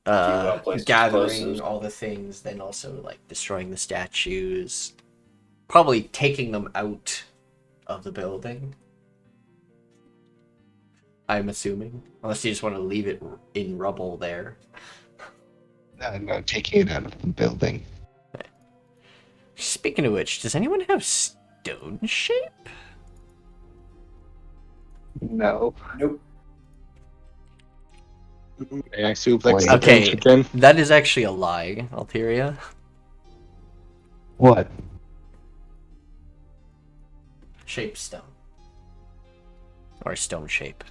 of gathering all the things, then also like destroying the statues, probably taking them out of the building. I'm assuming, unless you just want to leave it in rubble there. No, taking it out of the building. Speaking of which, does anyone have stone shape? No. Nope. May I suplex the Okay, bench again? that is actually a lie, Alteria. What? Shape stone. Or stone shape.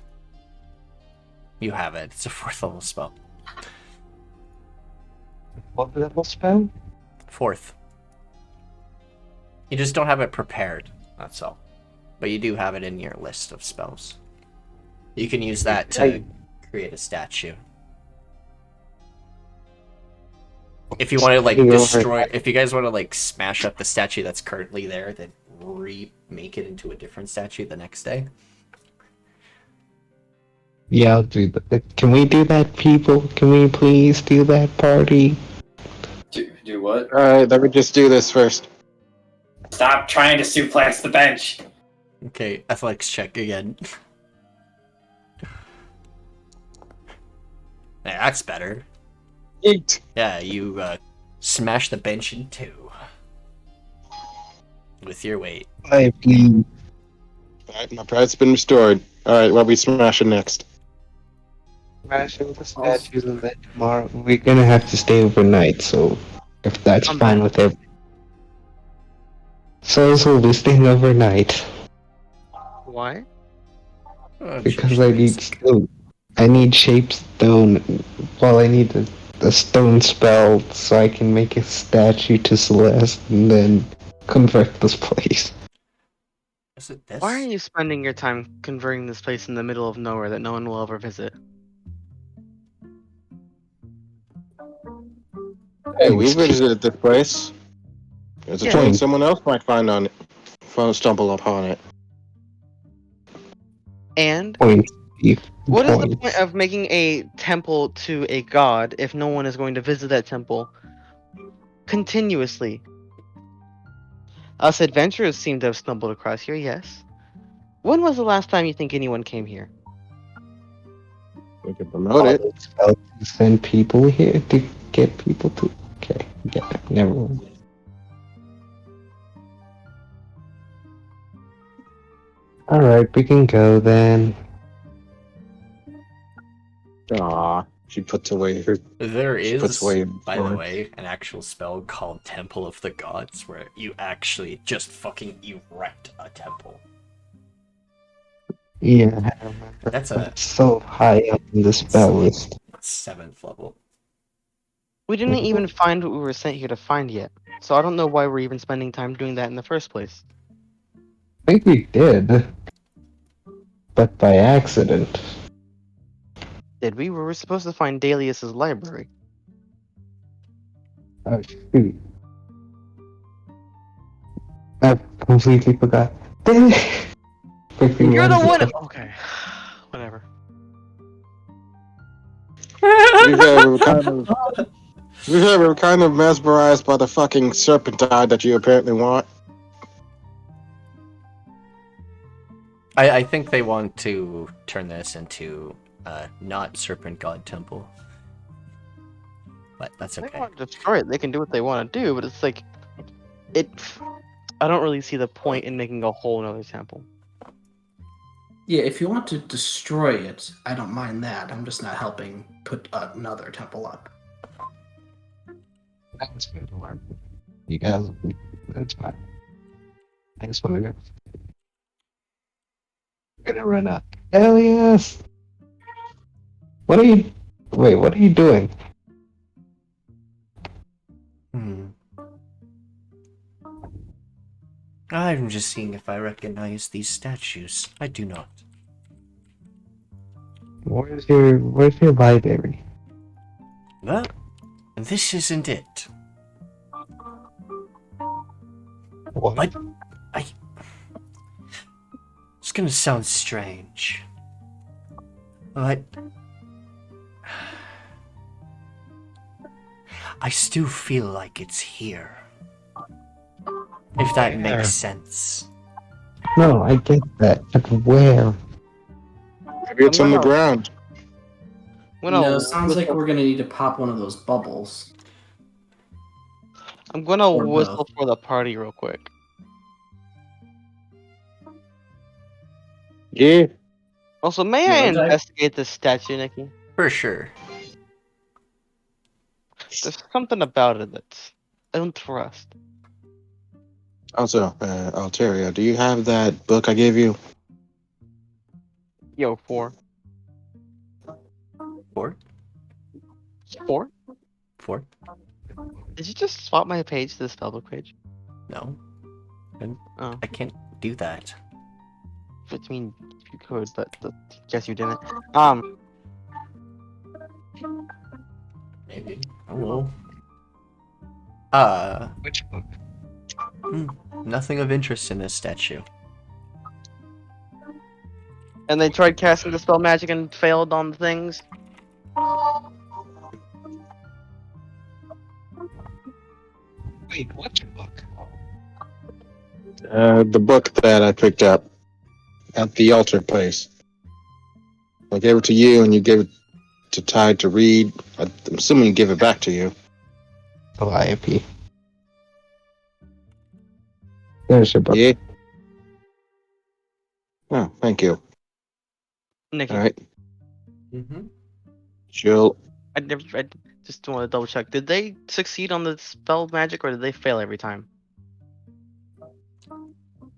You have it. It's a 4th level spell. What level spell? 4th. You just don't have it prepared, that's all. But you do have it in your list of spells. You can use that to create a statue. If you want to, like, destroy... If you guys want to, like, smash up the statue that's currently there, then remake it into a different statue the next day. Yeah, I'll do that. Can we do that, people? Can we please do that, party? Do what? Alright, let me just do this first. Stop trying to suplex the bench. Okay, athletics check again. Yeah, that's better. 8. Yeah, you smash the bench in 2. With your weight. Please. Alright, my pride's been restored. Alright, what are we smashing next? Smashing the statues and then tomorrow we're gonna have to stay overnight, so if that's fine with everyone. So we'll be staying overnight. Why? Because I need stone. I need shape stone. Well, I need a stone spell so I can make a statue to Celeste and then convert this place. Is it this? Why are you spending your time converting this place in the middle of nowhere that no one will ever visit? Hey, we visited this place. There's a chance someone else might stumble upon it. And Point. what is the point of making a temple to a god if no one is going to visit that temple continuously? Us adventurers seem to have stumbled across here, yes. When was the last time you think anyone came here? We could promote it. Spell to send people here to get people to. Okay, never mind. Alright, we can go then. Aw, she puts away her. There is, away by the way, an actual spell called Temple of the Gods where you actually just fucking erect a temple. Yeah, I remember. That's so high up in the spell list. 7th level. We didn't even find what we were sent here to find yet, so I don't know why we're even spending time doing that in the first place. I think we did. But by accident. Did we? We were supposed to find Dalius's library. Oh shoot. I completely forgot. Damn it! You're the one! Okay. Whatever. We were kind of mesmerized by the fucking serpentine that you apparently want. I think they want to turn this into not Serpent God Temple. But that's If they okay. want to destroy it, they can do what they want to do, but it's like I don't really see the point in making a whole another temple. Yeah, if you want to destroy it, I don't mind that. I'm just not helping put another temple up. That's good work. You guys, that's fine. I just want to go. Gonna run up. Hell yes! What are you? Wait, what are you doing? I'm just seeing if I recognize these statues. I do not. Where's your library? Well, this isn't it. What? But it's gonna sound strange, but I still feel like it's here. If that makes sense. No, I get that, but where? Maybe it's on the ground. No, sounds like we're gonna need to pop one of those bubbles. I'm gonna Or whistle both. for the party real quick. Yeah. Also, may No, I don't I- investigate this statue, Nikki? For sure. There's something about it that's I don't trust. Also, Alteria, do you have that book I gave you? Yo, 4. 4? 4? 4? Did you just swap my page to the spellbook page? No. Oh. I can't do that. I mean, you could, but guess you didn't. Maybe. Oh well. Which book? Nothing of interest in this statue. And they tried casting the spell magic and failed on the things. Wait, which book? The book that I picked up at the altar place. I gave it to you, and you gave it to Tide to read. I'm assuming you give it back to you. Calliope. There's your book. Yeah. Oh, thank you. Nikki, All right. Mm-hmm. Chill. I just want to double check. Did they succeed on the spell magic, or did they fail every time?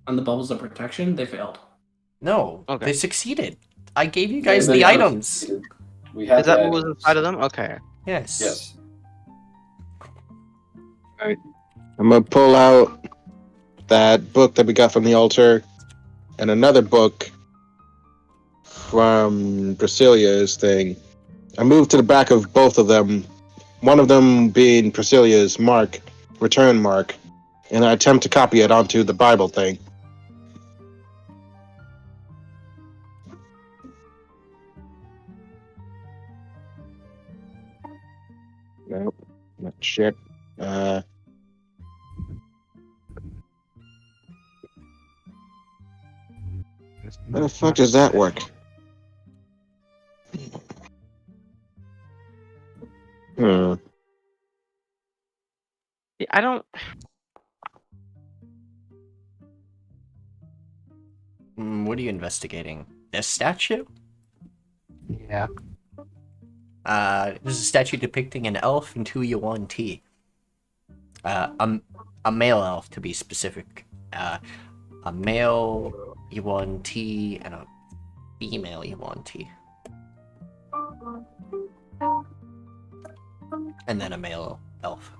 On the bubbles of protection, they failed. No, Okay. they succeeded. I gave you guys They the have items. succeeded. We have Is that the what was items. inside of them? Okay. Yes. Yes. I'm gonna pull out that book that we got from the altar, and another book from Priscilla's thing. I moved to the back of both of them. One of them being Priscilla's mark, return mark, and I attempt to copy it onto the Bible thing. Nope, not shit. How the fuck does that work? Hmm. Yeah, I don't. What are you investigating? This statue? Yeah. This is a statue depicting an elf and 2 Yuan Ti. A male elf, to be specific. A male Yuan Ti and a female Yuan Ti. And then a male elf.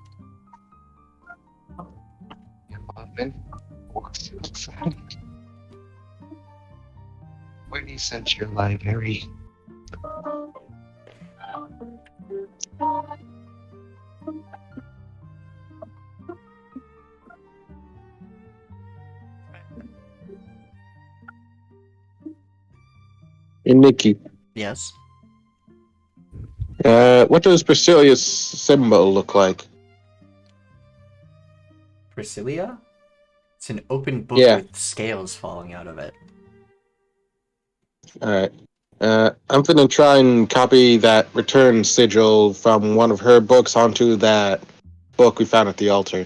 Where do you send your library? Hey, Nikki. Yes. What does Priscilla's symbol look like? Priscilla? It's an open book Yeah. with scales falling out of it. Alright. I'm finna try and copy that return sigil from one of her books onto that book we found at the altar.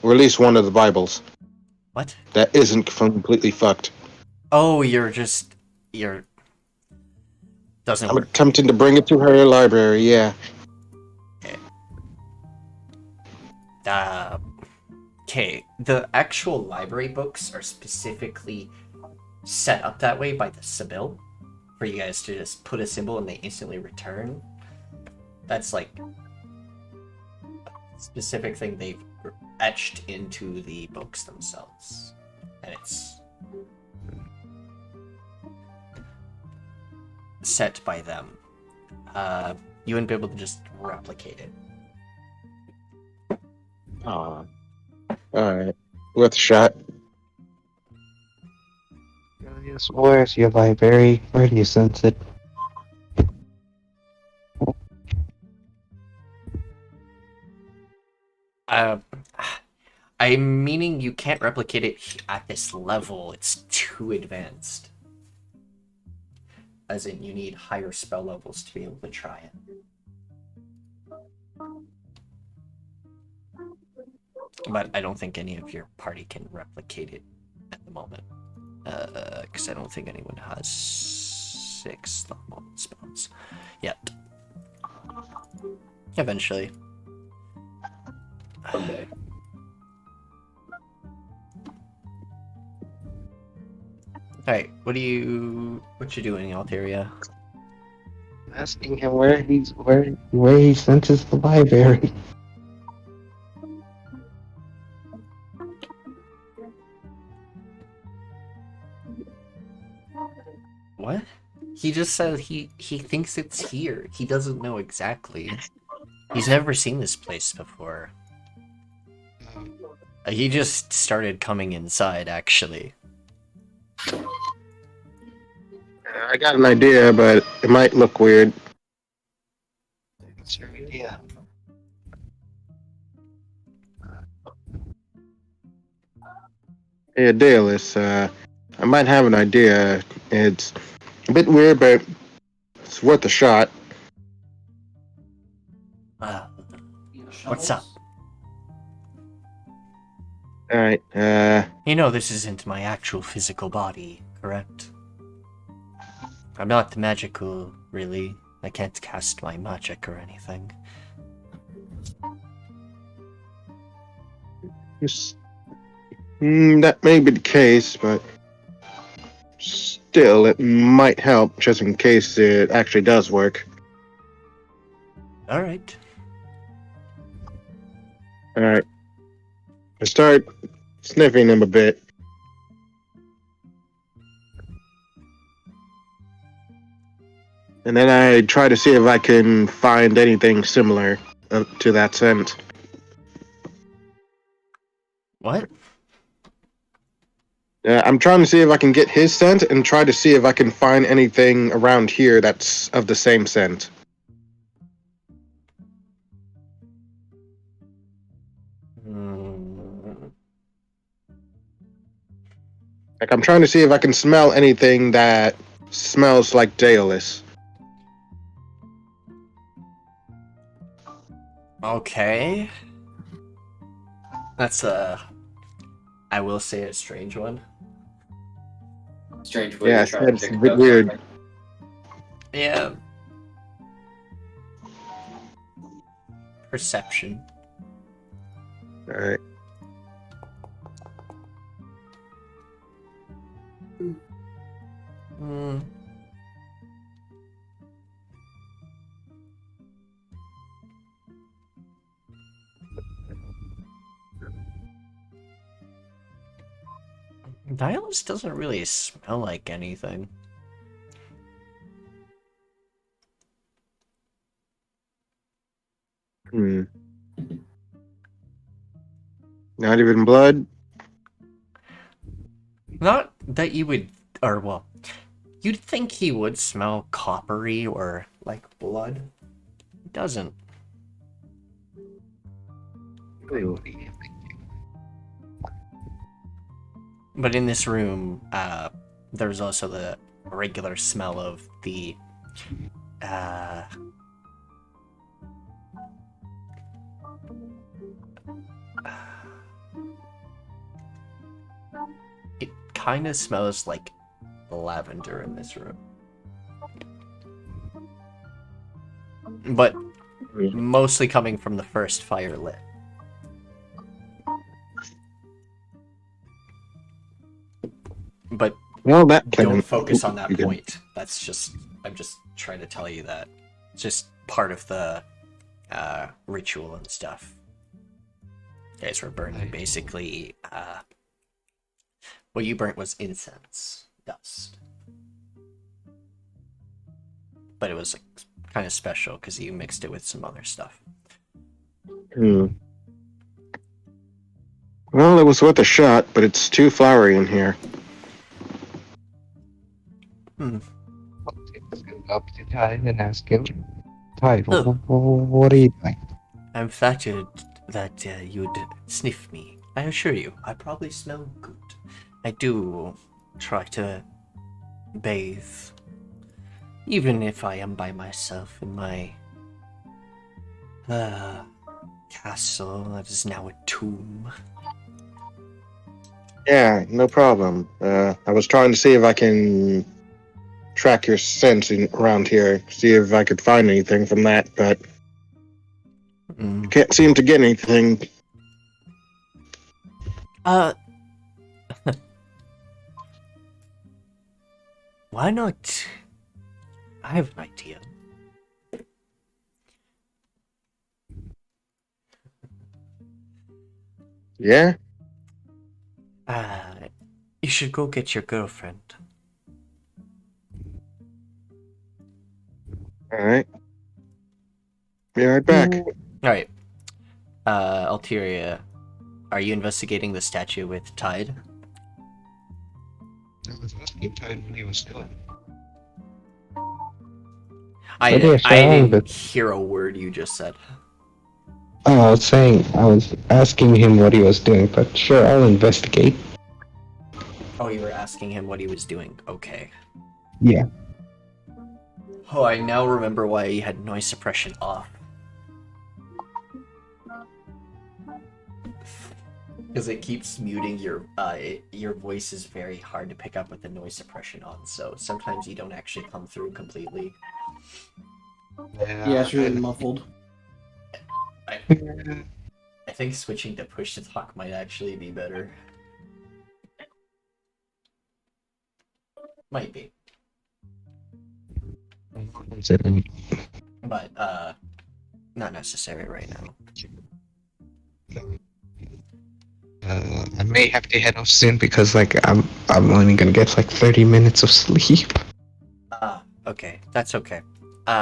Or at least one of the Bibles. What? That isn't completely fucked. Oh, you're doesn't I'm work. attempting to bring it to her library, yeah. Okay, the actual library books are specifically set up that way by the Sibyl, for you guys to just put a symbol and they instantly return. That's like a specific thing they've etched into the books themselves. And it's set by them. You wouldn't be able to just replicate it. Aw. Alright. Worth a shot. Yes, where's your library? Where do you sense it? I'm meaning you can't replicate it at this level. It's too advanced. As in, you need higher spell levels to be able to try it. But I don't think any of your party can replicate it at the moment. Because I don't think anyone has 6 level spells yet. Eventually. Someday. Alright, what you doing, Alteria? Asking him where he senses the library. What? He just said he thinks it's here. He doesn't know exactly. He's never seen this place before. He just started coming inside, actually. I got an idea, but it might look weird. What's your idea? Hey, Daedalus, I might have an idea. It's a bit weird, but it's worth a shot. What's up? Alright, You know this isn't my actual physical body, correct? I'm not magical, really. I can't cast my magic or anything. that may be the case, but still, it might help just in case it actually does work. Alright. Alright. I start sniffing him a bit. And then I try to see if I can find anything similar to that scent. What? I'm trying to see if I can get his scent and try to see if I can find anything around here that's of the same scent. Like, I'm trying to see if I can smell anything that smells like Daedalus. Okay. That's I will say a strange one. Strange way Yeah, to try to it's pick a bit up weird. something. Yeah. Perception. Alright. Daedalus doesn't really smell like anything. Not even blood? Not that you would, or well, you'd think he would smell coppery or like blood. He doesn't. But in this room, there's also the regular smell of the it kind of smells like lavender in this room, but mostly coming from the first fire lit. But Well, that don't focus on that point. I'm just trying to tell you that. It's just part of the ritual and stuff. You guys were burning basically. What you burnt was incense dust, but it was like, kind of special because you mixed it with some other stuff. Well, it was worth a shot, but it's too flowery in here. Up to Tide and ask him, Tide, Oh. what are you doing? I'm flattered that you'd sniff me. I assure you, I probably smell good. I do try to bathe, even if I am by myself in my castle that is now a tomb. Yeah, no problem. I was trying to see if I can track your scent around here, see if I could find anything from that, but can't seem to get anything. Why not? I have an idea. Yeah? You should go get your girlfriend. Alright. Be right back. Alright. Alteria, are you investigating the statue with Tide? I was asking Tide what he was doing. I yes, I am, didn't but- hear a word you just said. Oh, I was saying, I was asking him what he was doing, but sure, I'll investigate. Oh, you were asking him what he was doing. Okay. Yeah. Oh, I now remember why he had noise suppression off. Because it keeps muting your voice is very hard to pick up with the noise suppression on, so sometimes you don't actually come through completely. Yeah, it's really muffled. I think switching to push to talk might actually be better. Might be. But, not necessary right now. I may have to head off soon because, like, I'm only gonna get like 30 minutes of sleep. Okay, that's okay.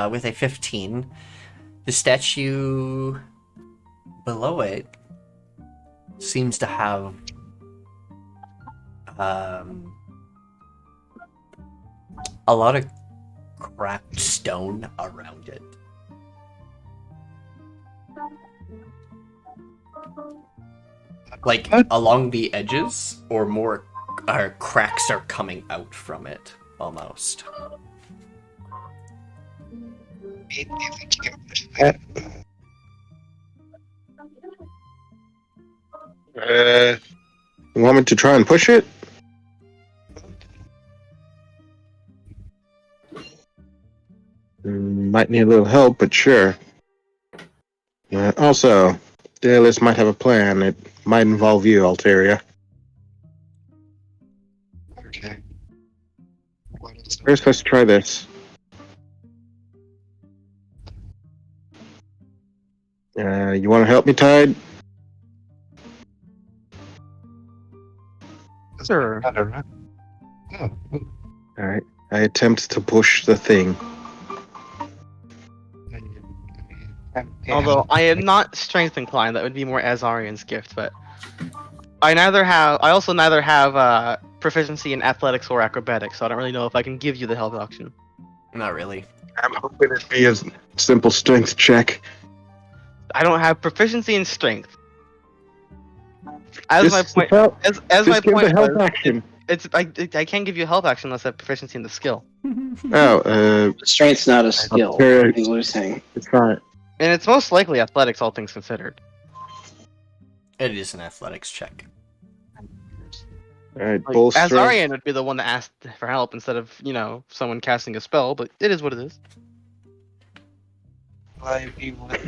With a 15, the statue below it seems to have a lot of cracked stone around it. Like, along the edges, or more cracks are coming out from it, almost. Do you think you can push that? You want me to try and push it? Might need a little help, but sure. Also, Daedalus might have a plan. It might involve you, Alteria. Okay. First, let's try this. You want to help me, Tide? Sure. Oh, Alright. I attempt to push the thing. Although I am not strength inclined, that would be more Az'arian's gift, but I also neither have proficiency in athletics or acrobatics, so I don't really know if I can give you the help option. Not really. I'm hoping it'd be a simple strength check. I don't have proficiency in strength. As my Just point, help- as my Just give point the help was, action. I can't give you a help action unless I have proficiency in the skill. Strength's not a skill. Alteria- Is what he's saying. It's not. And it's most likely athletics, all things considered. It is an athletics check. Alright, Like, bull strength. Az'arian would be the one that asked for help instead of, someone casting a spell, but it is what it is. I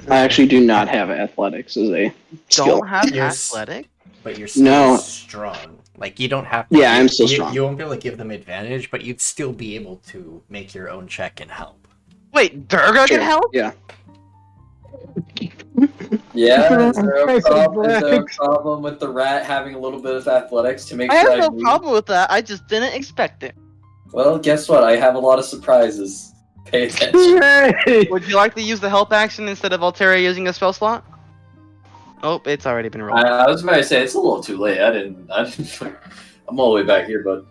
actually do not have athletics as a skill. Don't have Yes. athletic? But you're still No. strong. Like, you don't have to... Yeah, I'm still strong. You won't be able to give them advantage, but you'd still be able to make your own check and help. Wait, Durga Sure, can help? Yeah. Yeah, is there a problem with the rat having a little bit of athletics to make I sure have no move? problem with that. I just didn't expect it. Well, guess what? I have a lot of surprises. Pay attention. Would you like to use the help action instead of Alteria using a spell slot? Oh, it's already been rolled. I was about to say it's a little too late. I didn't. I'm all the way back here, bud.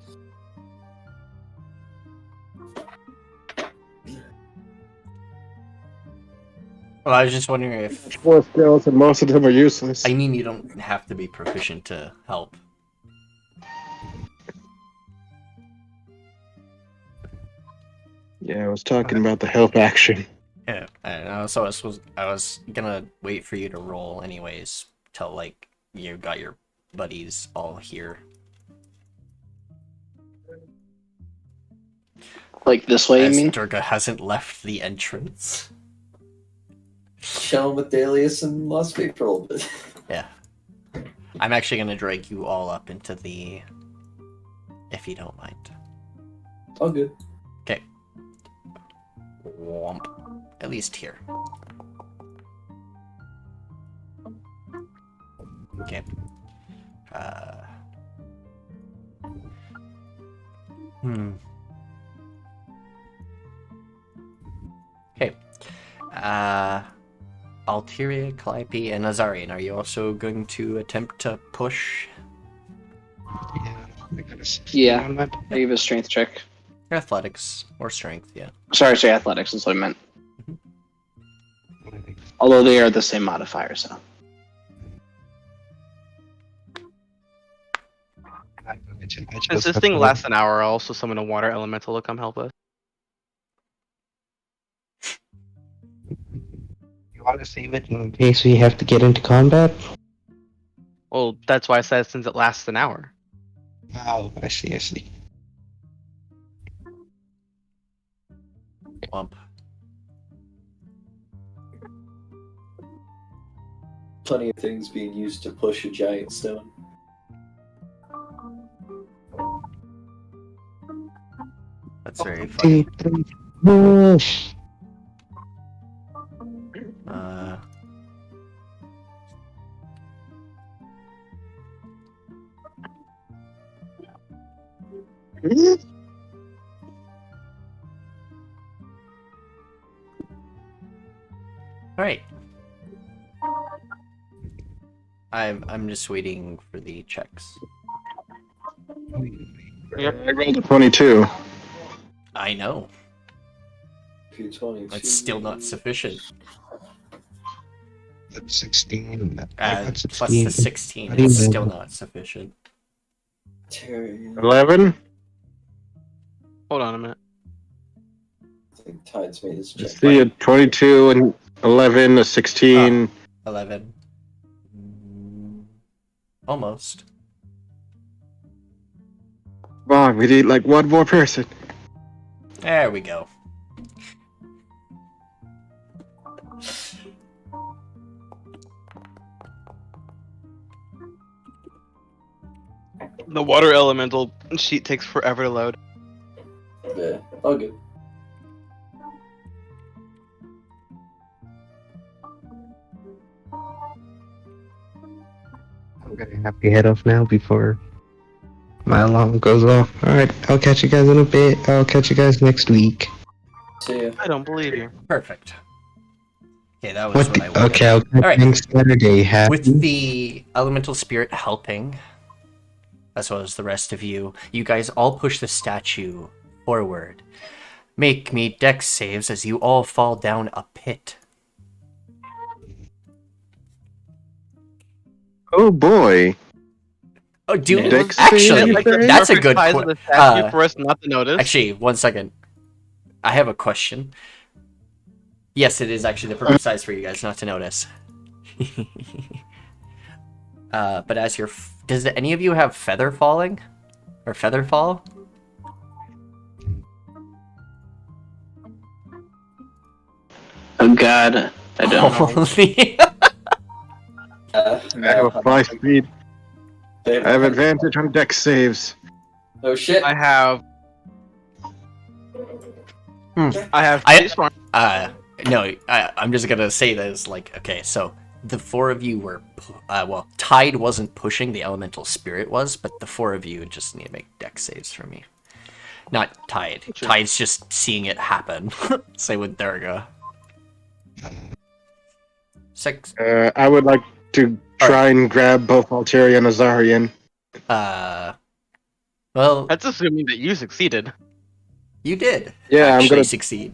Well, I was just wondering if... 4 skills and most of them are useless. I mean, you don't have to be proficient to help. Yeah, I was talking about the help action. Yeah, I know. So I was gonna wait for you to roll anyways, till like you got your buddies all here. Like this way, As you mean? Durga hasn't left the entrance. Chilling with Dalius and Lost Faith for a little bit. Yeah. I'm actually gonna drag you all up into the... if you don't mind. All good. Okay. Womp. At least here. Okay. Okay. Alteria, Calliope, and Az'arian, are you also going to attempt to push? Yeah. I give a strength check. Athletics or strength, yeah. Sorry, athletics is what I meant. Although they are the same modifier, so. Since this thing lasts an hour, I'll also summon a water elemental to come help us. You want to save it in case we have to get into combat? Well, that's why I said since it lasts an hour. Oh, I see. Womp. Plenty of things being used to push a giant stone. That's very funny. Push. Alright. I'm just waiting for the checks. I rolled a 22. I know. 220. It's still not sufficient. That's 16. Plus That's the 16, it's still not sufficient. 11? Hold on a minute. I think Tide's made his check. See a 22 and 11, a 16. 11. Almost. Come on, we need like one more person. There we go. The water elemental sheet takes forever to load. Yeah, all good. I'm gonna have to head off now before my alarm goes off. Alright, I'll catch you guys in a bit. I'll catch you guys next week. See ya. I don't believe you. Perfect. Okay, that was what I wanted. Okay, I'll catch Alright. you next Saturday. With the elemental spirit helping, as well as the rest of you, you guys all push the statue forward. Make me dex saves as you all fall down a pit. Oh boy. Oh, do Dex actually, save, right? that's a Perfect good size of the statue for us not to notice. Actually, one second. I have a question. Yes, it is actually the perfect size for you guys not to notice. But as your, does any of you have feather falling, or feather fall? Oh God, I don't. Holy- I have a 5 speed. I have advantage on dex saves. Oh shit! I have. I have. No, I'm just gonna say this. Like, okay, so the four of you were, well, Tide wasn't pushing, the elemental spirit was, but the four of you just need to make dex saves for me. Not Tide. Sure. Tide's just seeing it happen. Same with Durga. 6. I would like to try and grab both Alteria and Az'arian. Well, That's assuming that you succeeded. you did. Yeah, I'm actually gonna succeed.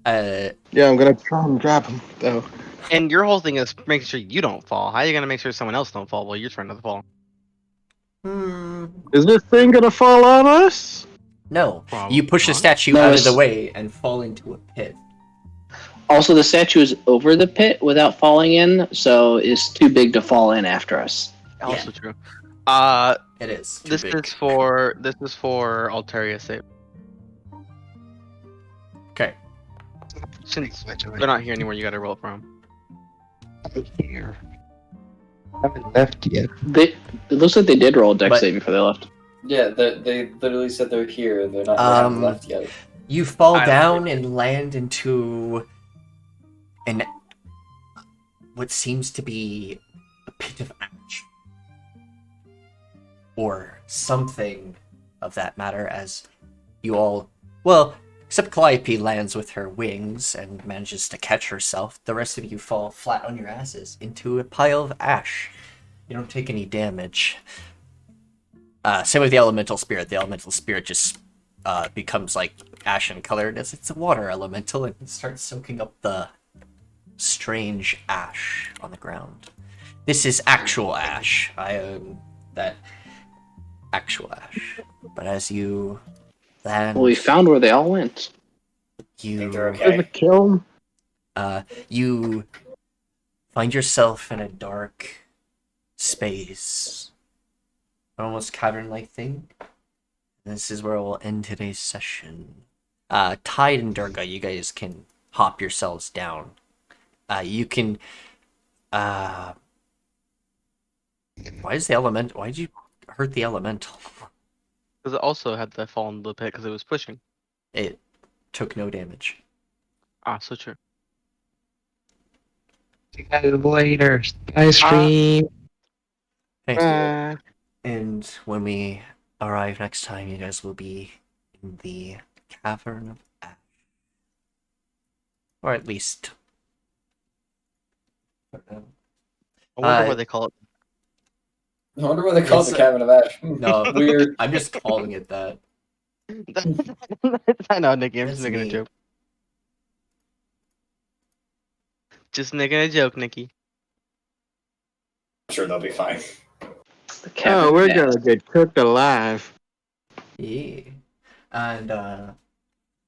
Yeah, I'm gonna try and grab him though. And your whole thing is making sure you don't fall. How are you gonna make sure someone else don't fall while you're trying to fall? Is this thing gonna fall on us? No, Probably you push the not. statue No, out of it's- the way and fall into a pit. Also, the statue is over the pit without falling in, so it's too big to fall in after us. Also true. It is. Too This big. is for Alteria save. Okay. Since they're not here anymore, you gotta roll it for them. Here. I haven't left yet. It looks like they did roll a dex But- saving before they left. Yeah, they literally said they're here. They haven't left yet. You fall I don't down and land into what seems to be a pit of ash. Or something of that matter, as you all, well, except Calliope lands with her wings and manages to catch herself. The rest of you fall flat on your asses into a pile of ash. You don't take any damage. Same with the elemental spirit. The elemental spirit just becomes like ashen colored as it's a water elemental and starts soaking up the strange ash on the ground. This is actual ash. I own that actual ash. But as you land, Well, we found where they all went. Think they're you okay. Kill him. you find yourself in a dark space, almost cavern-like thing. This is where we'll end today's session. Tide and Durga, you guys can hop yourselves down. You can. Why did you hurt the elemental? Because it also had to fall in the pit because it was pushing. It took no damage. Ah, so true. See you guys later. Bye, stream. Thanks. Bye. And when we arrive next time, you guys will be in the Cavern of Ash. Or at least. I wonder Uh, what they call it. I wonder why they call it It's the Cabin of Ash. No, Weird. I'm just calling it that. I know, Nikki. I'm That's just making me. a joke. Just making a joke, Nikki. I'm sure they'll be fine. The cabin Oh, we're of gonna get cooked alive. Yeah. And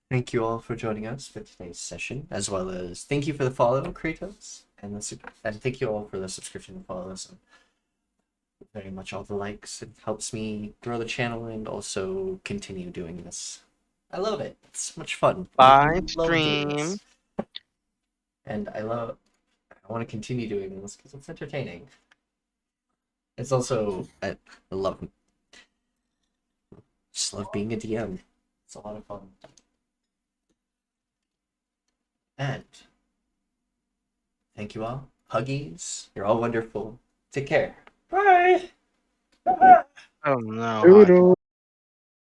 thank you all for joining us for today's session, as well as thank you for the follow, Kratos, and thank you all for the subscription and follows. And very much all the likes. It helps me grow the channel and also continue doing this. I love it. It's much fun. Bye, I love stream. games. And I want to continue doing this because it's entertaining. It's also I just love being a DM. It's a lot of fun. And thank you all. Huggies. You're all wonderful. Take care. Bye. Oh no. Doodle.